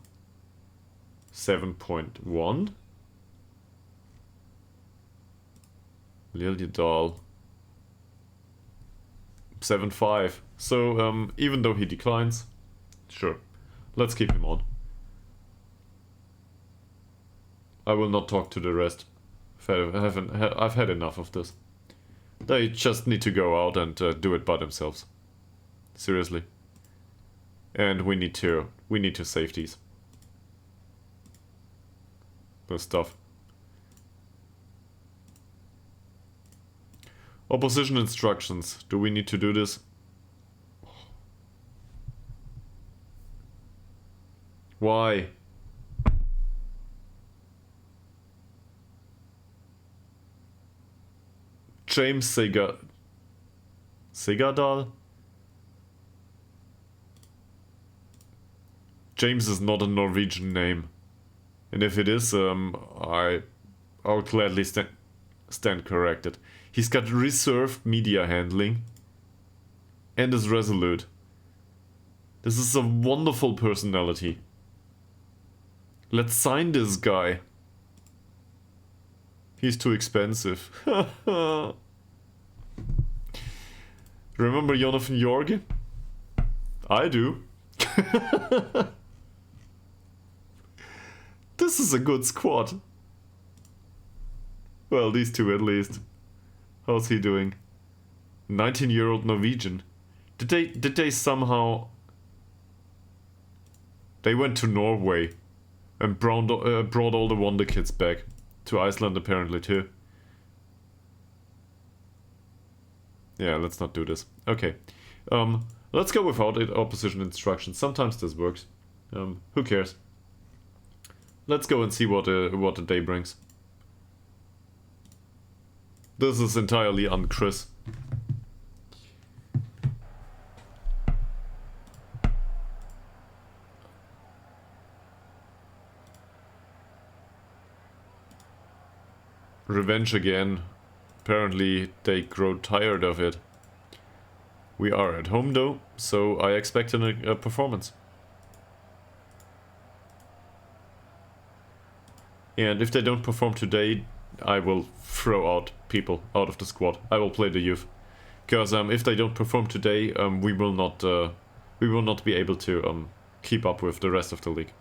7.1. Ytterhogdals 7.5. So, even though he declines, sure, let's keep him on. I will not talk to the rest. I've had enough of this. They just need to go out and do it by themselves. Seriously. And we need to save these. The stuff. Opposition instructions. Do we need to do this? Why? James Ytterhogdals? James is not a Norwegian name. And if it is, I'll gladly stand corrected. He's got reserved media handling and is resolute. This is a wonderful personality. Let's sign this guy. He's too expensive. Remember Jonathan Jorge? I do. This is a good squad. Well, these two at least. How's he doing? 19-year-old Norwegian. Did they somehow... They went to Norway and brought all the Wonder Kids back. To Iceland apparently too. Yeah, let's not do this. Okay. Let's go without opposition instructions. Sometimes this works. Who cares? Let's go and see what the day brings. This is entirely un-Chris. Revenge again. Apparently they grow tired of it. We are at home though, so I expect a performance. And if they don't perform today, I will throw out people out of the squad. I will play the youth. Because if they don't perform today, we will not be able to keep up with the rest of the league.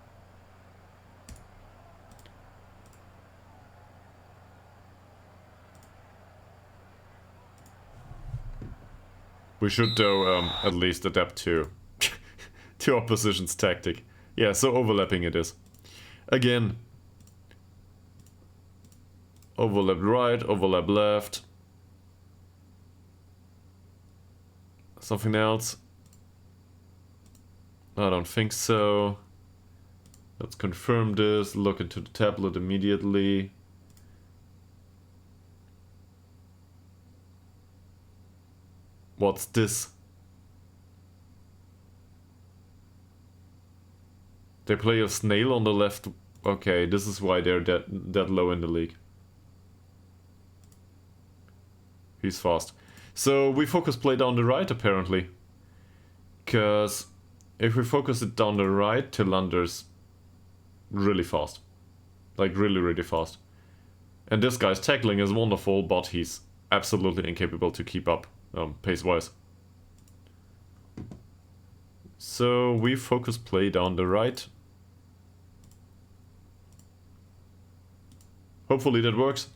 We should though at least adapt to to opposition's tactic. Yeah, so overlapping it is. Again. Overlap right, overlap left. Something else? I don't think so. Let's confirm this, look into the tablet immediately. What's this? They play a snail on the left. Okay, this is why they're that low in the league. He's fast. So we focus play down the right apparently. Because if we focus it down the right, Tillander's really fast. Like really, really fast. And this guy's tackling is wonderful, but he's absolutely incapable to keep up pace-wise. So we focus play down the right. Hopefully that works.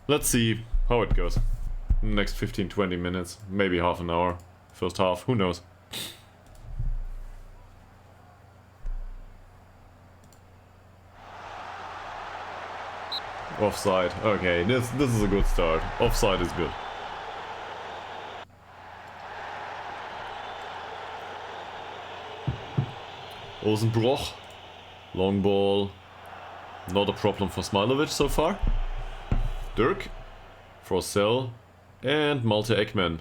Let's see how it goes. Next 15-20 minutes, maybe half an hour. First half, who knows. Offside. Okay, this is a good start. Offside is good. Ozenbroch. Long ball. Not a problem for Smilovic so far. Dirk. Forsell. And Malte Ekman.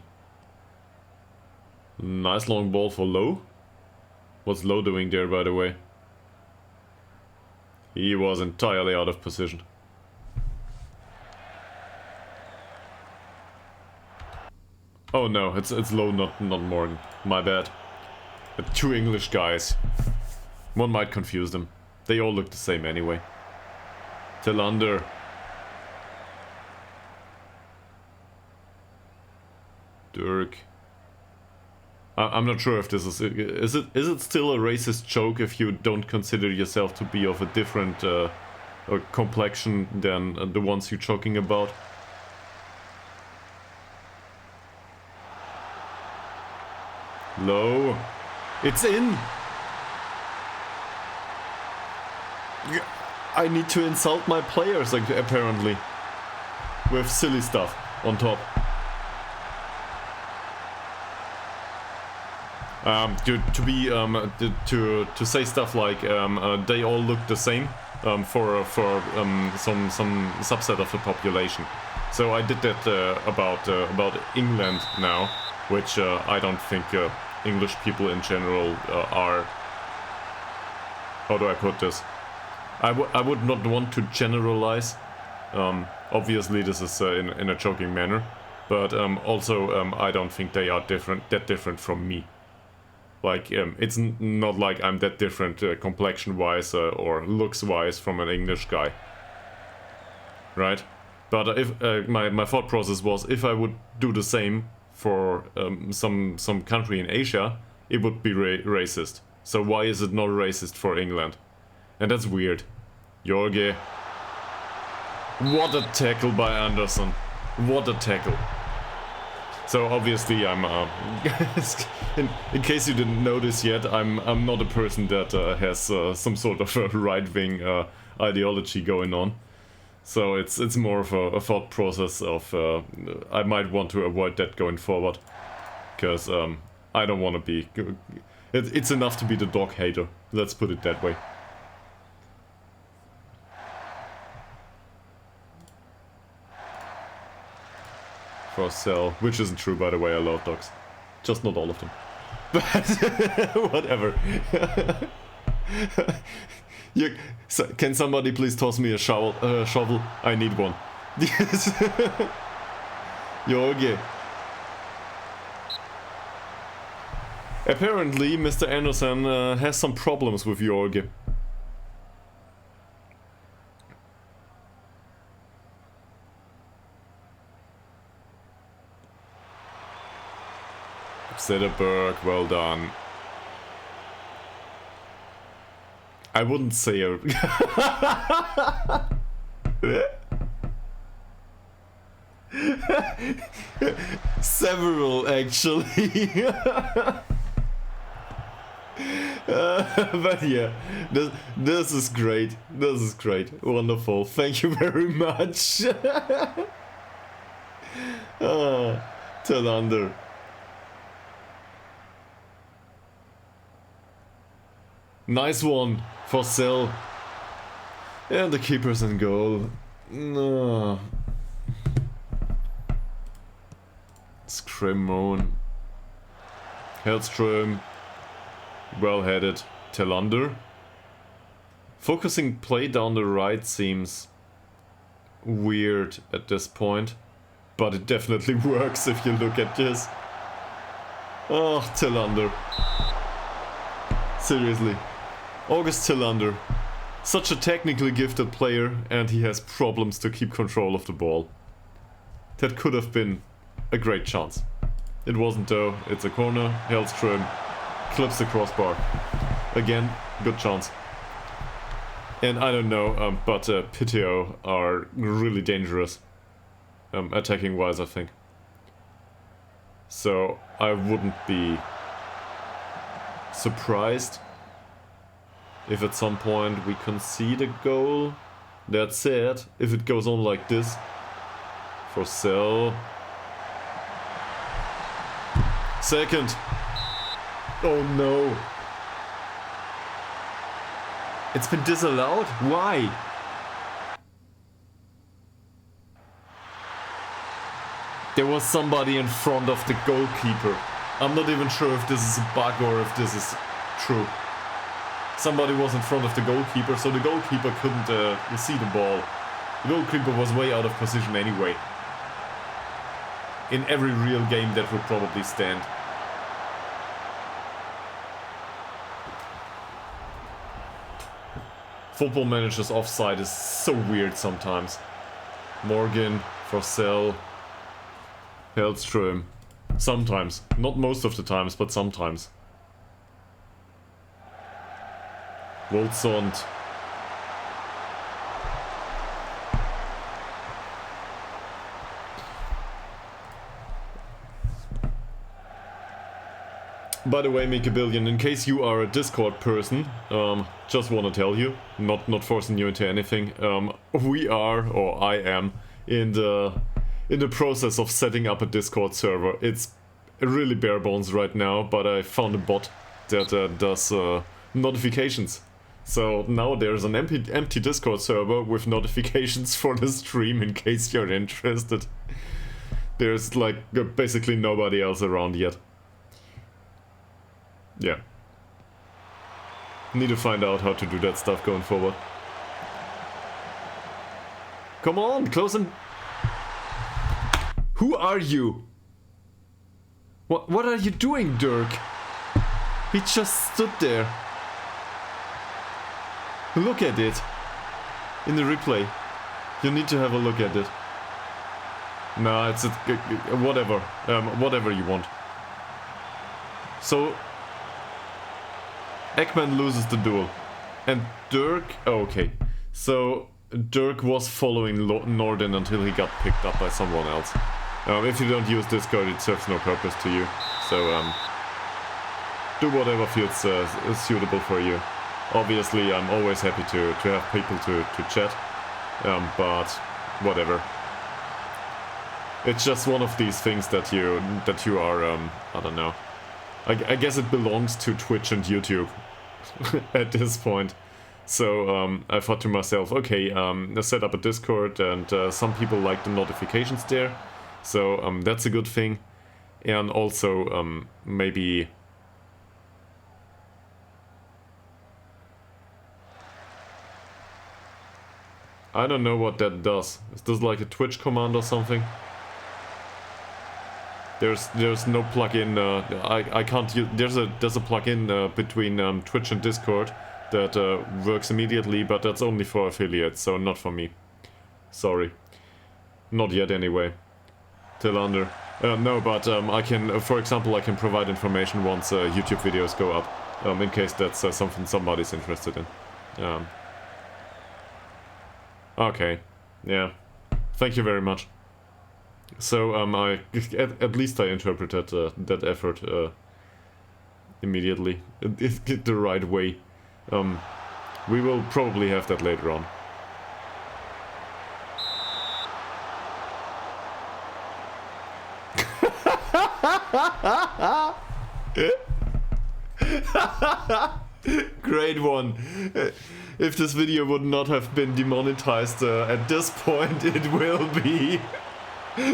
Nice long ball for Lowe. What's Lowe doing there, by the way? He was entirely out of position. Oh no, it's Lowe, not Morgan. My bad. The two English guys. One might confuse them. They all look the same anyway. Tillander. Dirk. I'm not sure if this is it still a racist joke if you don't consider yourself to be of a different complexion than the ones you're talking about? Low. It's in. I need to insult my players, like, apparently, with silly stuff on top. To say stuff like they all look the same for some subset of the population. So I did that about England now, which I don't think English people in general are. How do I put this? I would not want to generalize. Obviously, this is in a joking manner, but also I don't think they are that different from me. Like, it's not like I'm that different complexion-wise or looks-wise from an English guy. Right? But if my thought process was, if I would do the same for some country in Asia, it would be racist. So why is it not racist for England? And that's weird. Jorge. What a tackle by Anderson. What a tackle. So obviously I'm, in case you didn't notice yet, I'm not a person that has some sort of a right-wing ideology going on. So it's more of a thought process of I might want to avoid that going forward, because I don't want to be. It's enough to be the dog hater. Let's put it that way. For sale, which isn't true, by the way. I love dogs, just not all of them. But whatever. Can somebody please toss me a shovel? I need one. Yes. Jorge. Apparently, Mr. Anderson has some problems with Jorge. Sederberg, well done. I wouldn't say a... Several, actually. But yeah, this is great. This is great. Wonderful. Thank you very much. Tillander. Nice one for Sell. And the keeper's in goal. No. Scrimone. Hellström. Well headed. Tillander. Focusing play down the right seems weird at this point. but it definitely works if you look at this. Oh, Tillander. Seriously. August Tillander. Such a technically gifted player, and he has problems to keep control of the ball. That could have been a great chance. It wasn't though. It's a corner. Hellström clips the crossbar. Again, good chance. And I don't know, but Piteo are really dangerous. Attacking wise, I think. So I wouldn't be surprised if at some point we concede a goal. That said, if it goes on like this, for Cell. Second. Oh no. It's been disallowed? Why? There was somebody in front of the goalkeeper. I'm not even sure if this is a bug or if this is true. Somebody was in front of the goalkeeper, so the goalkeeper couldn't see the ball. The goalkeeper was way out of position anyway. In every real game that would probably stand. Football Manager's offside is so weird sometimes. Morgan, Forsell, Hellström. Sometimes. Not most of the times, but sometimes. Wolfsund. By the way, Mikabillion, in case you are a Discord person, just want to tell you, not forcing you into anything, we are, or I am, in the process of setting up a Discord server. It's really bare bones right now, but I found a bot that does notifications. So now there's an empty Discord server with notifications for the stream in case you're interested. There's like basically nobody else around yet. Yeah. Need to find out how to do that stuff going forward. Come on, close and... Who are you? What are you doing, Dirk? He just stood there. Look at it. In the replay. You need to have a look at it. Nah, it's whatever. Whatever you want. So... Ekman loses the duel. And Dirk... Oh, okay. So, Dirk was following Norden until he got picked up by someone else. If you don't use Discord, it serves no purpose to you. So, do whatever feels suitable for you. Obviously, I'm always happy to have people to chat. But, whatever. It's just one of these things that you are, I don't know. I guess it belongs to Twitch and YouTube at this point. So I thought to myself, okay, I set up a Discord and some people like the notifications there. So that's a good thing. And also maybe... I don't know what that does. Is this like a Twitch command or something? There's no plugin. I can't use. There's a plugin between Twitch and Discord that works immediately, but that's only for affiliates, so not for me. Sorry, not yet anyway. Tillander. No, but I can, for example, I can provide information once YouTube videos go up, in case that's something somebody's interested in. Okay, yeah. Thank you very much. So at least I interpreted that effort immediately, the right way. We will probably have that later on. Great one. If this video would not have been demonetized at this point, it will be.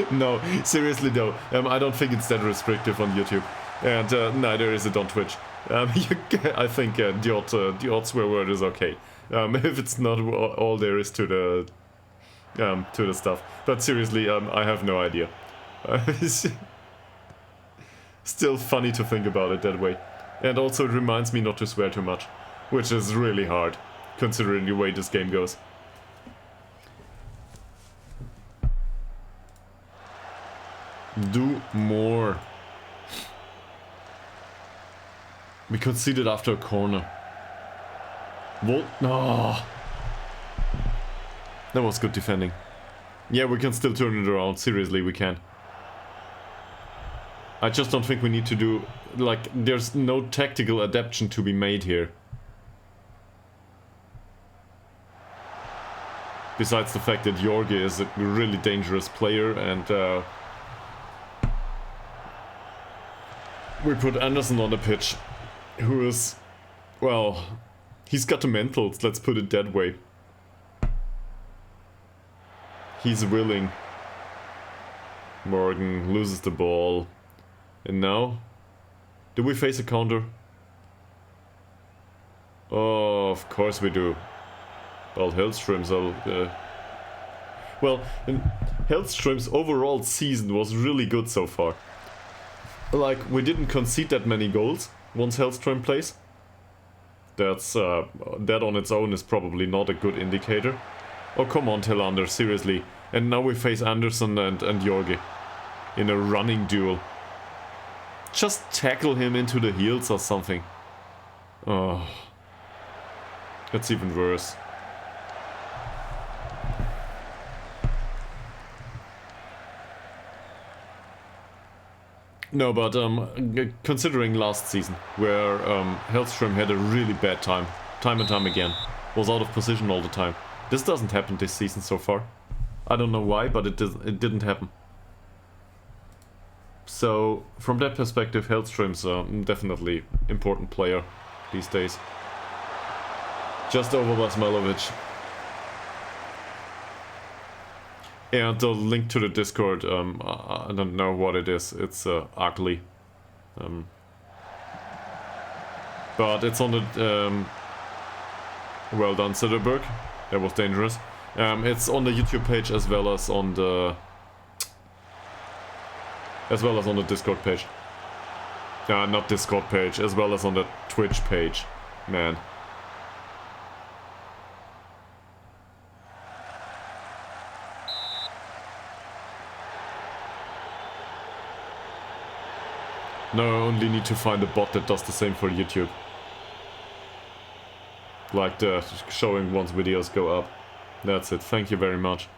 No, seriously though, I don't think it's that restrictive on YouTube, and neither is it on Twitch. I think the odd swear word is okay. If it's not all there is to to the stuff. But seriously, I have no idea. It's still funny to think about it that way. And also it reminds me not to swear too much, which is really hard, considering the way this game goes. Do more. We conceded after a corner. What? No. That was good defending. Yeah, we can still turn it around. Seriously, we can. I just don't think we need to do... Like, there's no tactical adaptation to be made here. Besides the fact that Jorge is a really dangerous player and... we put Anderson on the pitch, who is... Well, he's got the mentals, let's put it that way. He's willing. Morgan loses the ball. And now? Do we face a counter? Oh, of course we do. Well, Hellström's... Well, Hellström's overall season was really good so far. Like, we didn't concede that many goals once Hellström plays. That's, that on its own is probably not a good indicator. Oh, come on, Tillander, seriously. And now we face Anderson and Jorge in a running duel. Just tackle him into the heels or something. Oh. That's even worse. No, but considering last season, where Hellström had a really bad time and time again, was out of position all the time. This doesn't happen this season so far. I don't know why, but it didn't happen. So, from that perspective, Hellström's definitely important player these days. Just over Basmelovic. And the link to the Discord, I don't know what it is. It's ugly. But it's on the... well done, Sitterberg. That was dangerous. It's on the YouTube page as well as on the... Discord page. Not Discord page, as well as on the Twitch page. Man. No, I only need to find a bot that does the same for YouTube. Like the showing once videos go up. That's it, thank you very much.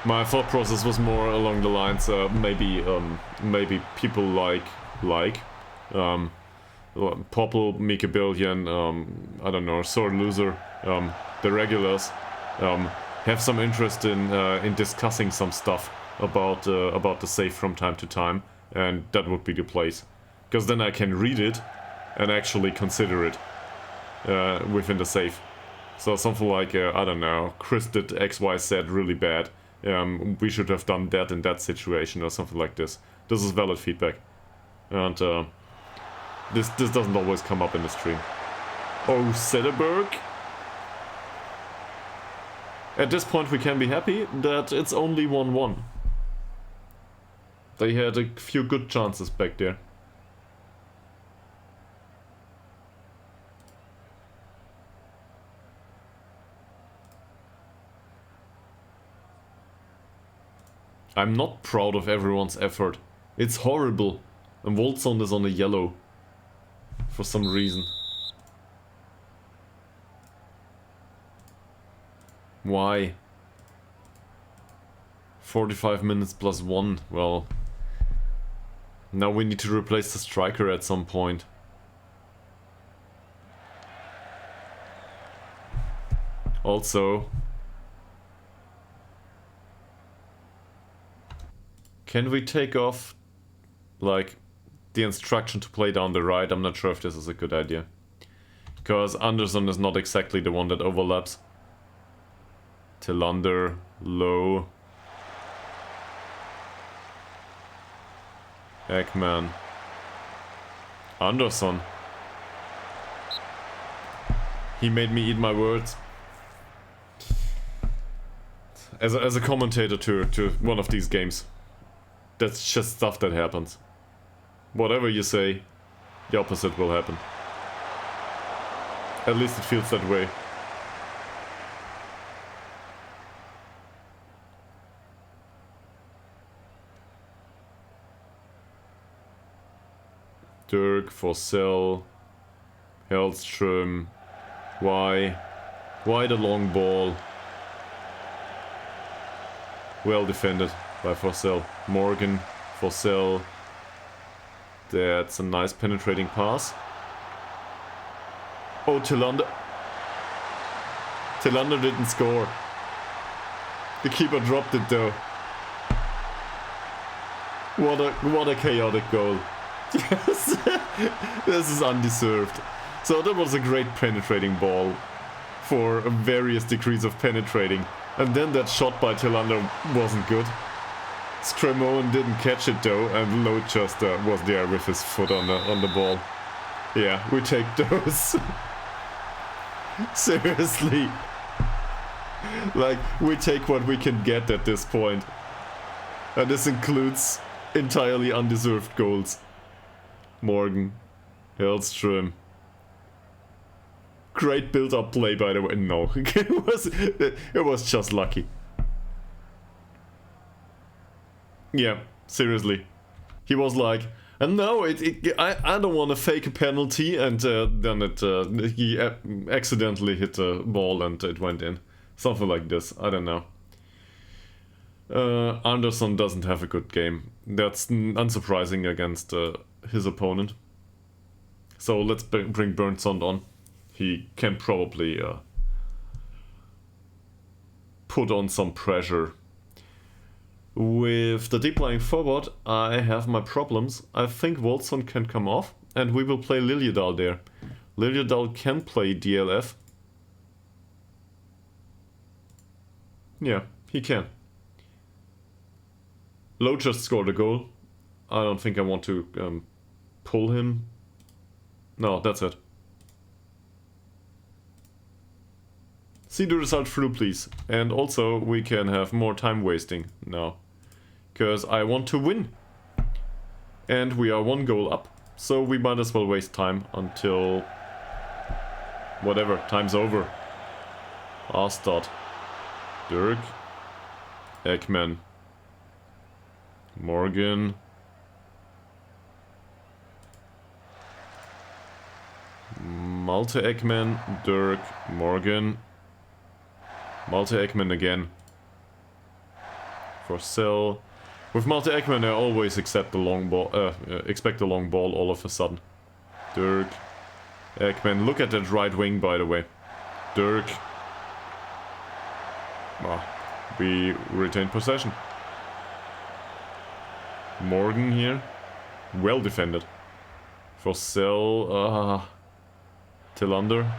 My thought process was more along the lines, maybe people like Popple, Mika Billion, I don't know, Sore Loser, the regulars, have some interest in discussing some stuff about the save from time to time, and that would be the place, because then I can read it and actually consider it within the save. So something like I don't know, Chris did XYZ really bad. We should have done that in that situation or something like this. This is valid feedback, and this doesn't always come up in the stream. Oh, Sederberg. At this point we can be happy that it's only 1-1. They had a few good chances back there. I'm not proud of everyone's effort. It's horrible. And Wolfson is on a yellow. For some reason. Why? 45 minutes plus 1. Well... Now we need to replace the striker at some point. Also... Can we take off, like, the instruction to play down the right? I'm not sure if this is a good idea. Because Anderson is not exactly the one that overlaps. Tillander, low. Ekman. Anderson. He made me eat my words. As a commentator to one of these games. That's just stuff that happens. Whatever you say, the opposite will happen. At least it feels that way. Dirk, Forsell, Hellström. Why the long ball? Well defended by Forsell. Morgan, Forsell. That's a nice penetrating pass. Oh, Tillander. Tillander didn't score. The keeper dropped it though. What a chaotic goal. Yes. This is undeserved. So that was a great penetrating ball for various degrees of penetrating. And then that shot by Tillander wasn't good. Scremoen didn't catch it though, and Lowe just was there with his foot on the ball. Yeah, we take those. Seriously. Like, we take what we can get at this point. And this includes entirely undeserved goals. Morgan, Hellström. Great build-up play, by the way. No, it was just lucky. Yeah, seriously. He was like, and no, I don't want to fake a penalty, and then he accidentally hit the ball and it went in. Something like this, I don't know. Anderson doesn't have a good game. That's unsurprising against his opponent. So let's bring Berntsson on. He can probably put on some pressure. With the deep lying forward, I have my problems. I think Wolfson can come off, and we will play Liljedahl there. Liljedahl can play DLF. Yeah, he can. Lowe just scored a goal. I don't think I want to pull him. No, that's it. See the result through, please. And also, we can have more time wasting now. Because I want to win. And we are 1 goal up. So we might as well waste time until... whatever, time's over. Arstad. Dirk. Ekman. Morgan. Malte Ekman. Dirk. Morgan. Malte Ekman again. Forsell. With Malte Ekman, I always expect the long ball all of a sudden. Dirk. Ekman. Look at that right wing, by the way. Dirk. We retain possession. Morgan here. Well defended. Forsell. Tillander.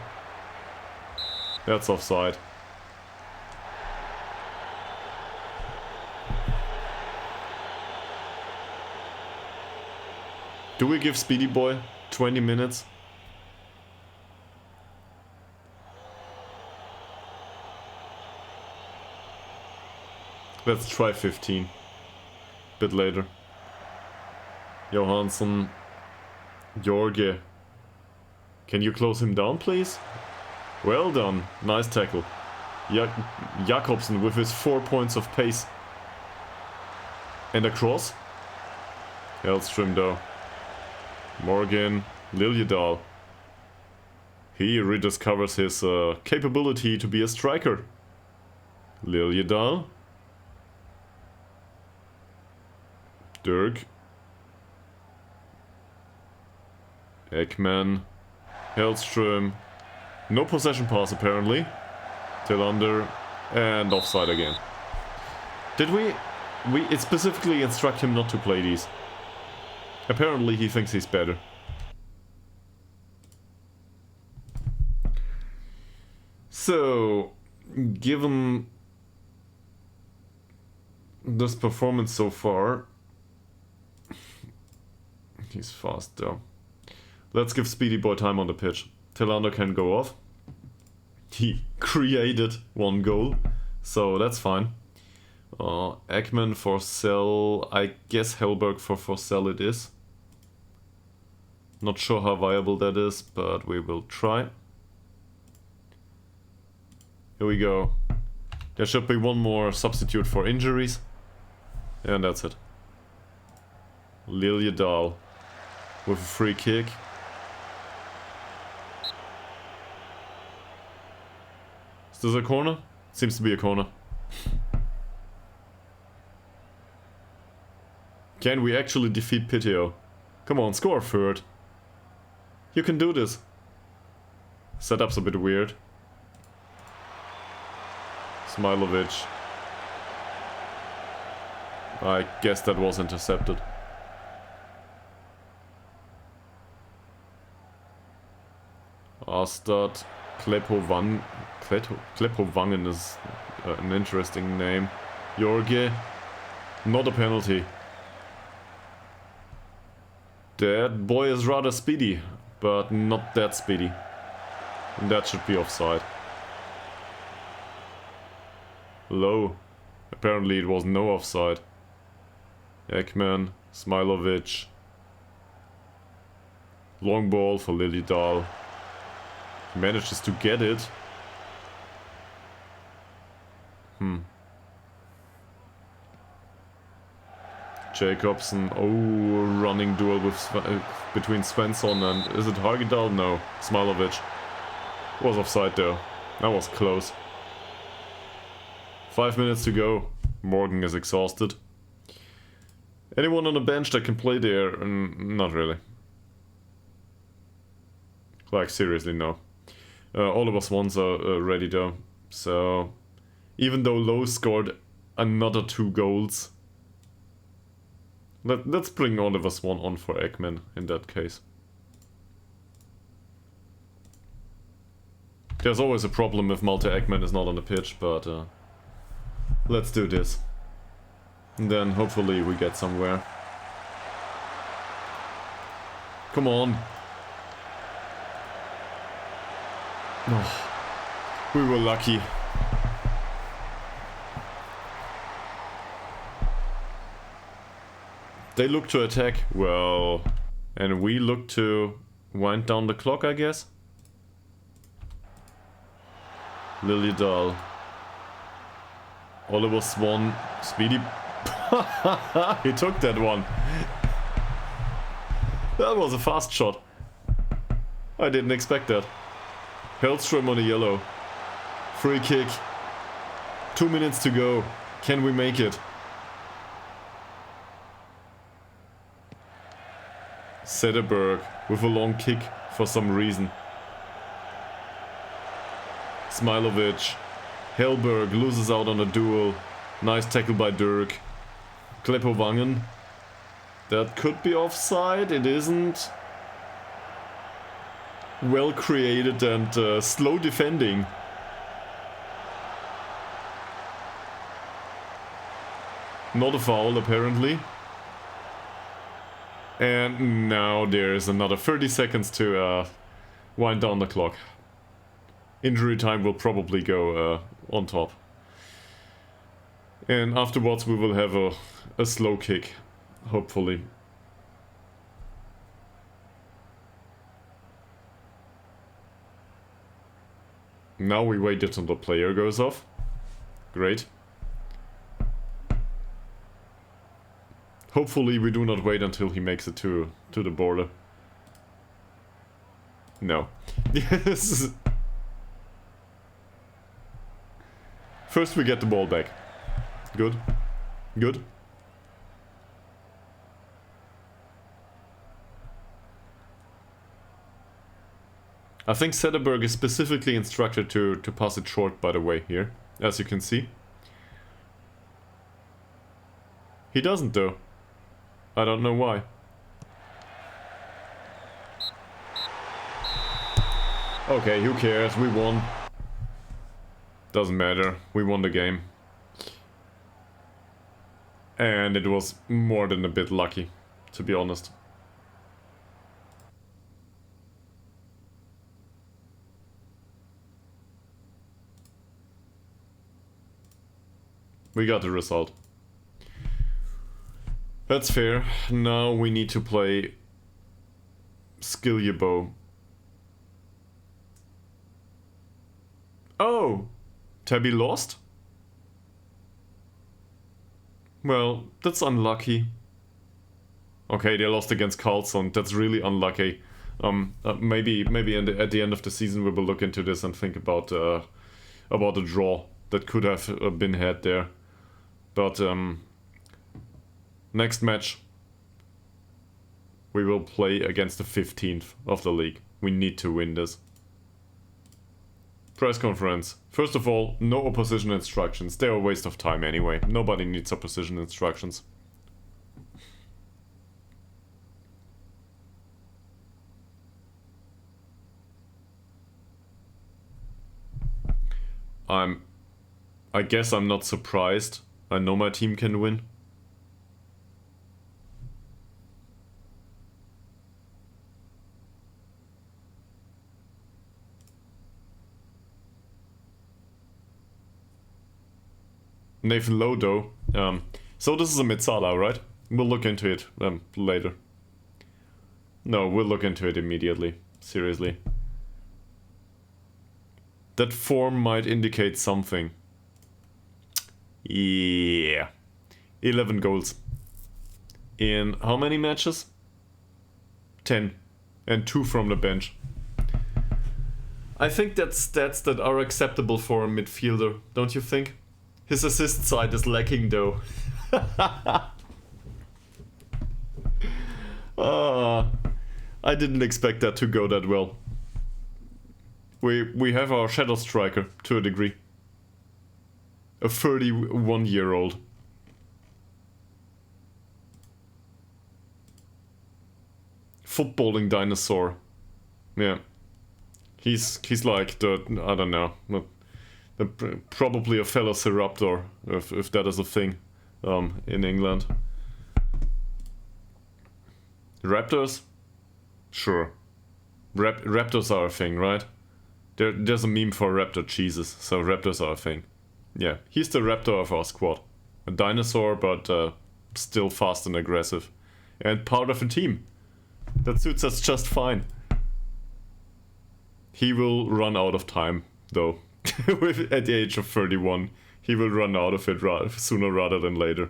That's offside. Do we give Speedy Boy 20 minutes? Let's try 15. Bit later. Johansson. Jorge. Can you close him down, please? Well done. Nice tackle. Jakobsen with his 4 points of pace. And a cross. Hellström though. Morgan. Liljedahl. He rediscovers his capability to be a striker. Liljedahl. Dirk. Ekman. Hellström. No possession pass apparently. Tillander. And offside again. Did we specifically instruct him not to play these? Apparently he thinks he's better. So, given this performance so far, he's fast though. Let's give Speedy Boy time on the pitch. Tillander can go off. He created one goal, so that's fine. Ekman for sell. I guess Hellberg for sell it is. Not sure how viable that is, but we will try. Here we go. There should be one more substitute for injuries. And that's it. Ytterhogdals with a free kick. Is this a corner? Seems to be a corner. Can we actually defeat Piteo? Come on, score a third. You can do this. Setup's a bit weird. Smilovic. I guess that was intercepted. Astad. Klepovangen is an interesting name. Jorge. Not a penalty. That boy is rather speedy, but not that speedy. And that should be offside. Low. Apparently it was no offside. Ekman, Smilovic. Long ball for Ytterhogdals. He manages to get it. Jacobsen. Oh, running duel with between Svensson and... Is it Ytterhogdals? No. Smilovic. Was offside though. That was close. 5 minutes to go. Morgan is exhausted. Anyone on the bench that can play there? Not really. Like, seriously, no. All of us ones are ready though. So, even though Lowe scored another 2 goals, let's bring all of us one on for Ekman in that case. There's always a problem if Malte Ekman is not on the pitch, but let's do this. And then hopefully we get somewhere. Come on. Oh, we were lucky. They look to attack, well, and we look to wind down the clock, I guess. Ytterhogdals. Oliver Swan, Speedy. He took that one. That was a fast shot. I didn't expect that. Hellström on a yellow. Free kick. 2 minutes to go. Can we make it? Sederberg with a long kick for some reason. Smilovic. Hellberg loses out on a duel. Nice tackle by Dirk. Klepovangen. That could be offside. It isn't. Well created and slow defending. Not a foul apparently. And now there's another 30 seconds to wind down the clock. Injury time will probably go on top. And afterwards we will have a slow kick, hopefully. Now we wait until the player goes off. Great. Hopefully we do not wait until he makes it to the border. No. Yes. First we get the ball back. Good. Good. I think Sederberg is specifically instructed to pass it short, by the way, here. As you can see. He doesn't though. I don't know why. Okay, who cares? We won. Doesn't matter. We won the game. And it was more than a bit lucky, to be honest. we got the result. That's fair. Now we need to play Skiljebo. Oh! Tabby lost? Well, that's unlucky. Okay, they lost against Carlson. That's really unlucky. Maybe at the end of the season we will look into this and think about a draw that could have been had there. But next match we will play against the 15th of the league. We need to win this. Press conference. First of all, no opposition instructions. They're a waste of time anyway. Nobody needs opposition instructions. I guess I'm not surprised. I know my team can win. Nathan Lodo. So this is a Mitsala, right? We'll look into it later. No, we'll look into it immediately. Seriously. That form might indicate something. Yeah. 11 goals. In how many matches? 10. And 2 from the bench. I think that's stats that are acceptable for a midfielder, don't you think? His assist side is lacking though. I didn't expect that to go that well. We have our shadow striker to a degree. A 31-year-old. Footballing dinosaur. Yeah. He's like the, I don't know, probably a velociraptor, if that is a thing, in England. Raptors? Sure. Raptors are a thing, right? There's a meme for raptor cheeses, so raptors are a thing. Yeah, he's the raptor of our squad. A dinosaur, but still fast and aggressive. And part of a team. That suits us just fine. He will run out of time, though. At the age of 31, he will run out of it sooner rather than later.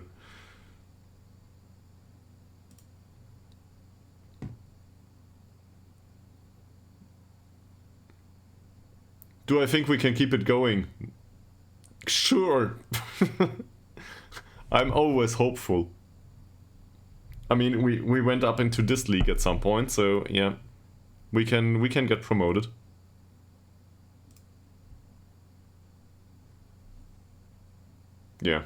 Do I think we can keep it going? Sure. I'm always hopeful. I mean, we went up into this league at some point, so yeah, we can get promoted. Yeah.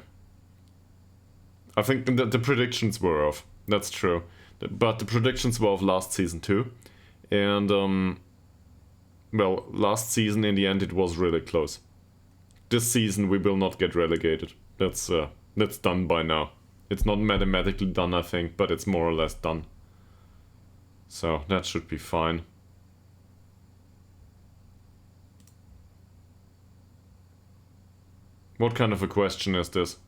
I think that the predictions were off. That's true. But the predictions were of last season too. And well, last season in the end it was really close. This season we will not get relegated. That's done by now. It's not mathematically done, I think, but it's more or less done. So that should be fine. What kind of a question is this?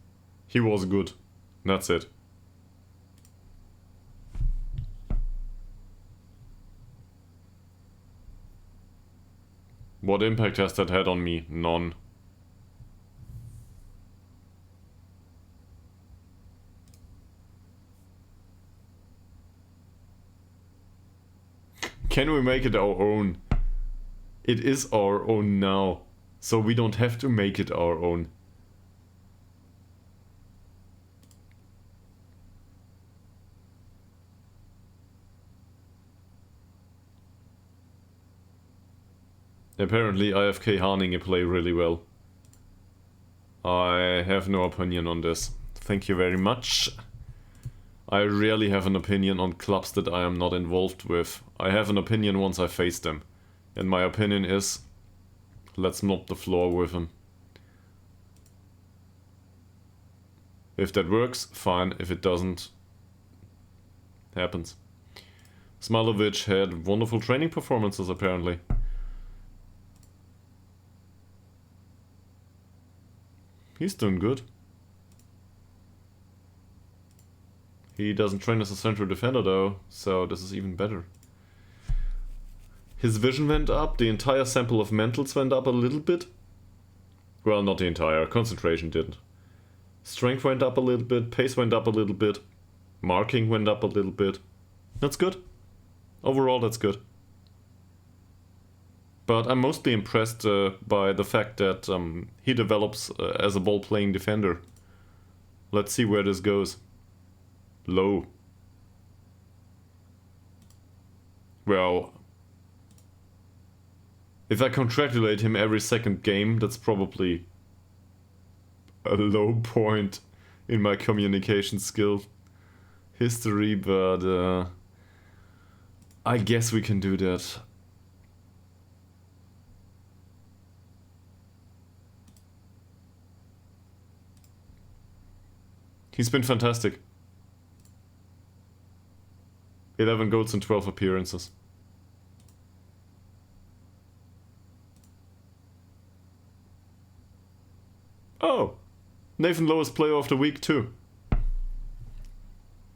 He was good. That's it. What impact has that had on me? None. Can we make it our own? It is our own now, so we don't have to make it our own. Apparently IFK Haninge play really well. I have no opinion on this. Thank you very much. I rarely have an opinion on clubs that I am not involved with. I have an opinion once I face them. And my opinion is, let's mop the floor with them. If that works, fine. If it doesn't, happens. Smilovic had wonderful training performances apparently. He's doing good. He doesn't train as a central defender though, so this is even better. His vision went up, the entire sample of mentals went up a little bit. Well, not the entire, concentration didn't. Strength went up a little bit, pace went up a little bit, marking went up a little bit. That's good. Overall, that's good. But I'm mostly impressed by the fact that he develops as a ball-playing defender. Let's see where this goes. Low. Well, if I congratulate him every second game, that's probably a low point in my communication skill history, but I guess we can do that. He's been fantastic. 11 goals and 12 appearances. Oh, Nathan Lowe is player of the week too.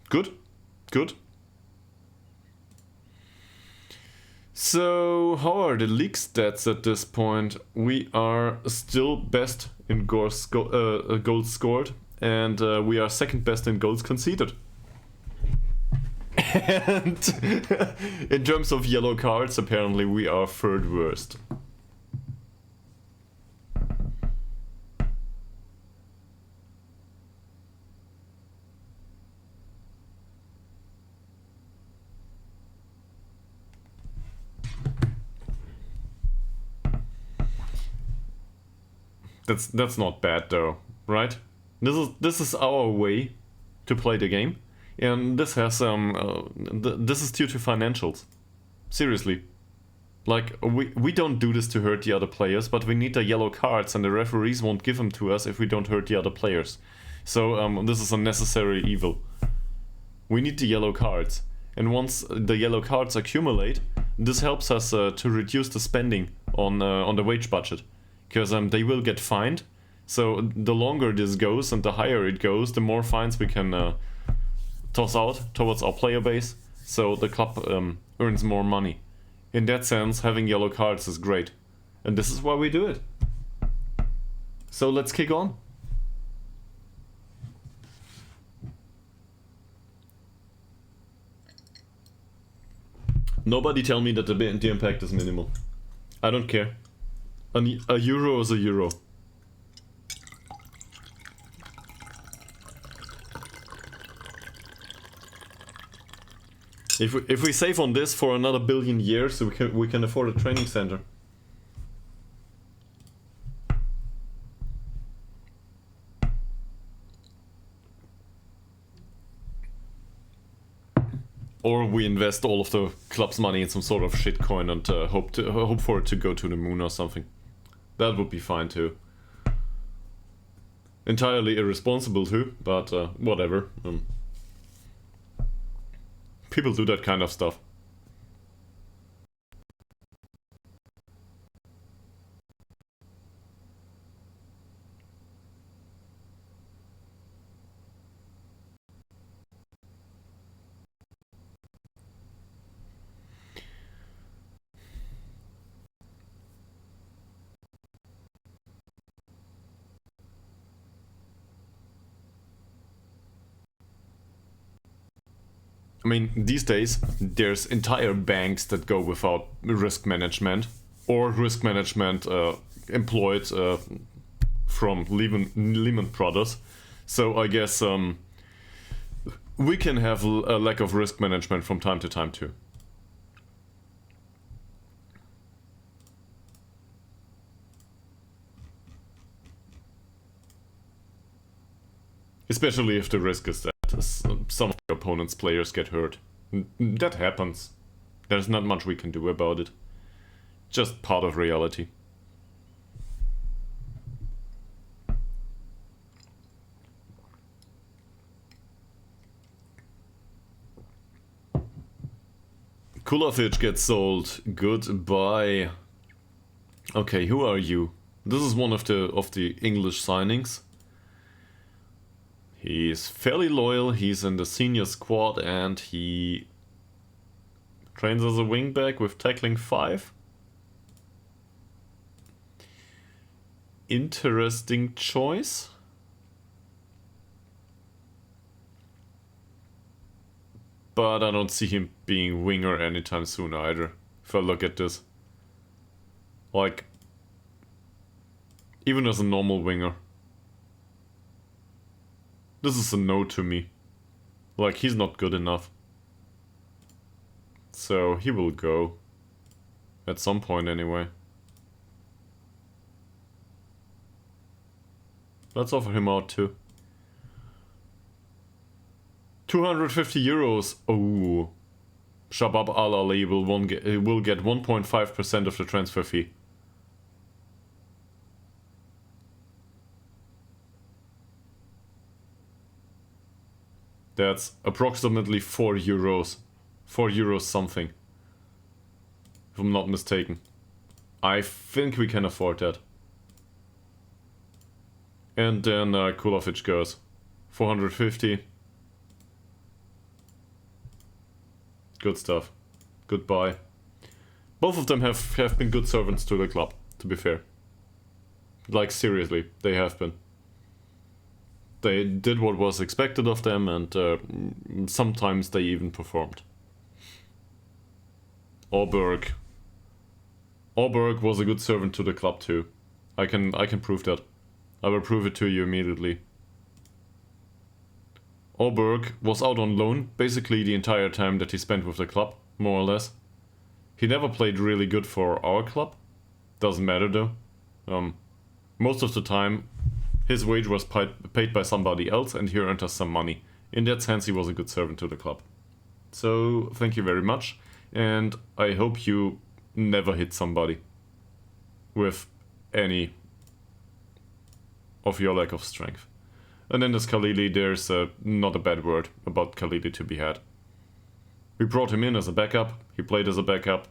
Good, good. So, how are the league stats at this point? We are still best in goals scored, and we are second best in goals conceded. And in terms of yellow cards, apparently we are third worst. That's not bad though, right? This is our way to play the game, and this has this is due to financials. Seriously, like we don't do this to hurt the other players, but we need the yellow cards, and the referees won't give them to us if we don't hurt the other players. So this is a necessary evil. We need the yellow cards, and once the yellow cards accumulate, this helps us to reduce the spending on the wage budget. Because they will get fined, so the longer this goes and the higher it goes, the more fines we can toss out towards our player base, so the club earns more money. In that sense, having yellow cards is great, and this is why we do it. So let's kick on. Nobody tell me that the impact is minimal. I don't care. A euro is a euro. If we save on this for another billion years, we can afford a training center. Or we invest all of the club's money in some sort of shitcoin and hope for it to go to the moon or something. That would be fine too. Entirely irresponsible too, but whatever. People do that kind of stuff. I mean, these days, there's entire banks that go without risk management, or risk management employed from Lehman Brothers. So I guess we can have a lack of risk management from time to time too. Especially if the risk is that some of your opponent's players get hurt. That happens. There's not much we can do about it. Just part of reality. Kulovic gets sold. Goodbye. Okay, who are you? This is one of the English signings. He's fairly loyal, he's in the senior squad, and he trains as a wingback with tackling 5. Interesting choice. But I don't see him being winger anytime soon either, if I look at this. Like, even as a normal winger. This is a no to me. Like, he's not good enough. So, he will go. At some point anyway. Let's offer him out too. 250 euros. Oh. Shabab Al-Ali will get 1.5% of the transfer fee. That's approximately 4 euros. 4 euros something. If I'm not mistaken. I think we can afford that. And then Kulovic goes. 450. Good stuff. Goodbye. Both of them have been good servants to the club, to be fair. Like, seriously, they have been. They did what was expected of them, and sometimes they even performed. Auberg was a good servant to the club too. I can prove that. I will prove it to you immediately. Auberg was out on loan basically the entire time that he spent with the club, more or less. He never played really good for our club. Doesn't matter though. Most of the time his wage was paid by somebody else and he earned us some money. In that sense he was a good servant to the club. So thank you very much, and I hope you never hit somebody with any of your lack of strength. And then there's Khalili. There's not a bad word about Khalili to be had. We brought him in as a backup. He played as a backup.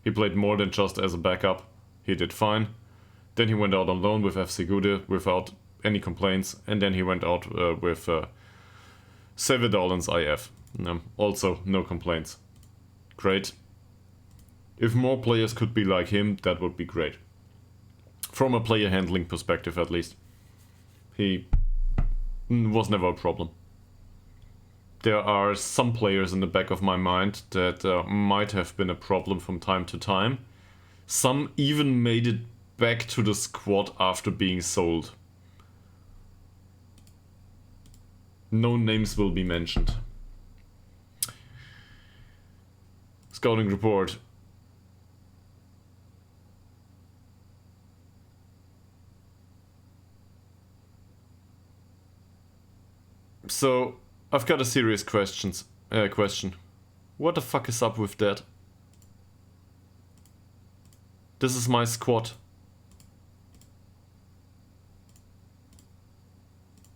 He played more than just as a backup. He did fine. Then he went out on loan with FC Gude without any complaints. And then he went out with Ytterhogdals IK. Also, no complaints. Great. If more players could be like him, that would be great. From a player handling perspective, at least. He was never a problem. There are some players in the back of my mind that might have been a problem from time to time. Some even made it back to the squad after being sold. No names will be mentioned. Scouting report. So, I've got a serious question. What the fuck is up with that? This is my squad.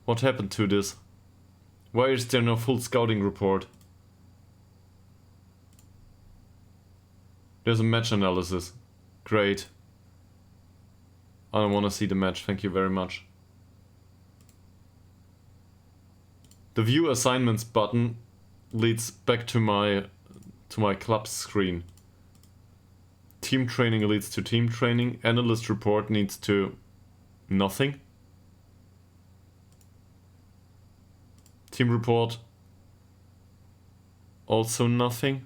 What happened to this? Why is there no full scouting report? There's a match analysis. Great. I don't want to see the match, thank you very much. The view assignments button leads back to my club screen. Team training leads to team training. Analyst report needs to nothing. Team report also nothing.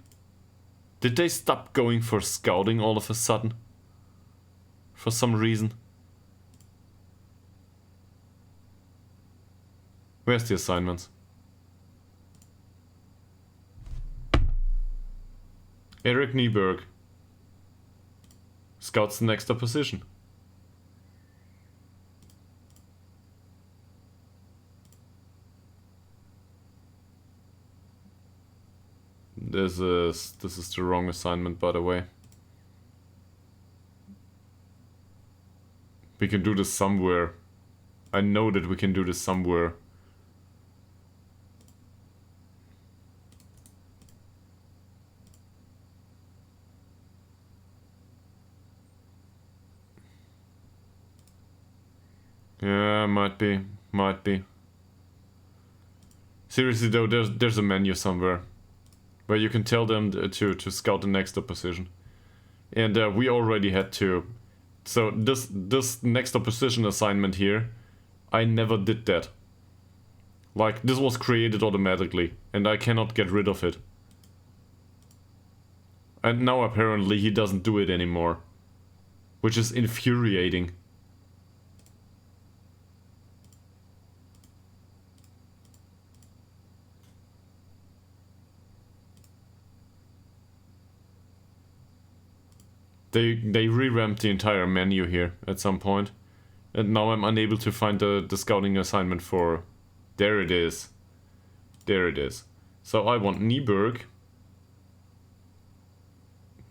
Did they stop going for scouting all of a sudden? For some reason. Where's the assignments? Eric Nieberg scouts the next opposition. This is the wrong assignment, by the way. We can do this somewhere. I know that we can do this somewhere. Yeah, might be. Seriously though, there's a menu somewhere where you can tell them to scout the next opposition. And we already had to. So this next opposition assignment here, I never did that. Like, this was created automatically, and I cannot get rid of it. And now apparently he doesn't do it anymore. Which is infuriating. They revamped the entire menu here at some point. And now I'm unable to find the scouting assignment for... There it is. There it is. So I want Nieberg.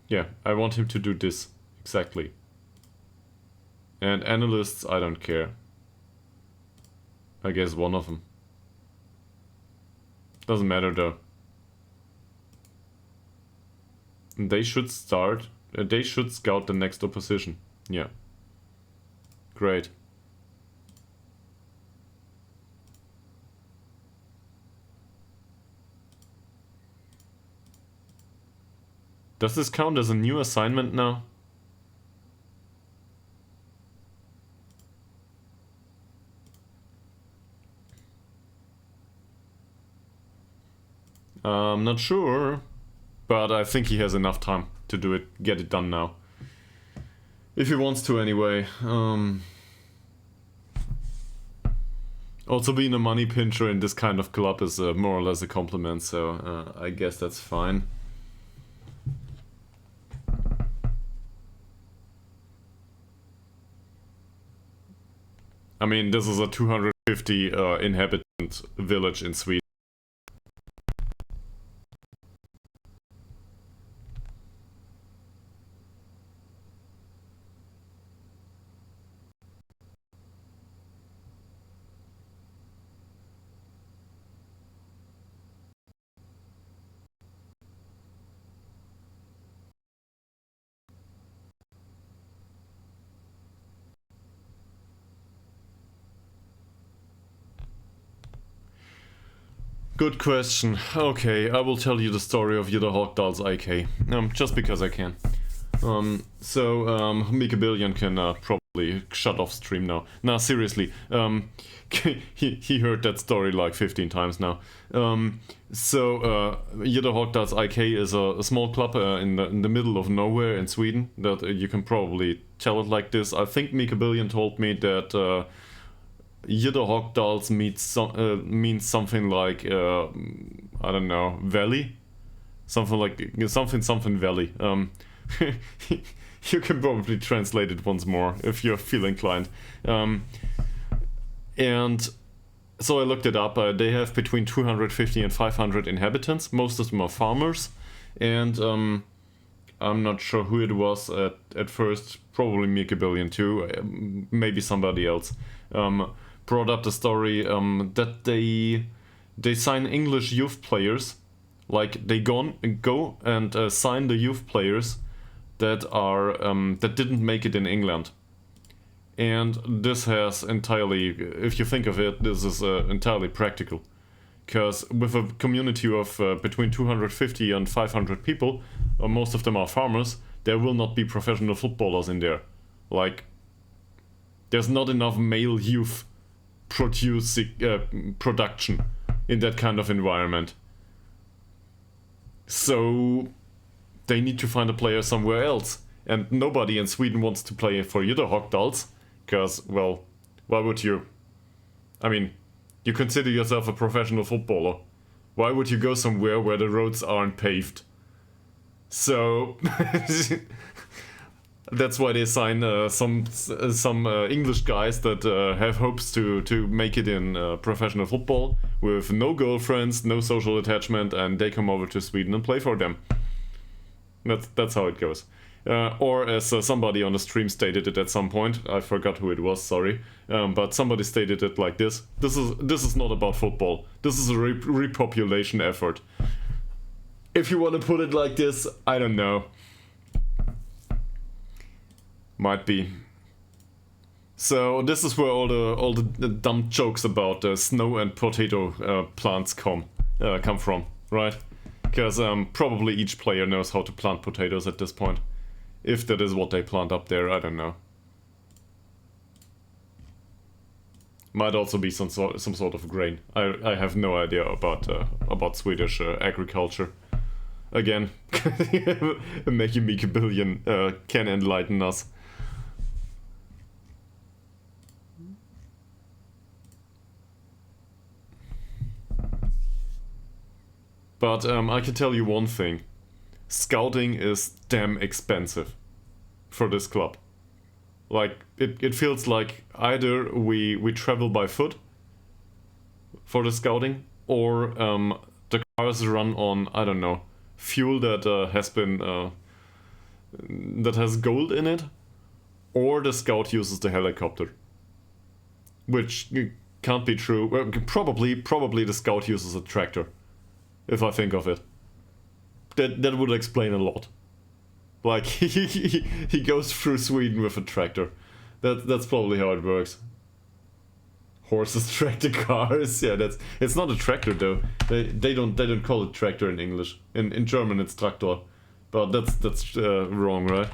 Yeah, I want him to do this. Exactly. And analysts, I don't care. I guess one of them. Doesn't matter though. They should start... they should scout the next opposition. Yeah. Great. Does this count as a new assignment now? I'm not sure, but I think he has enough time to do it, get it done now. If he wants to anyway. Also being a money pincher in this kind of club is more or less a compliment, so I guess that's fine. I mean, this is a 250 inhabitant village in Sweden. Good question. Okay, I will tell you the story of Ytterhogdals IK. Just because I can. Mika Billion can probably shut off stream now. Nah, seriously. He heard that story like 15 times now. Ytterhogdals IK is a small club in the middle of nowhere in Sweden. That you can probably tell it like this. I think Mika Billion told me that Ytterhogdals means something like I don't know, valley, something like something valley. You can probably translate it once more if you feel inclined. And so I looked it up. They have between 250 and 500 inhabitants. Most of them are farmers, and I'm not sure who it was at first. Probably Mika Billion too, maybe somebody else. Brought up the story that they sign English youth players, like they go and sign the youth players that are that didn't make it in England. And this has entirely, if you think of it, this is entirely practical, because with a community of between 250 and 500 people, most of them are farmers, there will not be professional footballers in there. Like, there's not enough male youth production in that kind of environment. So they need to find a player somewhere else. And nobody in Sweden wants to play for Ytterhogdals, because, well, why would you? I mean, you consider yourself a professional footballer. Why would you go somewhere where the roads aren't paved? So that's why they sign some English guys that have hopes to make it in professional football with no girlfriends, no social attachment, and they come over to Sweden and play for them. That's how it goes. Or as somebody on the stream stated it at some point, I forgot who it was, sorry, but somebody stated it like this: this is not about football. This is a repopulation effort. If you want to put it like this, I don't know. Might be. So this is where all the dumb jokes about snow and potato plants come from, right? Because probably each player knows how to plant potatoes at this point. If that is what they plant up there, I don't know. Might also be some sort of grain. I have no idea about Swedish agriculture. Again, making me a billion can enlighten us. But I can tell you one thing. Scouting is damn expensive for this club. Like, it feels like either we travel by foot for the scouting, or the cars run on, I don't know, fuel that that has gold in it, or the scout uses the helicopter. Which can't be true. Well, probably the scout uses a tractor. If I think of it, that would explain a lot. Like he goes through Sweden with a tractor. That's probably how it works. Horses track the cars. Yeah, it's not a tractor though. They don't call it tractor in English. In German it's Traktor, but that's wrong, right?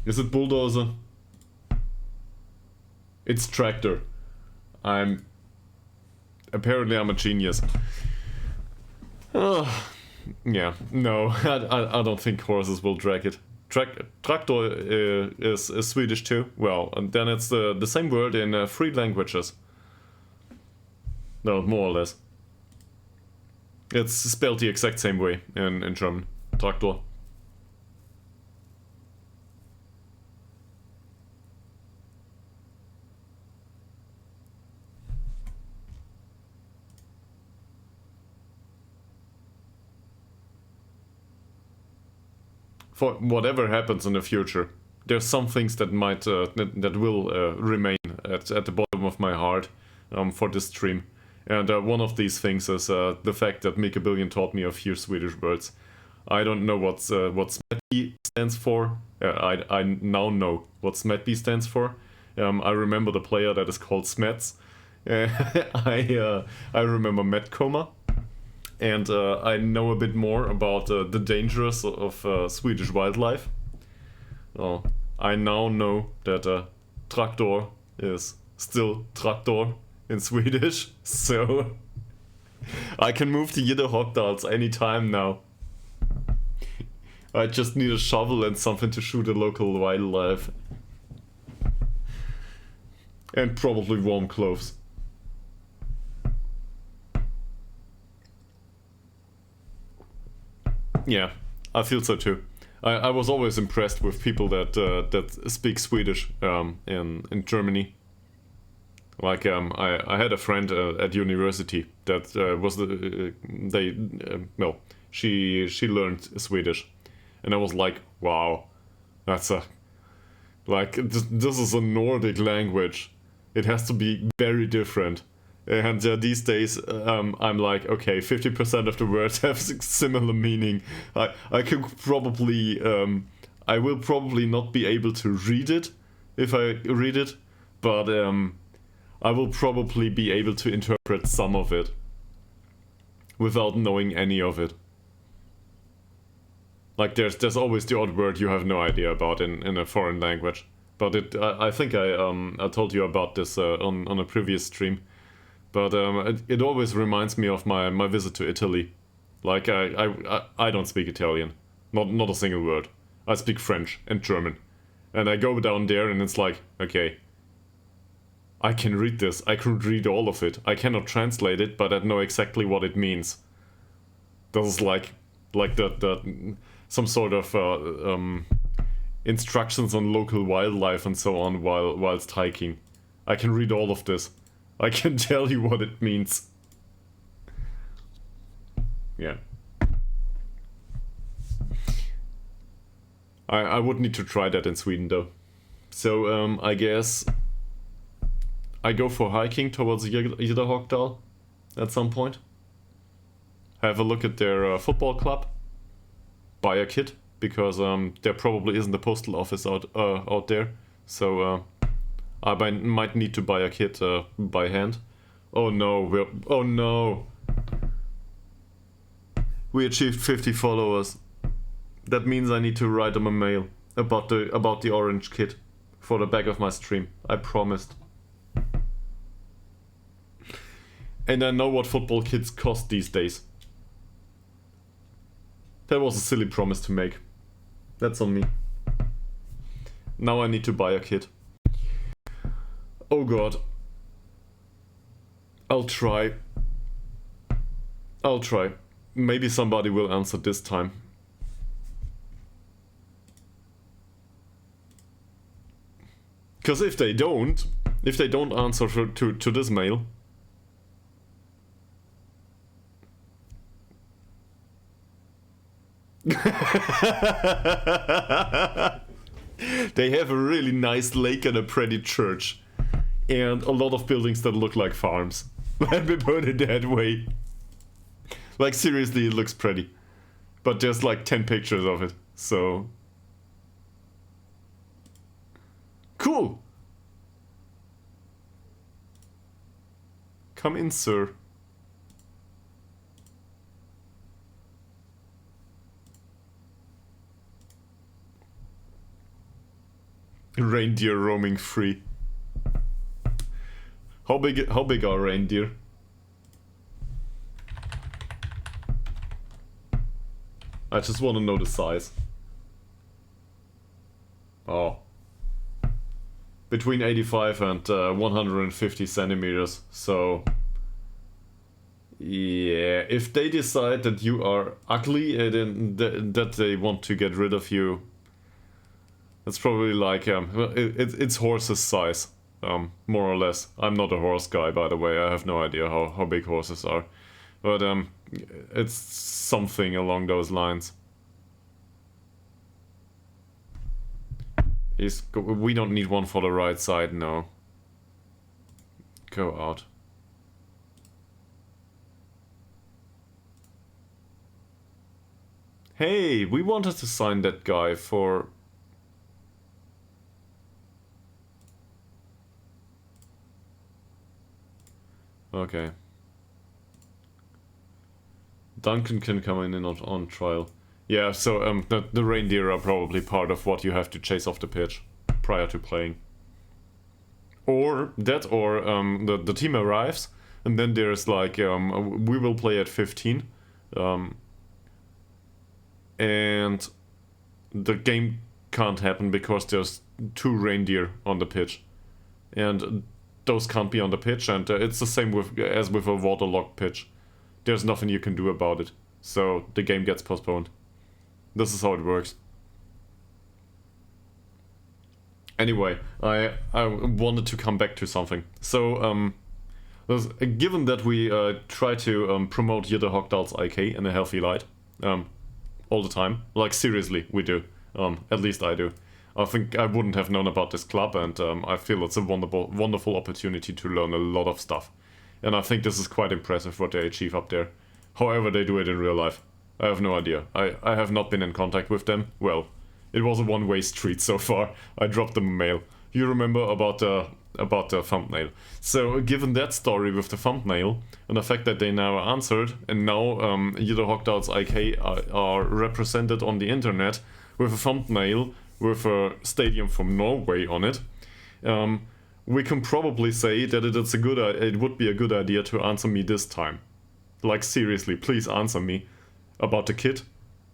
Is it bulldozer? It's tractor. Apparently I'm a genius. Yeah, no, I don't think horses will drag it. Traktor is Swedish too. Well, and then it's the same word in 3 languages. No, more or less. It's spelled the exact same way in German. Traktor. For whatever happens in the future, there's some things that might that will remain at the bottom of my heart for this stream, and one of these things is the fact that Mika Billion taught me a few Swedish words. I don't know what Smetby stands for. I now know what Smetby stands for. I remember the player that is called Smets. I remember Metcoma. And I know a bit more about the dangers of Swedish wildlife. I now know that traktor is still traktor in Swedish, so I can move to Ytterhogdals anytime now. I just need a shovel and something to shoot the local wildlife. And probably warm clothes. Yeah, I feel so too. I was always impressed with people that speak Swedish in Germany. Like I had a friend at university that she learned Swedish, and I was like, wow, that's this is a Nordic language. It has to be very different. And these days, I'm like, okay, 50% of the words have similar meaning. I could probably, I will probably not be able to read it if I read it, but I will probably be able to interpret some of it without knowing any of it. Like there's always the odd word you have no idea about in a foreign language. But I think I told you about this on a previous stream. But it always reminds me of my visit to Italy. Like, I don't speak Italian. Not a single word. I speak French and German. And I go down there and it's like, okay, I can read this. I can read all of it. I cannot translate it, but I know exactly what it means. This is like the some sort of instructions on local wildlife and so on whilst hiking. I can read all of this. I can tell you what it means. Yeah. I would need to try that in Sweden though. So I guess I go for hiking towards Ytterhogdal at some point. Have a look at their football club. Buy a kit because there probably isn't a postal office out there. So I might need to buy a kit by hand. Oh no, oh no. We achieved 50 followers. That means I need to write them a mail about the orange kit for the back of my stream. I promised. And I know what football kits cost these days. That was a silly promise to make. That's on me. Now I need to buy a kit. Oh god. I'll try. Maybe somebody will answer this time. Because if they don't answer to this mail, they have a really nice lake and a pretty church. And a lot of buildings that look like farms. Let me put it that way. Like, seriously, it looks pretty. But there's like 10 pictures of it, so... Cool! Come in, sir. Reindeer roaming free. How big are reindeer? I just want to know the size. Oh. Between 85 and 150 centimeters, so... Yeah, if they decide that you are ugly and that they want to get rid of you... It's probably like, it's horse's size, more or less. I'm not a horse guy, by the way, I have no idea how big horses are. But it's something along those lines. We don't need one for the right side, no. Go out. Hey, we wanted to sign that guy for... Okay. Duncan can come in on trial. Yeah, so the reindeer are probably part of what you have to chase off the pitch prior to playing. Or the team arrives and then there's like we will play at 15 and the game can't happen because there's 2 reindeer on the pitch and those can't be on the pitch, and it's the same as with a waterlogged pitch. There's nothing you can do about it, so the game gets postponed. This is how it works. Anyway, I wanted to come back to something. So, given that we try to promote Ytterhogdals IK in a healthy light, all the time, like seriously, we do. At least I do. I think I wouldn't have known about this club, and I feel it's a wonderful opportunity to learn a lot of stuff. And I think this is quite impressive what they achieve up there. However they do it in real life, I have no idea. I have not been in contact with them. Well, it was a one-way street so far. I dropped them a mail. You remember about the thumbnail. So given that story with the thumbnail, and the fact that they now answered, and now Ytterhogdals IK are represented on the internet with a thumbnail with a stadium from Norway on it, we can probably say that it would be a good idea to answer me this time. Like seriously, please answer me about the kit.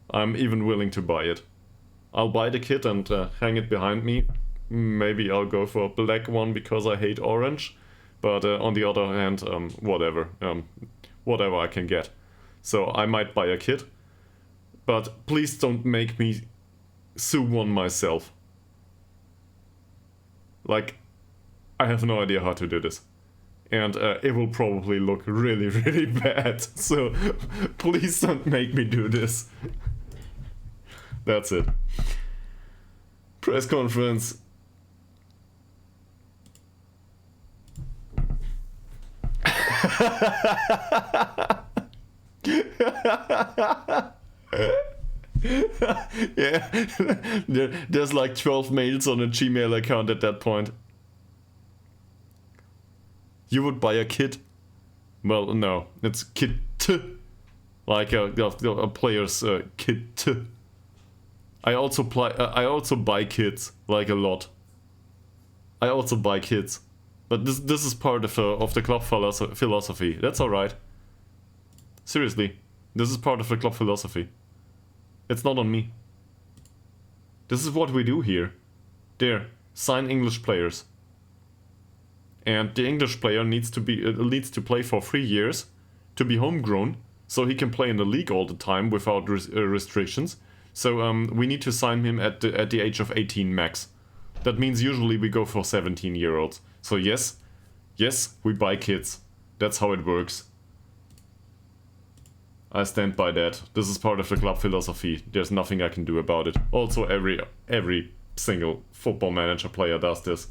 I'm even willing to buy it. I'll buy the kit and hang it behind me. Maybe I'll go for a black one because I hate orange. But on the other hand, whatever I can get. So I might buy a kit. But please don't make me sew one myself. Like, I have no idea how to do this. And it will probably look really, really bad. So please don't make me do this. That's it. Press conference. Yeah, there's like 12 mails on a Gmail account at that point. You would buy a kit? Well, no, it's kit, like a player's kit. I also buy kits, like a lot. I also buy kits, but this is part of the club philosophy. That's all right. Seriously, this is part of the club philosophy. It's not on me. This is what we do here. There, sign English players. And the English player needs to play for 3 years to be homegrown, so he can play in the league all the time without restrictions. So we need to sign him at the age of 18 max. That means usually we go for 17-year-olds. So yes, we buy kids. That's how it works. I stand by that. This is part of the club philosophy. There's nothing I can do about it. Also, every single Football Manager player does this.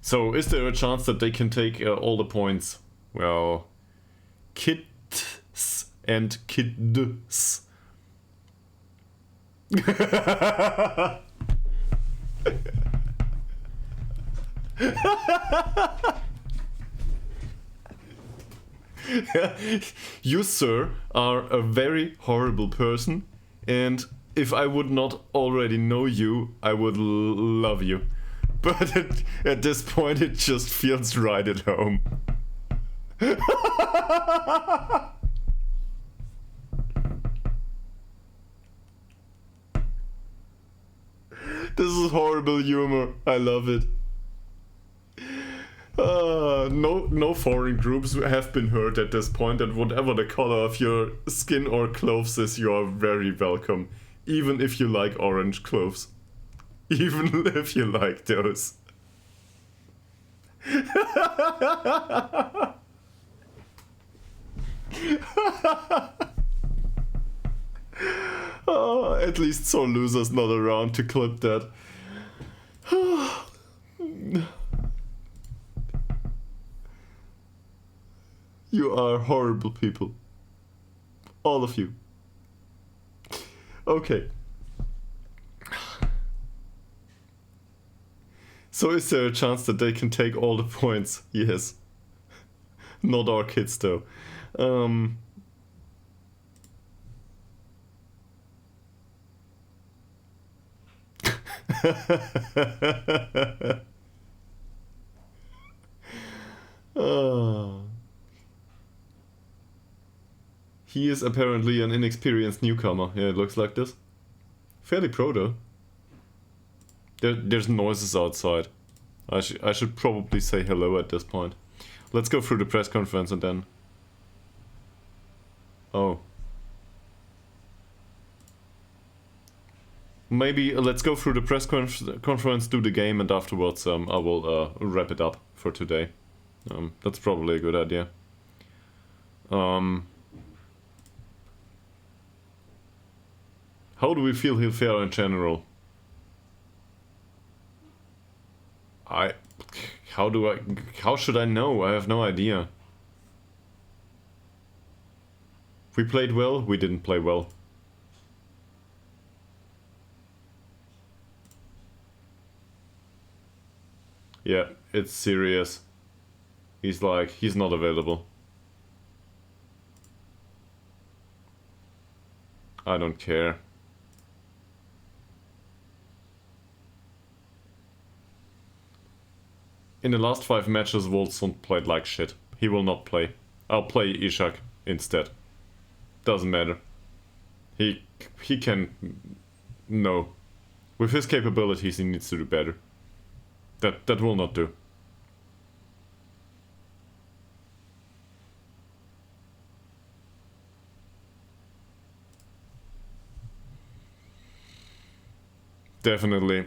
So, is there a chance that they can take all the points? Well, kids and kids. You, sir, are a very horrible person, and if I would not already know you, I would love you. But at this point, it just feels right at home. This is horrible humor. I love it. No foreign groups have been hurt at this point, and whatever the color of your skin or clothes is, you are very welcome. Even if you like orange clothes. Even if you like those. Oh, at least Sore Loser's not around to clip that. You are horrible people. All of you. Okay. So is there a chance that they can take all the points? Yes. Not our kids though. He is apparently an inexperienced newcomer. Yeah, it looks like this. Fairly pro though. There's noises outside. I should probably say hello at this point. Let's go through the press conference and then... Oh. Maybe let's go through the press conference, do the game, and afterwards I will wrap it up for today. That's probably a good idea. How do we feel he'll fare in general? How should I know? I have no idea. We played well, we didn't play well. Yeah, it's serious. He's not available. I don't care. In the last 5 matches, Wolfsson played like shit. He will not play. I'll play Ishak instead. Doesn't matter. He can... No. With his capabilities, he needs to do better. That will not do. Definitely.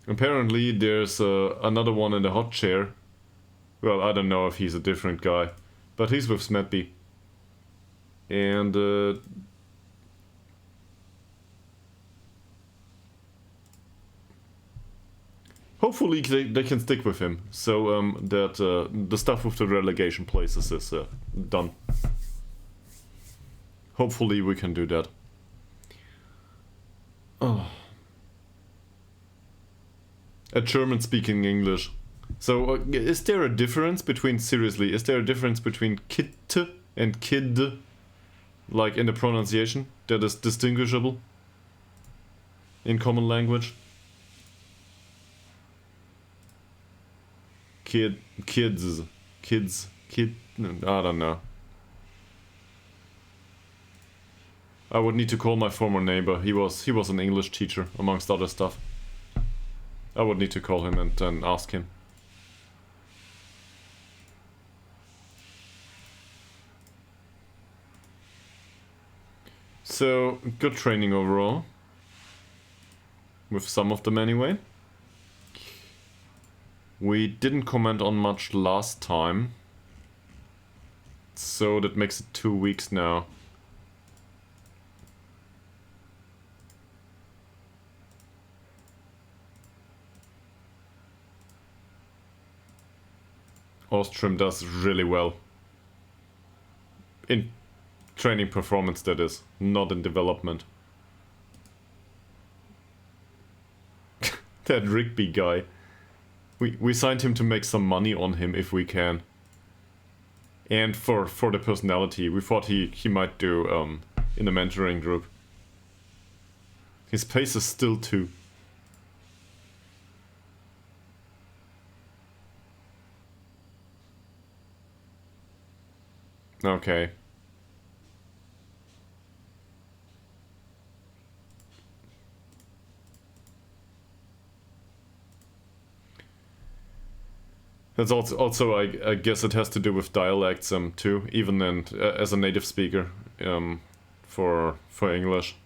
Apparently there's another one in the hot chair. Well, I don't know if he's a different guy, but he's with Smetby. And hopefully they can stick with him, so that the stuff with the relegation places is done. Hopefully we can do that. Oh. A German speaking English. So is there a difference between, seriously, is there a difference between kid and kid, like in the pronunciation, that is distinguishable in common language? Kid, kids, kid, I don't know. I would need to call my former neighbor. He was an English teacher, amongst other stuff. I would need to call him and ask him. So, good training overall. With some of them anyway. We didn't comment on much last time. So that makes it 2 weeks now. Ostrom does really well. In training performance, that is, not in development. That Rigby guy. We signed him to make some money on him if we can. And for the personality, we thought he might do in the mentoring group. His pace is still 2. Okay. That's also I guess it has to do with dialects too, even as a native speaker for English.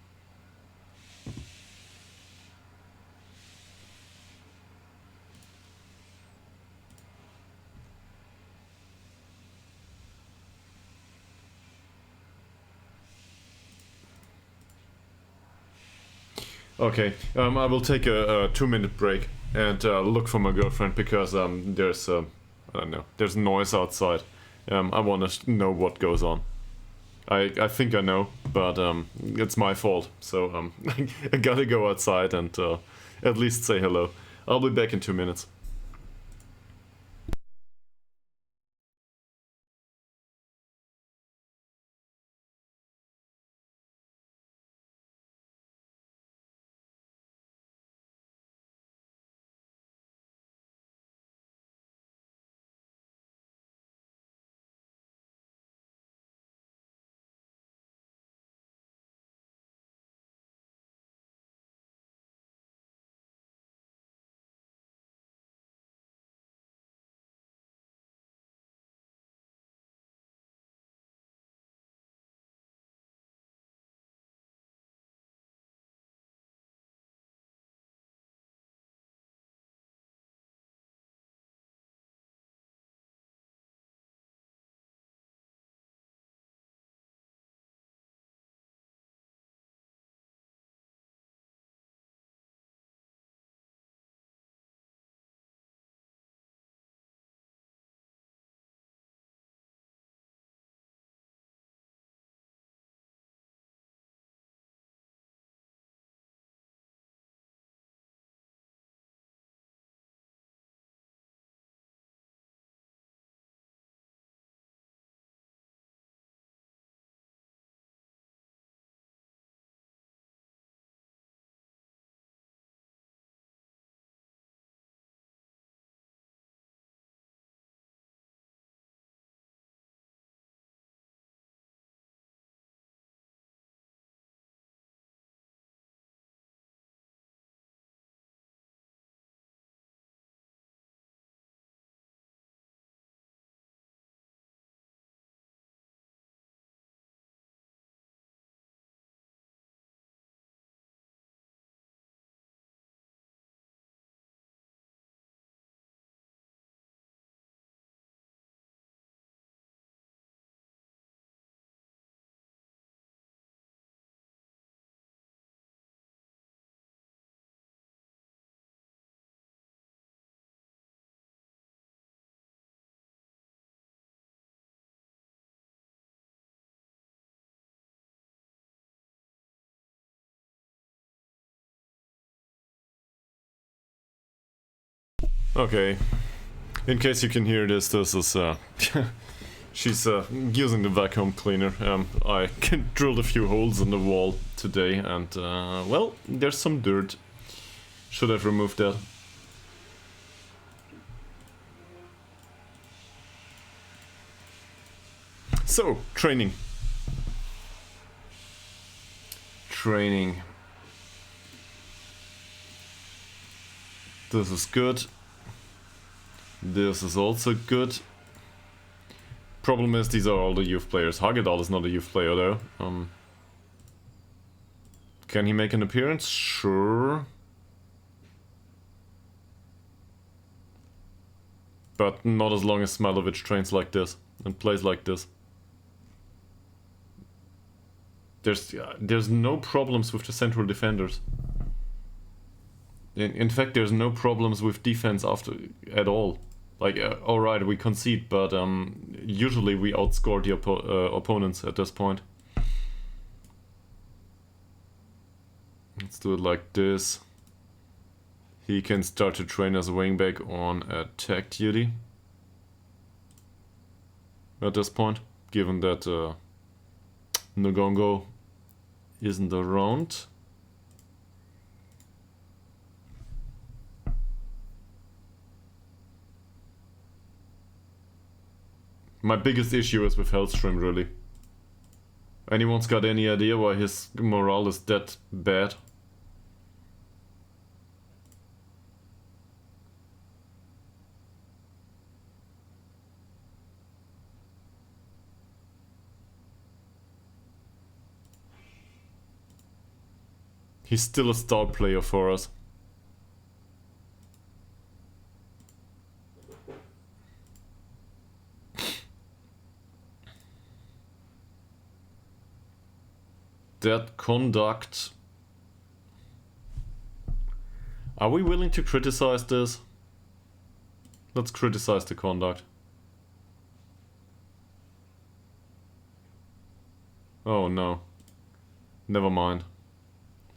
Okay, I will take a 2-minute break and look for my girlfriend because there's I don't know, there's noise outside. I want to know what goes on. I think I know, but it's my fault. So I gotta go outside and at least say hello. I'll be back in 2 minutes. Okay. In case you can hear this, this is she's using the vacuum cleaner. I drilled a few holes in the wall today, and well, there's some dirt. Should have removed that. So, training. This is good. This is also good. Problem is, these are all the youth players. Ytterhogdals is not a youth player though. Can he make an appearance? Sure. But not as long as Smilovic trains like this and plays like this. There's no problems with the central defenders. In fact, there's no problems with defense at all. Like, alright, we concede, but usually we outscore the opponents at this point. Let's do it like this. He can start to train as a wingback on attack duty. At this point, given that Ngongo isn't around. My biggest issue is with Hellstrom, really. Anyone's got any idea why his morale is that bad? He's still a star player for us. That conduct. Are we willing to criticize this? Let's criticize the conduct. Oh no. Never mind.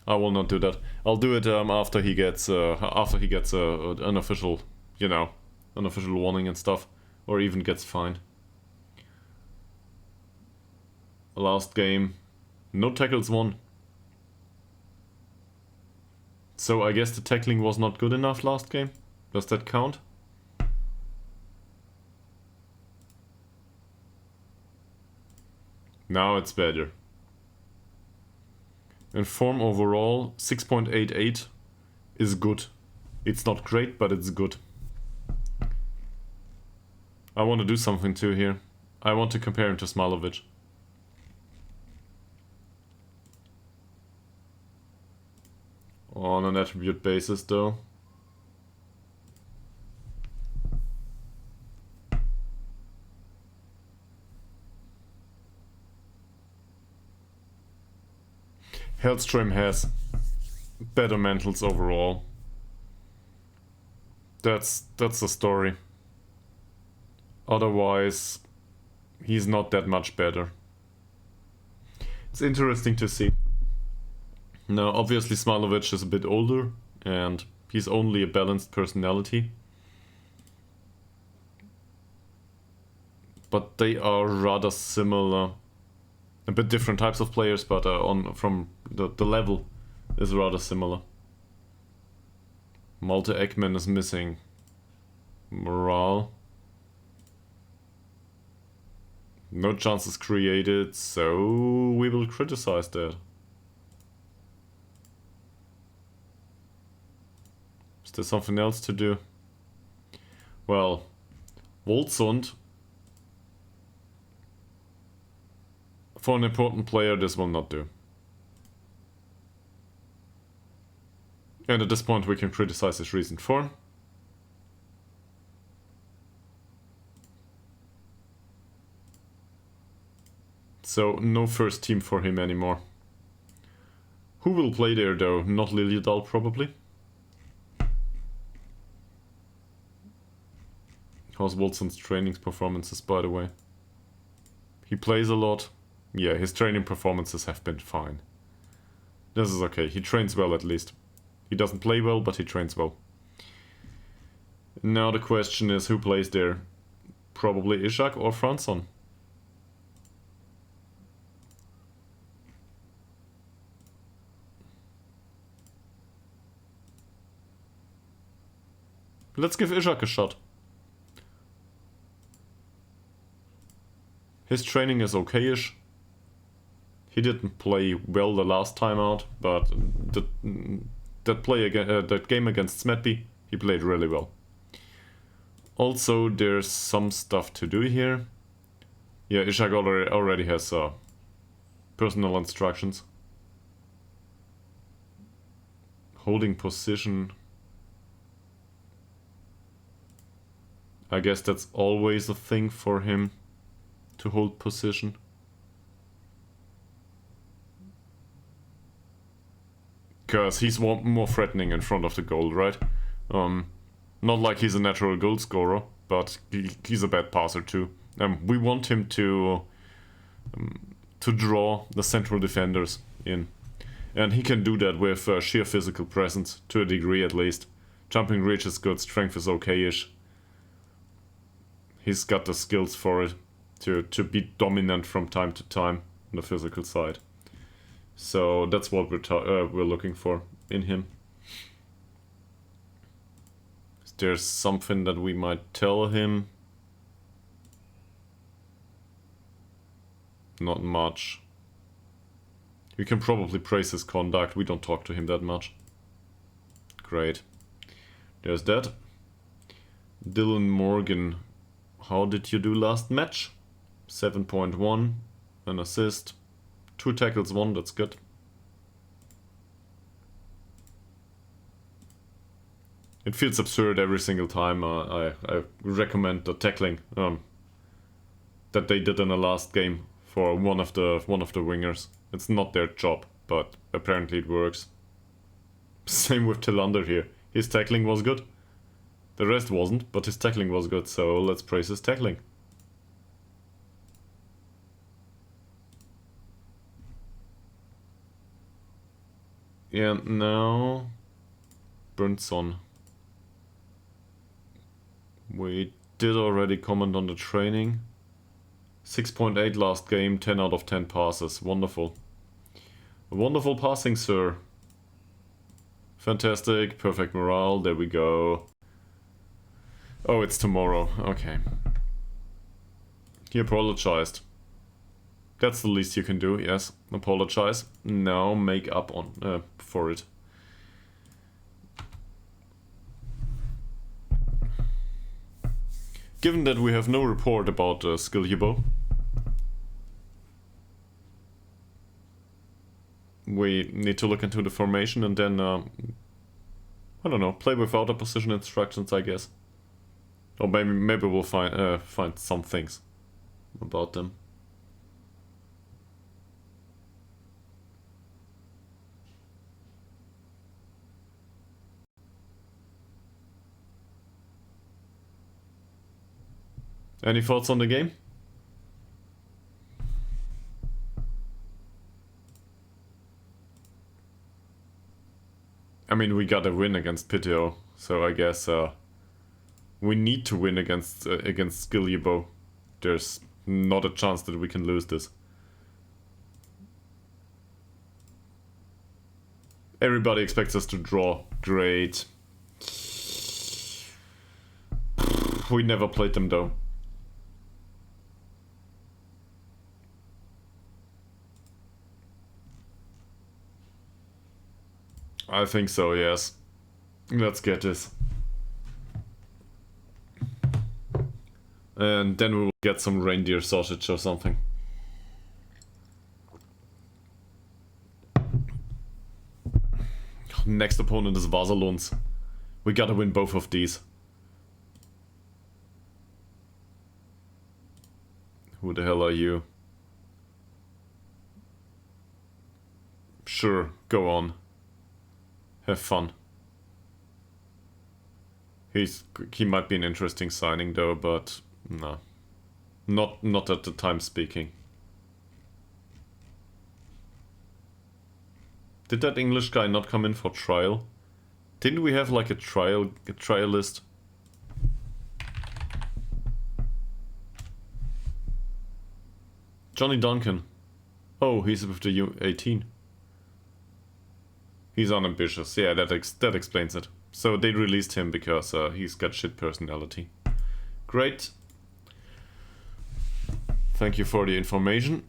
I will not do that. I'll do it after he gets an official, you know, an official warning and stuff, or even gets fined. Last game. No tackles won. So I guess the tackling was not good enough last game? Does that count? Now it's better. In form overall, 6.88 is good. It's not great, but it's good. I want to do something too here. I want to compare him to Smilovic. On an attribute basis though. Hellstrom has better mentals overall. That's the story. Otherwise, he's not that much better. It's interesting to see. Now, obviously Smilovic is a bit older, and he's only a balanced personality. But they are rather similar. A bit different types of players, but from the level is rather similar. Malte Ekman is missing morale. No chances created, so we will criticize that. Is there something else to do? Well, Wolzund. For an important player, this will not do. And at this point we can criticize his recent form. So no first team for him anymore. Who will play there though? Not Ytterhogdals probably. How's Wolzund's training performances, by the way? He plays a lot. Yeah, his training performances have been fine. This is okay. He trains well at least. He doesn't play well, but he trains well. Now the question is who plays there? Probably Ishak or Franson. Let's give Ishak a shot. His training is okay-ish. He didn't play well the last time out, but that game against Smetby, he played really well. Also, there's some stuff to do here. Yeah, Ishak already has personal instructions. Holding position. I guess that's always a thing for him, to hold position. Because he's more threatening in front of the goal, right? Not like he's a natural goal scorer, but he's a bad passer too. We want him to draw the central defenders in. And he can do that with sheer physical presence, to a degree at least. Jumping reach is good, strength is okay-ish. He's got the skills for it, to be dominant from time to time on the physical side. So that's what we're looking for in him. Is there something that we might tell him? Not much. We can probably praise his conduct. We don't talk to him that much. Great. There's that. Dylan Morgan. How did you do last match? 7.1. An assist. 2 tackles, 1. That's good. It feels absurd every single time I recommend the tackling that they did in the last game for one of the wingers. It's not their job, but apparently it works. Same with Tillander here. His tackling was good. The rest wasn't, but his tackling was good, so let's praise his tackling. Yeah, now Burnson. We did already comment on the training. 6.8 last game, 10 out of 10 passes. Wonderful. Wonderful passing, sir. Fantastic, perfect morale, there we go. Oh, it's tomorrow, okay. He apologized. That's the least you can do, yes. Apologize. Now make up on for it. Given that we have no report about Skiljubo, we need to look into the formation and then, I don't know, play without the position instructions, I guess. Or maybe we'll find some things about them. Any thoughts on the game? I mean, we got a win against Piteo, so I guess we need to win against Skiljubo. There's not a chance that we can lose this. Everybody expects us to draw. Great. We never played them though. I think so, yes. Let's get this. And then we will get some reindeer sausage or something. Next opponent is Vasalons. We gotta win both of these. Who the hell are you? Sure, go on. Have fun. He might be an interesting signing though, but no. Not at the time speaking. Did that English guy not come in for trial? Didn't we have like a trialist? Johnny Duncan. Oh, he's with the U18. He's unambitious. Yeah, that explains it. So they released him because he's got shit personality. Great. Thank you for the information.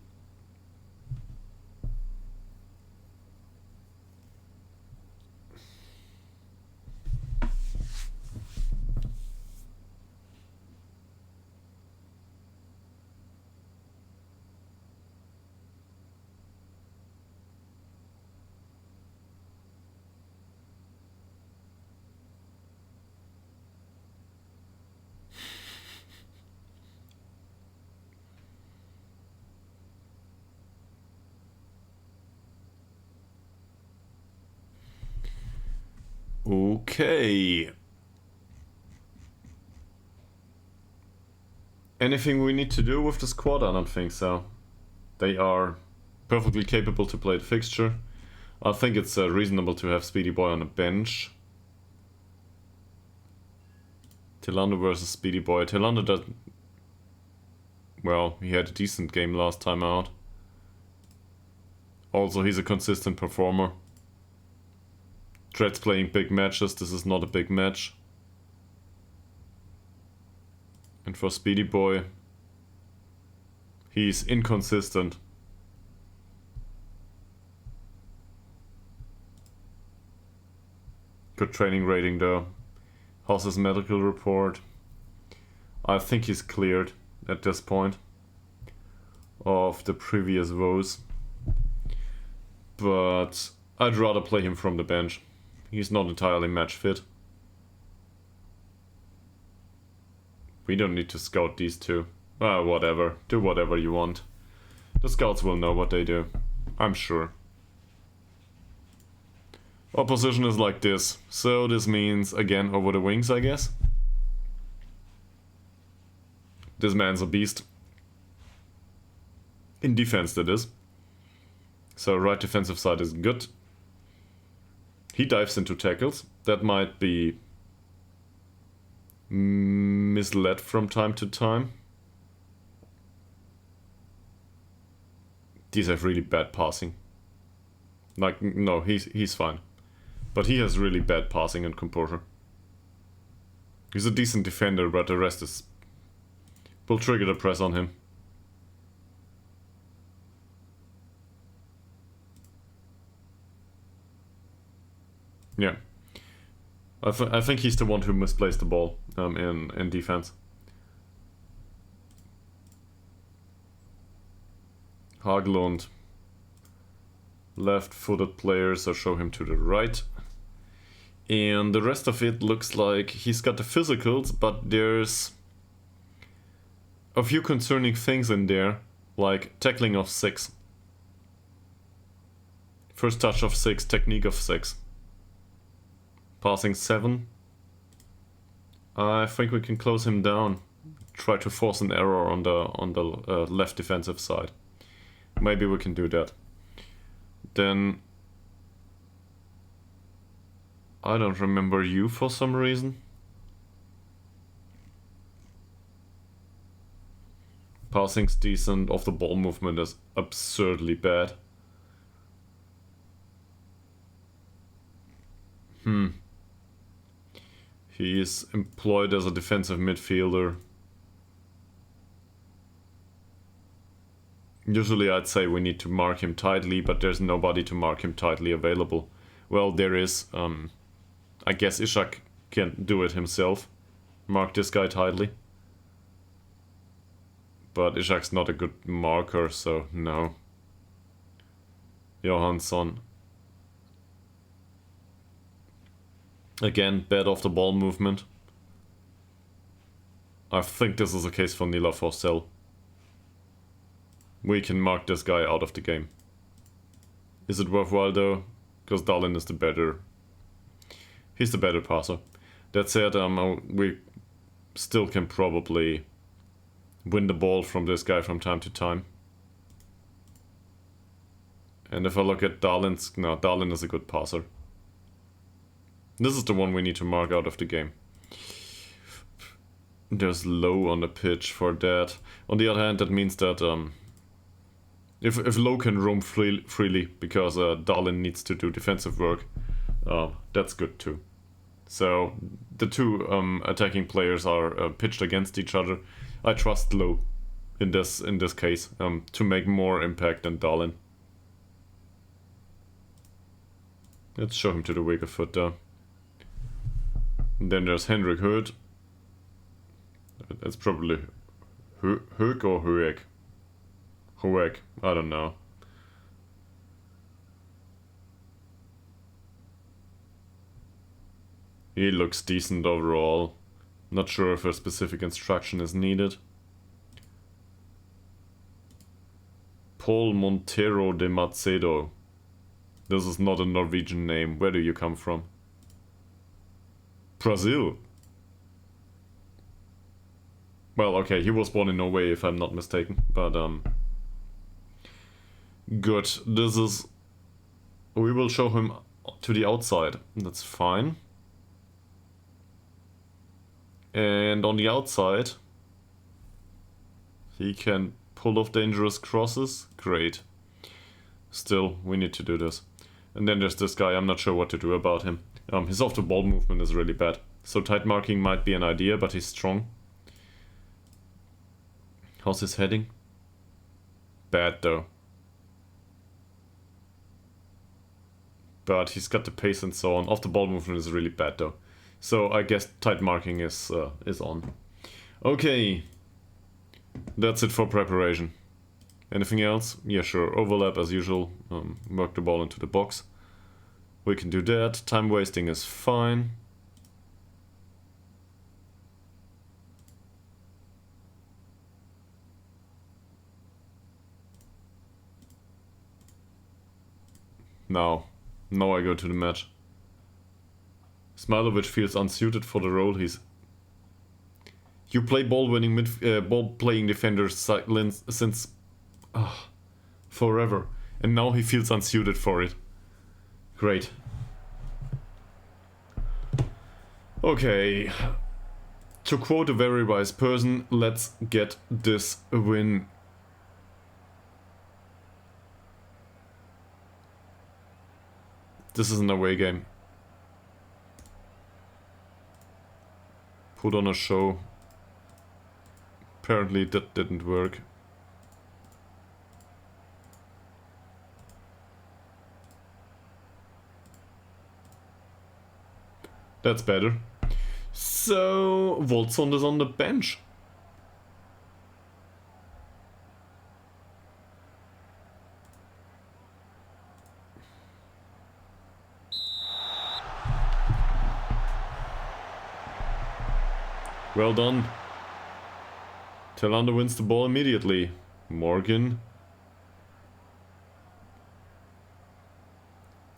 Okay. Anything we need to do with the squad? I don't think so. They are perfectly capable to play the fixture. I think it's reasonable to have Speedy Boy on the bench. Tilander versus Speedy Boy. Tilander does... Well, he had a decent game last time out. Also, he's a consistent performer. Dread's playing big matches. This is not a big match. And for Speedy Boy, he's inconsistent. Good training rating though. How's his medical report? I think he's cleared at this point of the previous woes. But I'd rather play him from the bench. He's not entirely match fit. We don't need to scout these two. Whatever. Do whatever you want. The scouts will know what they do. I'm sure. Opposition is like this. So this means, again, over the wings, I guess. This man's a beast. In defense, that is. So right defensive side is good. He dives into tackles. That might be misled from time to time. These have really bad passing. Like, no, he's fine. But he has really bad passing and composure. He's a decent defender, but the rest is... will trigger the press on him. Yeah. I think he's the one who misplaced the ball in defense. Haglund. Left-footed player, so show him to the right. And the rest of it looks like he's got the physicals, but there's a few concerning things in there, like tackling of 6. First touch of 6, technique of 6. Passing 7. I think we can close him down. Try to force an error on the left defensive side. Maybe we can do that. Then I don't remember you for some reason. Passing's decent, off the ball movement is absurdly bad. He is employed as a defensive midfielder. Usually I'd say we need to mark him tightly, but there's nobody to mark him tightly available. Well, there is. I guess Ishak can do it himself. Mark this guy tightly. But Ishak's not a good marker, so no. Johansson. Again, bad off the ball movement. I think this is a case for Nila Forsell. We can mark this guy out of the game. Is it worthwhile though? Because Darlin is the better... He's the better passer. That said, we still can probably win the ball from this guy from time to time. And if I look at Darlin's... No, Darlin is a good passer. This is the one we need to mark out of the game. There's low on the pitch for that. On the other hand, that means that If Low can roam freely because Darlin needs to do defensive work, that's good too. So the two attacking players are pitched against each other. I trust Low in this case to make more impact than Darlin. Let's show him to the weaker foot there. And then there's Hendrik Hood. That's probably Hoek or Huek. Huek, I don't know. He looks decent overall. Not sure if a specific instruction is needed. Paul Monteiro de Macedo. This is not a Norwegian name. Where do you come from? Brazil. Well, okay, he was born in Norway if I'm not mistaken, but good. This is... We will show him to the outside. That's fine. And on the outside, he can pull off dangerous crosses. Great. Still, we need to do this. And then there's this guy, I'm not sure what to do about him. His off-the-ball movement is really bad. So tight marking might be an idea, but he's strong. How's his heading? Bad though. But he's got the pace and so on. Off-the-ball movement is really bad though. So I guess tight marking is on. Okay. That's it for preparation. Anything else? Yeah, sure. Overlap as usual. Work the ball into the box. We can do that. Time wasting is fine. Now I go to the match. Smilovic feels unsuited for the role he's... You play ball-winning ball-playing defenders since... forever. And now he feels unsuited for it. Great. Okay. To quote a very wise person, let's get this win. This is an away game. Put on a show. Apparently that didn't work. That's better. So, Wolzond is on the bench. Well done. Tillander wins the ball immediately. Morgan.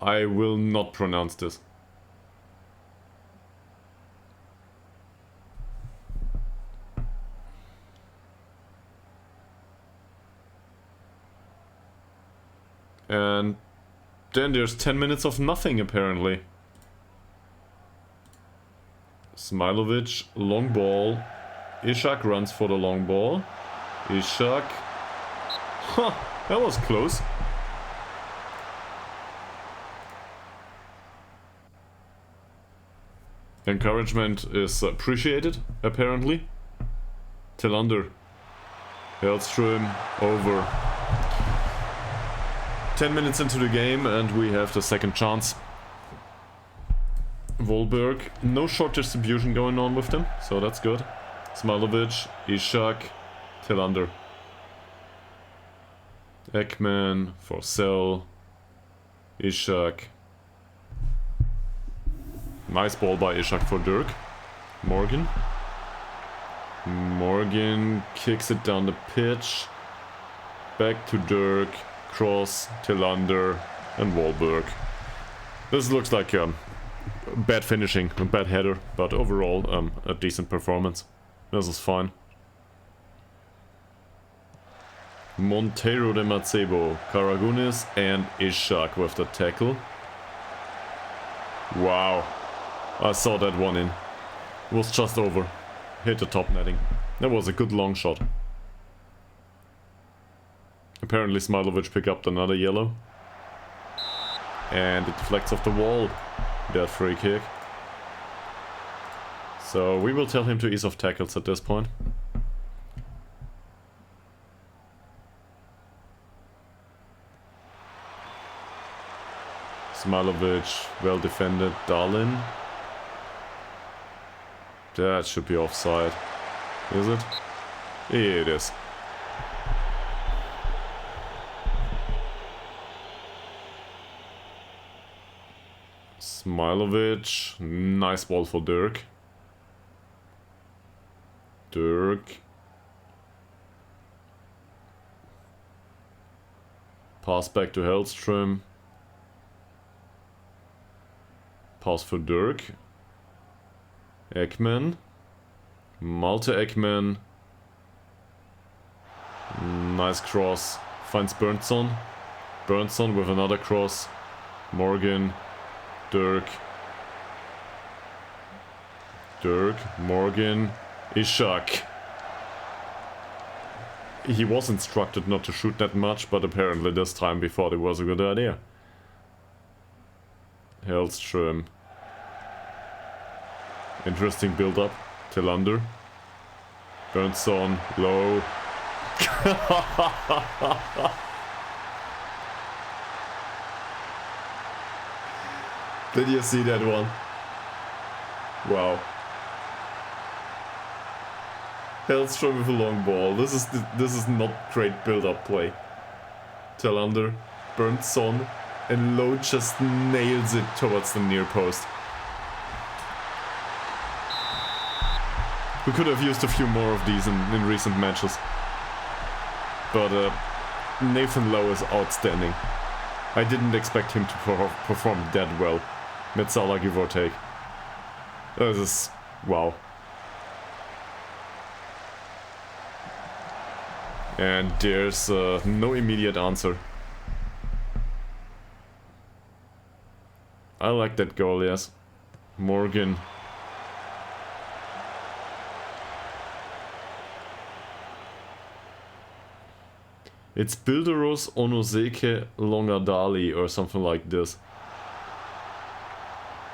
I will not pronounce this. And then there's 10 minutes of nothing apparently. Smilovic, long ball. Ishak runs for the long ball. Ishak. Huh, that was close. Encouragement is appreciated, apparently. Tillander. Hellström over. 10 minutes into the game and we have the second chance. Volberg, no short distribution going on with them, so that's good. Smilovic, Ishak, Tillander. Ekman, Forsell, Ishak. Nice ball by Ishak for Dirk. Morgan. Morgan kicks it down the pitch. Back to Dirk. Cross, Tillander, and Volberg. This looks like bad finishing, a bad header, but overall a decent performance. This is fine. Monteiro de Macebo, Karagunis, and Ishak with the tackle. Wow. I saw that one in. It was just over. Hit the top netting. That was a good long shot. Apparently Smilovic picked up another yellow. And it deflects off the wall. That free kick. So we will tell him to ease off tackles at this point. Smilovic, well defended. Darlin. That should be offside. Is it? It is. Smilovic. Nice ball for Dirk. Dirk. Pass back to Hellström. Pass for Dirk. Ekman. Malte Ekman. Nice cross. Finds Berntsson. Berntsson with another cross. Morgan. Dirk. Dirk. Morgan. Ishak. He was instructed not to shoot that much, but apparently this time we thought it was a good idea. Hellström. Interesting build-up. Tillander. Berntsson. Low. Did you see that one? Wow. Hellström with a long ball. This is not great build-up play. Tillander, Berntsson, and Low just nails it towards the near post. We could have used a few more of these in recent matches. But Nathan Lowe is outstanding. I didn't expect him to perform that well. Metzala, give or take. This is... wow. And there's no immediate answer. I like that goal, yes. Morgan. It's Bilderos Onoseke Longadali or something like this.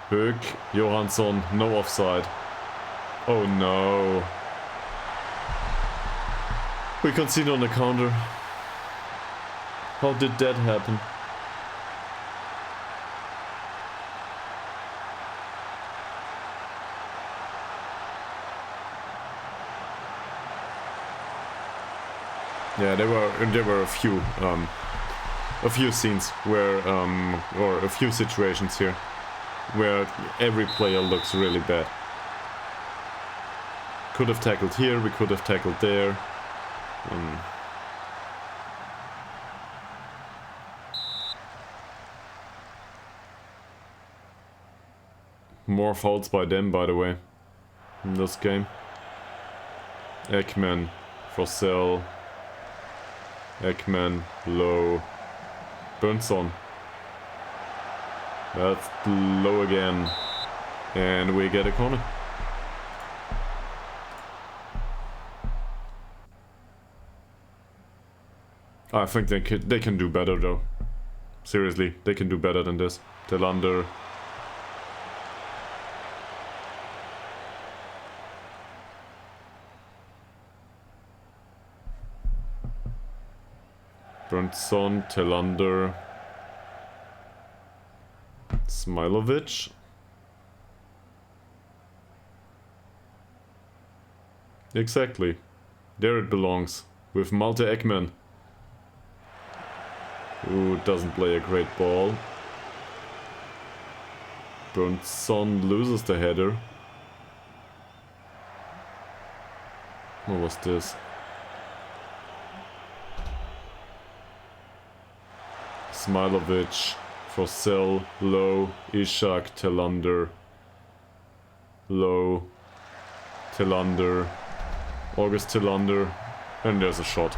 Höck, Johansson, no offside. Oh no. We concede on the counter. How did that happen? Yeah, there were a few scenes where or a few situations here where every player looks really bad. Could have tackled here, we could have tackled there. More fouls by them, by the way, in this game. Ekman, Forsell, Ekman, Low, Berntsson. That's Low again, and we get a corner. I think they can do better though. Seriously, they can do better than this. Tillander. Berntsson, Tillander. Smilovic. Exactly. There it belongs. With Malte Ekman. Who doesn't play a great ball. Berntsson loses the header. What was this? Smilovic, Forsell, Low, Ishak, Tillander. Low, Tillander, August Tillander, and there's a shot.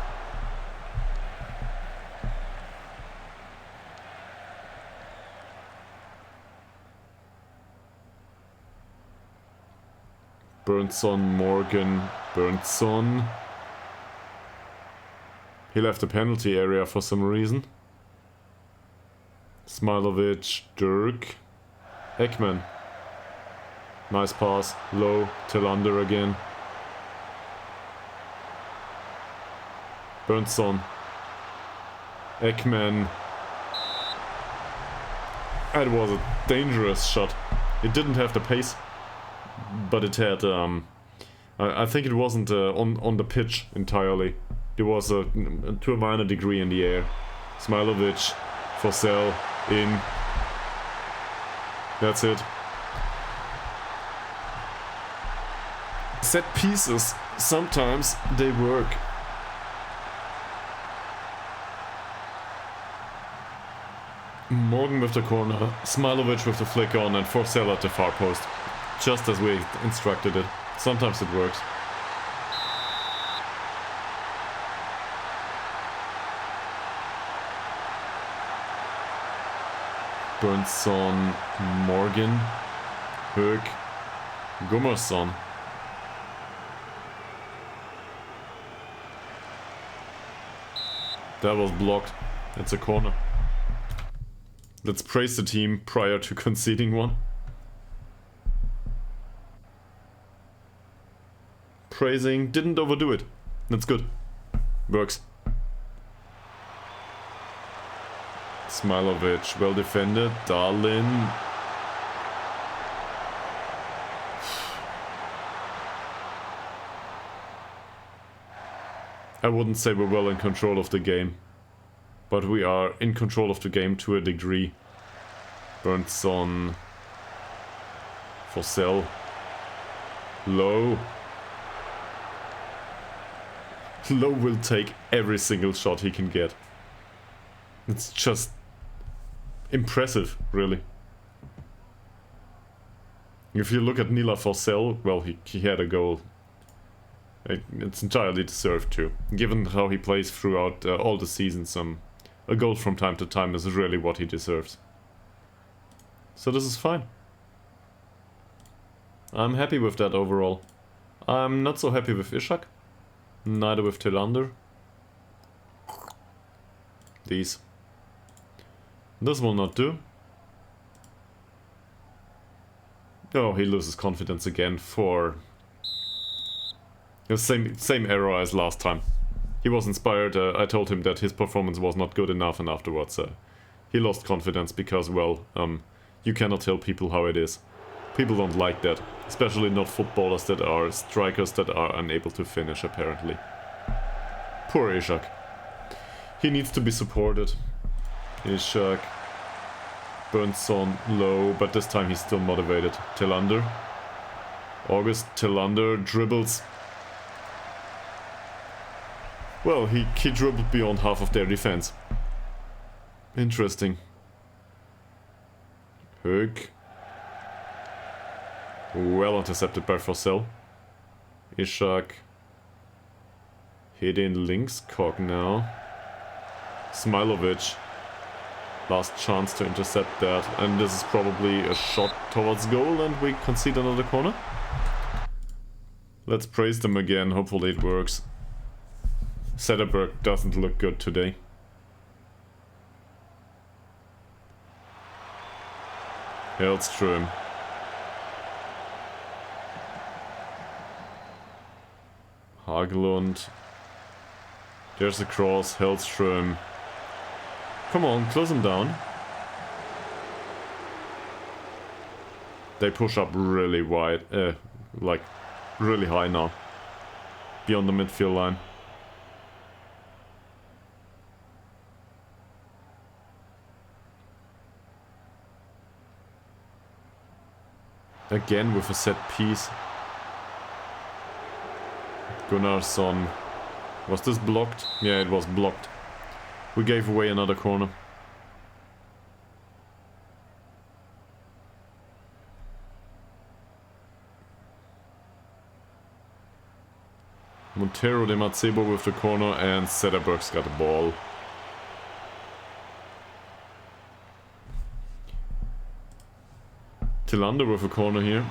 Berntsson, Morgan, Berntsson. He left the penalty area for some reason. Smilovic, Dirk. Ekman. Nice pass. Low. Tillander again. Bernson. Ekman. It was a dangerous shot. It didn't have the pace, but it had, I think it wasn't on the pitch entirely. It was to a minor degree in the air. Smilovic, Forsell, in. That's it. Set pieces, sometimes they work. Morgan with the corner, Smilovic with the flick on, and Forsell at the far post. Just as we instructed it. Sometimes it works. Bernson, Morgan, Hög, Gummersson. That was blocked. It's a corner. Let's praise the team prior to conceding one. Praising, didn't overdo it. That's good. Works. Smilovic, well defended. Darlin. I wouldn't say we're well in control of the game, but we are in control of the game to a degree. Bernson. Forsell. Low. Low will take every single shot he can get. It's just impressive, really. If you look at Nila Forsell, well, he had a goal. It's entirely deserved too. Given how he plays throughout all the seasons, a goal from time to time is really what he deserves. So this is fine. I'm happy with that overall. I'm not so happy with Ishak. Neither with Tillander. These. This will not do. Oh, he loses confidence again for the same error as last time. He was inspired. I told him that his performance was not good enough, and afterwards he lost confidence because, well, you cannot tell people how it is. People don't like that, especially not footballers that are strikers that are unable to finish, apparently. Poor Ishak. He needs to be supported. Ishak. Bernson low, but this time he's still motivated. Tillander. August Tillander dribbles. Well, he dribbled beyond half of their defense. Interesting. Hög. Well intercepted by Forsell. Ishak. Hidden links. Cock now. Smilovic. Last chance to intercept that. And this is probably a shot towards goal and we concede another corner. Let's praise them again. Hopefully it works. Sederberg doesn't look good today. Hellström. Haglund. There's the cross. Hellström. Come on, close him down. They push up really wide, like really high now. Beyond the midfield line. Again with a set piece. Gunnarsson. Was this blocked? Yeah, it was blocked. We gave away another corner. Montero de Matsebo with the corner and Sederberg's got the ball. Tillander with a corner here.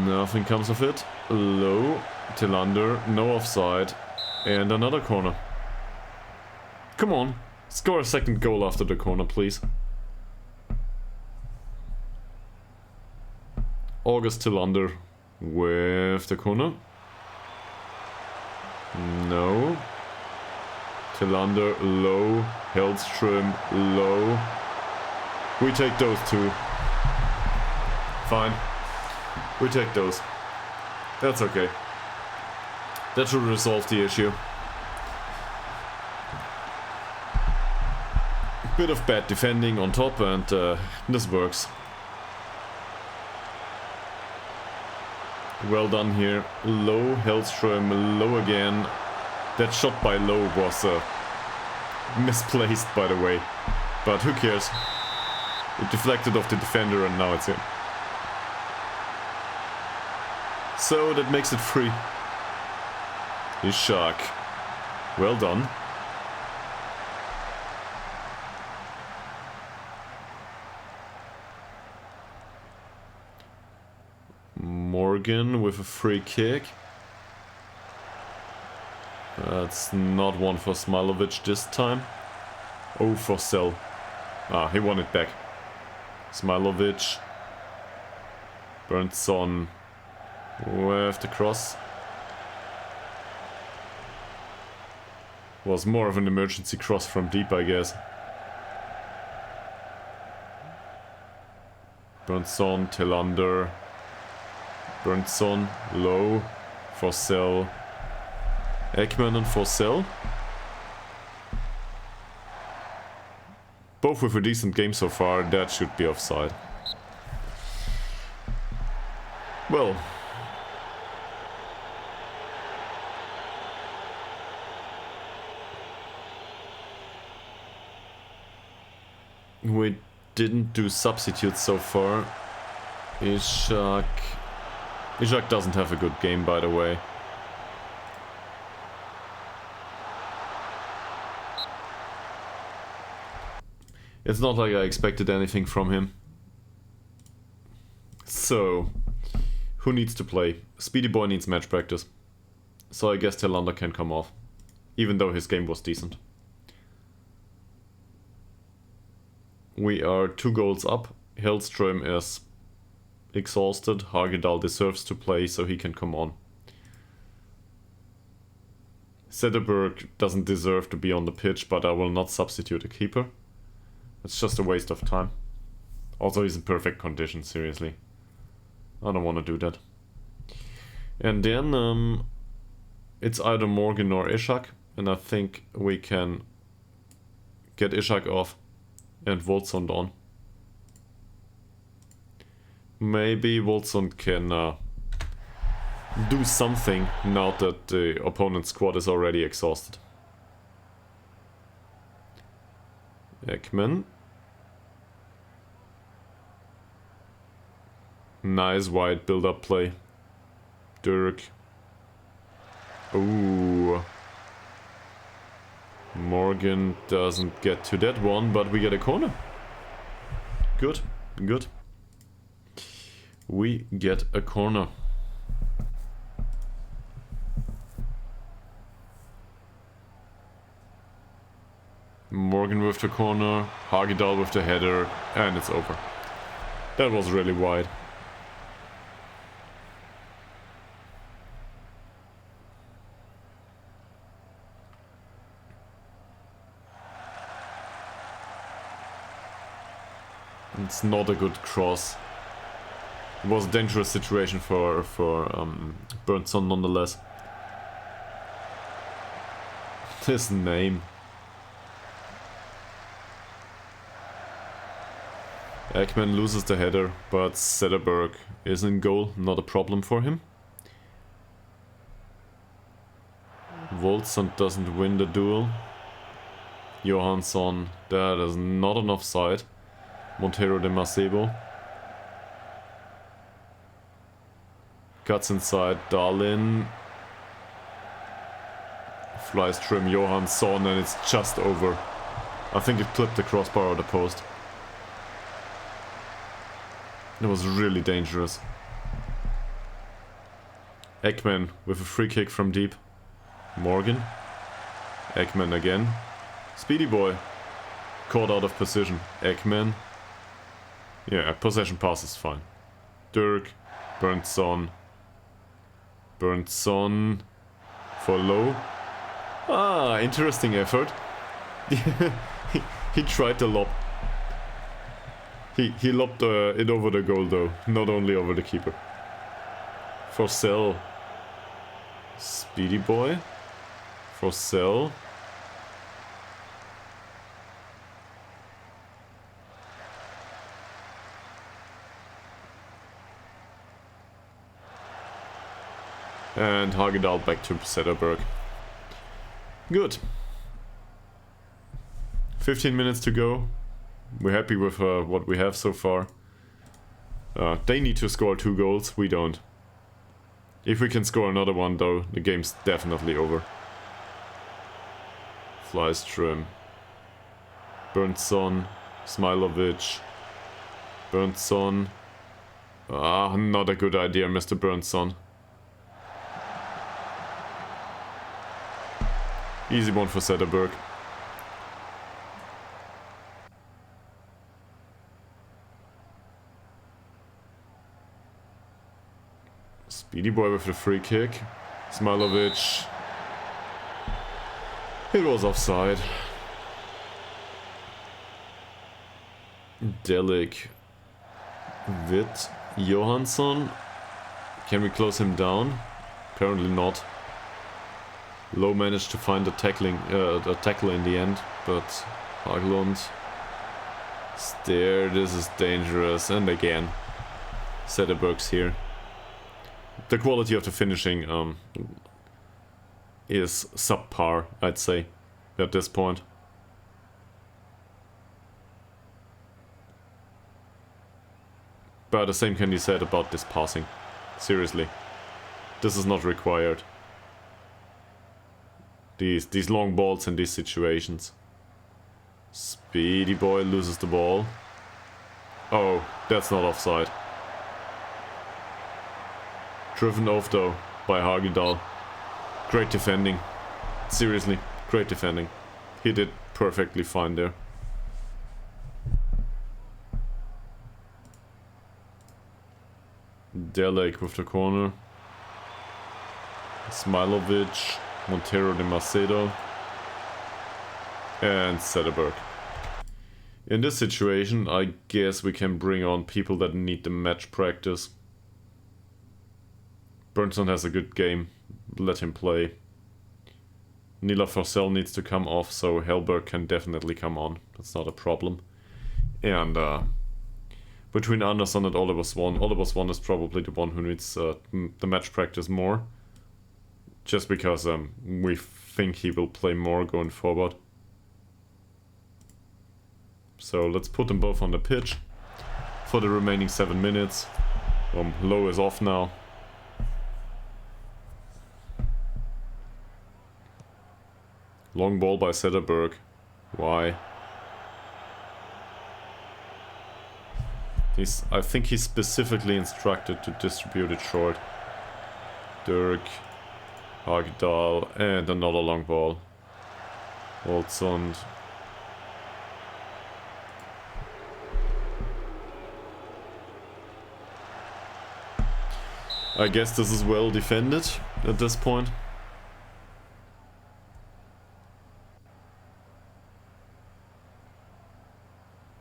Nothing comes of it. Low. Tillander. No offside. And another corner. Come on, score a second goal after the corner, please. August Tillander with the corner. No. Tillander low. Hellström low. We take those two. Fine. We take those. That's okay. That should resolve the issue. Bit of bad defending on top, and this works. Well done here. Low, Hellström, low again. That shot by Low was misplaced, by the way. But who cares? It deflected off the defender and now it's in. So that makes it free. Ishak. Well done. Morgan with a free kick. That's not one for Smilovic this time. Oh, for Sel. Ah, he won it back. Smilovic. Berntsson with the cross. Was more of an emergency cross from deep, I guess. Berntsson, Tillander. Berntsson, low. Forsell. Ekman and Forsell. Both with a decent game so far, that should be offside. Well. We didn't do substitutes so far. Ishak doesn't have a good game, by the way. It's not like I expected anything from him. So, who needs to play? Speedy Boy needs match practice. So I guess Tillander can come off. Even though his game was decent. We are 2 goals up. Hellström is exhausted. Hagedal deserves to play, so he can come on. Sederberg doesn't deserve to be on the pitch, but I will not substitute a keeper. It's just a waste of time. Also, he's in perfect condition, seriously. I don't want to do that. And then it's either Morgan or Ishak, and I think we can get Ishak off and Wolfsund on. Maybe Wolfsund can do something now that the opponent's squad is already exhausted. Ekman. Nice wide build-up play. Dirk. Ooh. Morgan doesn't get to that one, but we get a corner. Good, good. We get a corner. Morgan with the corner, Hagedal with the header, and it's over. That was really wide. It's not a good cross. It was a dangerous situation for Berntsson nonetheless. His name. Ekman loses the header, but Sederberg is in goal, not a problem for him. Wolfsund doesn't win the duel. Johansson, that is not an offside. Montero de Macebo. Cuts inside, Darlin. Flies trim Johansson, and it's just over. I think it clipped the crossbar or the post. It was really dangerous. Ekman with a free kick from deep. Morgan. Ekman again. Speedy boy. Caught out of position. Ekman. Yeah, possession pass is fine. Dirk. Burnson. Burnson. For low. Ah, interesting effort. he tried to lob. He lobbed it over the goal though, not only over the keeper. For Cell. Speedy boy. For Cell. And Hagedal back to Zetterberg. Good. 15 minutes to go. We're happy with what we have so far. They need to score 2 goals, we don't. If we can score another one though, the game's definitely over. Flystrom. Burnson. Smilovic. Burnson. Ah, not a good idea, Mr. Burnson. Easy one for Zetterberg. Speedy boy with the free kick. Smilovic. It was offside. Delic. Witt. Johansson. Can we close him down? Apparently not. Low managed to find the tackle in the end, but Haglund. There, this is dangerous, and again, Zetterberg's here. The quality of the finishing is subpar, I'd say, at this point. But the same can be said about this passing. Seriously, this is not required. These long balls in these situations. Speedy boy loses the ball. Oh, that's not offside. Driven off though by Hagedal. Great defending. Seriously, great defending. He did perfectly fine there. Delic with the corner. Smilovic. Montero de Macedo. And Zetterberg. In this situation, I guess we can bring on people that need the match practice. Burnson has a good game. Let him play. Nila Forsell needs to come off, so Hellberg can definitely come on. That's not a problem. And between Anderson and Oliver Swan is probably the one who needs the match practice more. Just because we think he will play more going forward. So let's put them both on the pitch for the remaining 7 minutes. Low is off now. Long ball by Zetterberg. Why? I think he's specifically instructed to distribute it short. Dirk. Hagedal, and another long ball. Olsson. I guess this is well defended at this point.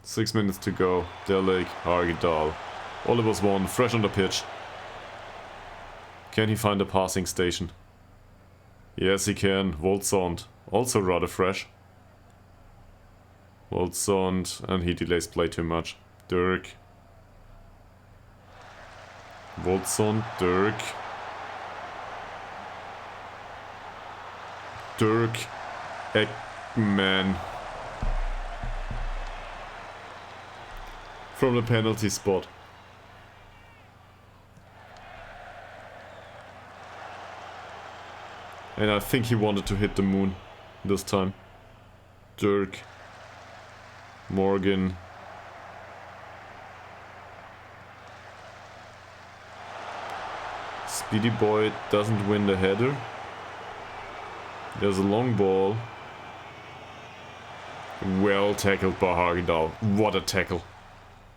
Six minutes to go. Delic, Hagedal. Oliver Swan, fresh on the pitch. Can he find a passing station? Yes, he can. Voltsond, also rather fresh. Voltsond, and he delays play too much. Dirk. Voltsond, Dirk. Dirk. Ekman. From the penalty spot. And I think he wanted to hit the moon this time. Dirk. Morgan. Speedy boy doesn't win the header. There's a long ball. Well tackled by Hogdal. What a tackle.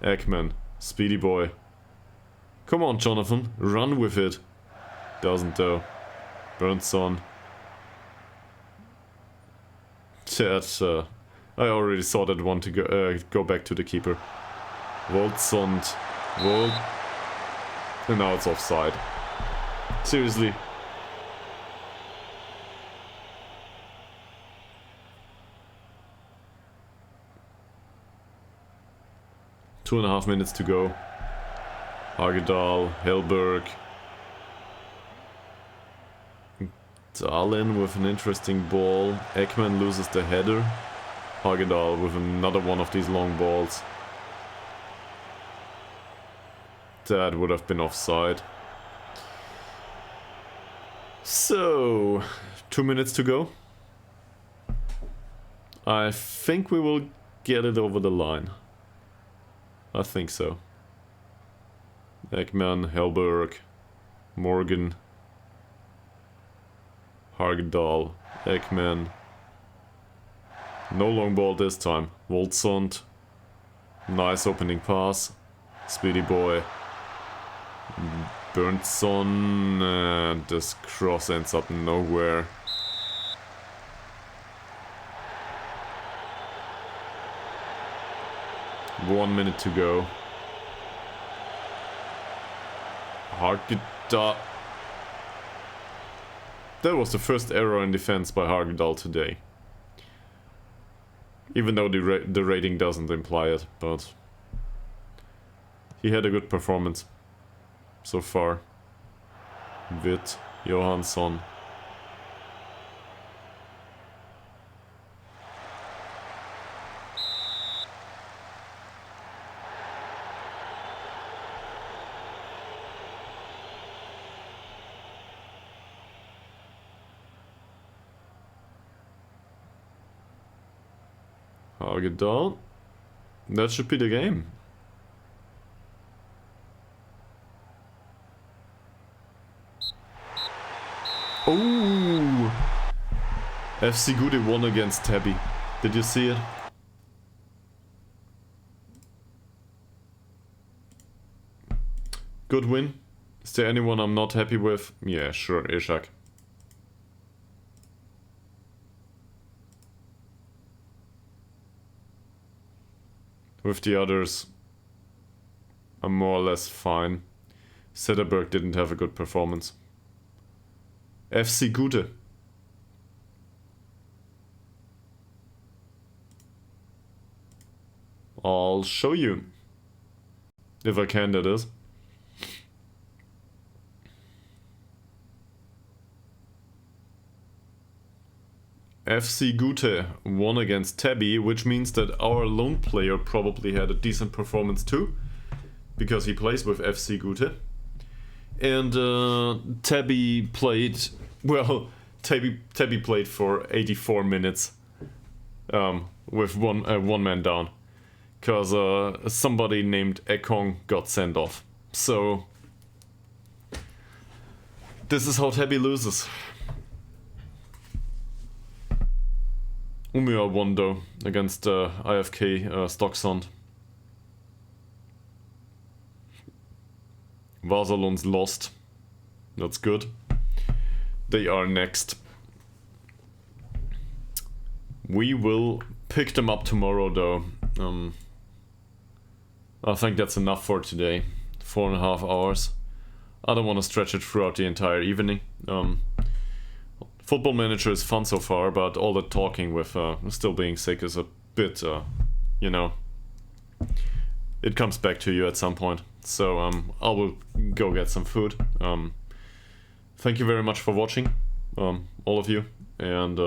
Ekman. Speedy boy. Come on, Jonathan. Run with it. Doesn't though. Burnson. That's, I already saw that one to go back to the keeper. Voltsond. Volt. And now it's offside. Seriously. Two and a half minutes to go. Hagedal, Hellberg. Dahlin with an interesting ball. Ekman loses the header. Hagedal with another one of these long balls. That would have been offside. So, 2 minutes to go. I think we will get it over the line. I think so. Ekman, Hellberg, Morgan, Hagedal, Ekman. No long ball this time. Voltsond. Nice opening pass. Speedy boy. Burnson. And this cross ends up nowhere. One minute to go. Hagedal. That was the first error in defense by Hagedal today. Even though the rating doesn't imply it, but he had a good performance so far. Witt, Johansson. Hagedal. That should be the game. Oh! FC Gude won against Tabby. Did you see it? Good win. Is there anyone I'm not happy with? Yeah, sure, Ishak. With the others, I'm more or less fine. Sederberg didn't have a good performance. FC Gude. I'll show you. If I can, that is. FC Gude won against Tabby, which means that our lone player probably had a decent performance too, because he plays with FC Gude. And Tabby played, well, Tabby played for 84 minutes with one man down, because somebody named Ekong got sent off. So this is how Tabby loses. Umia won though against IFK Stocksond. Vasalons lost. That's good. They are next. We will pick them up tomorrow though. I think that's enough for today. 4.5 hours. I don't want to stretch it throughout the entire evening. Football Manager is fun so far, but all the talking with still being sick is a bit, you know, it comes back to you at some point. So I will go get some food. Thank you very much for watching, all of you, and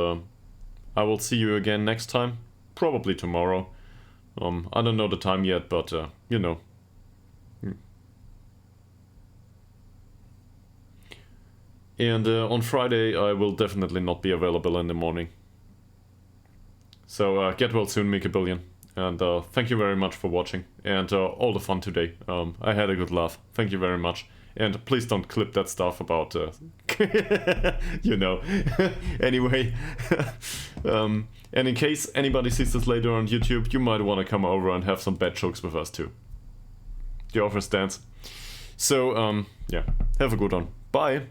I will see you again next time, probably tomorrow. I don't know the time yet, but you know. And on Friday I will definitely not be available in the morning. So get well soon, make a billion. And thank you very much for watching and all the fun today. I had a good laugh. Thank you very much. And please don't clip that stuff about, you know. Anyway, and in case anybody sees this later on YouTube, you might want to come over and have some bad jokes with us too. The offer stands. So, yeah, have a good one. Bye.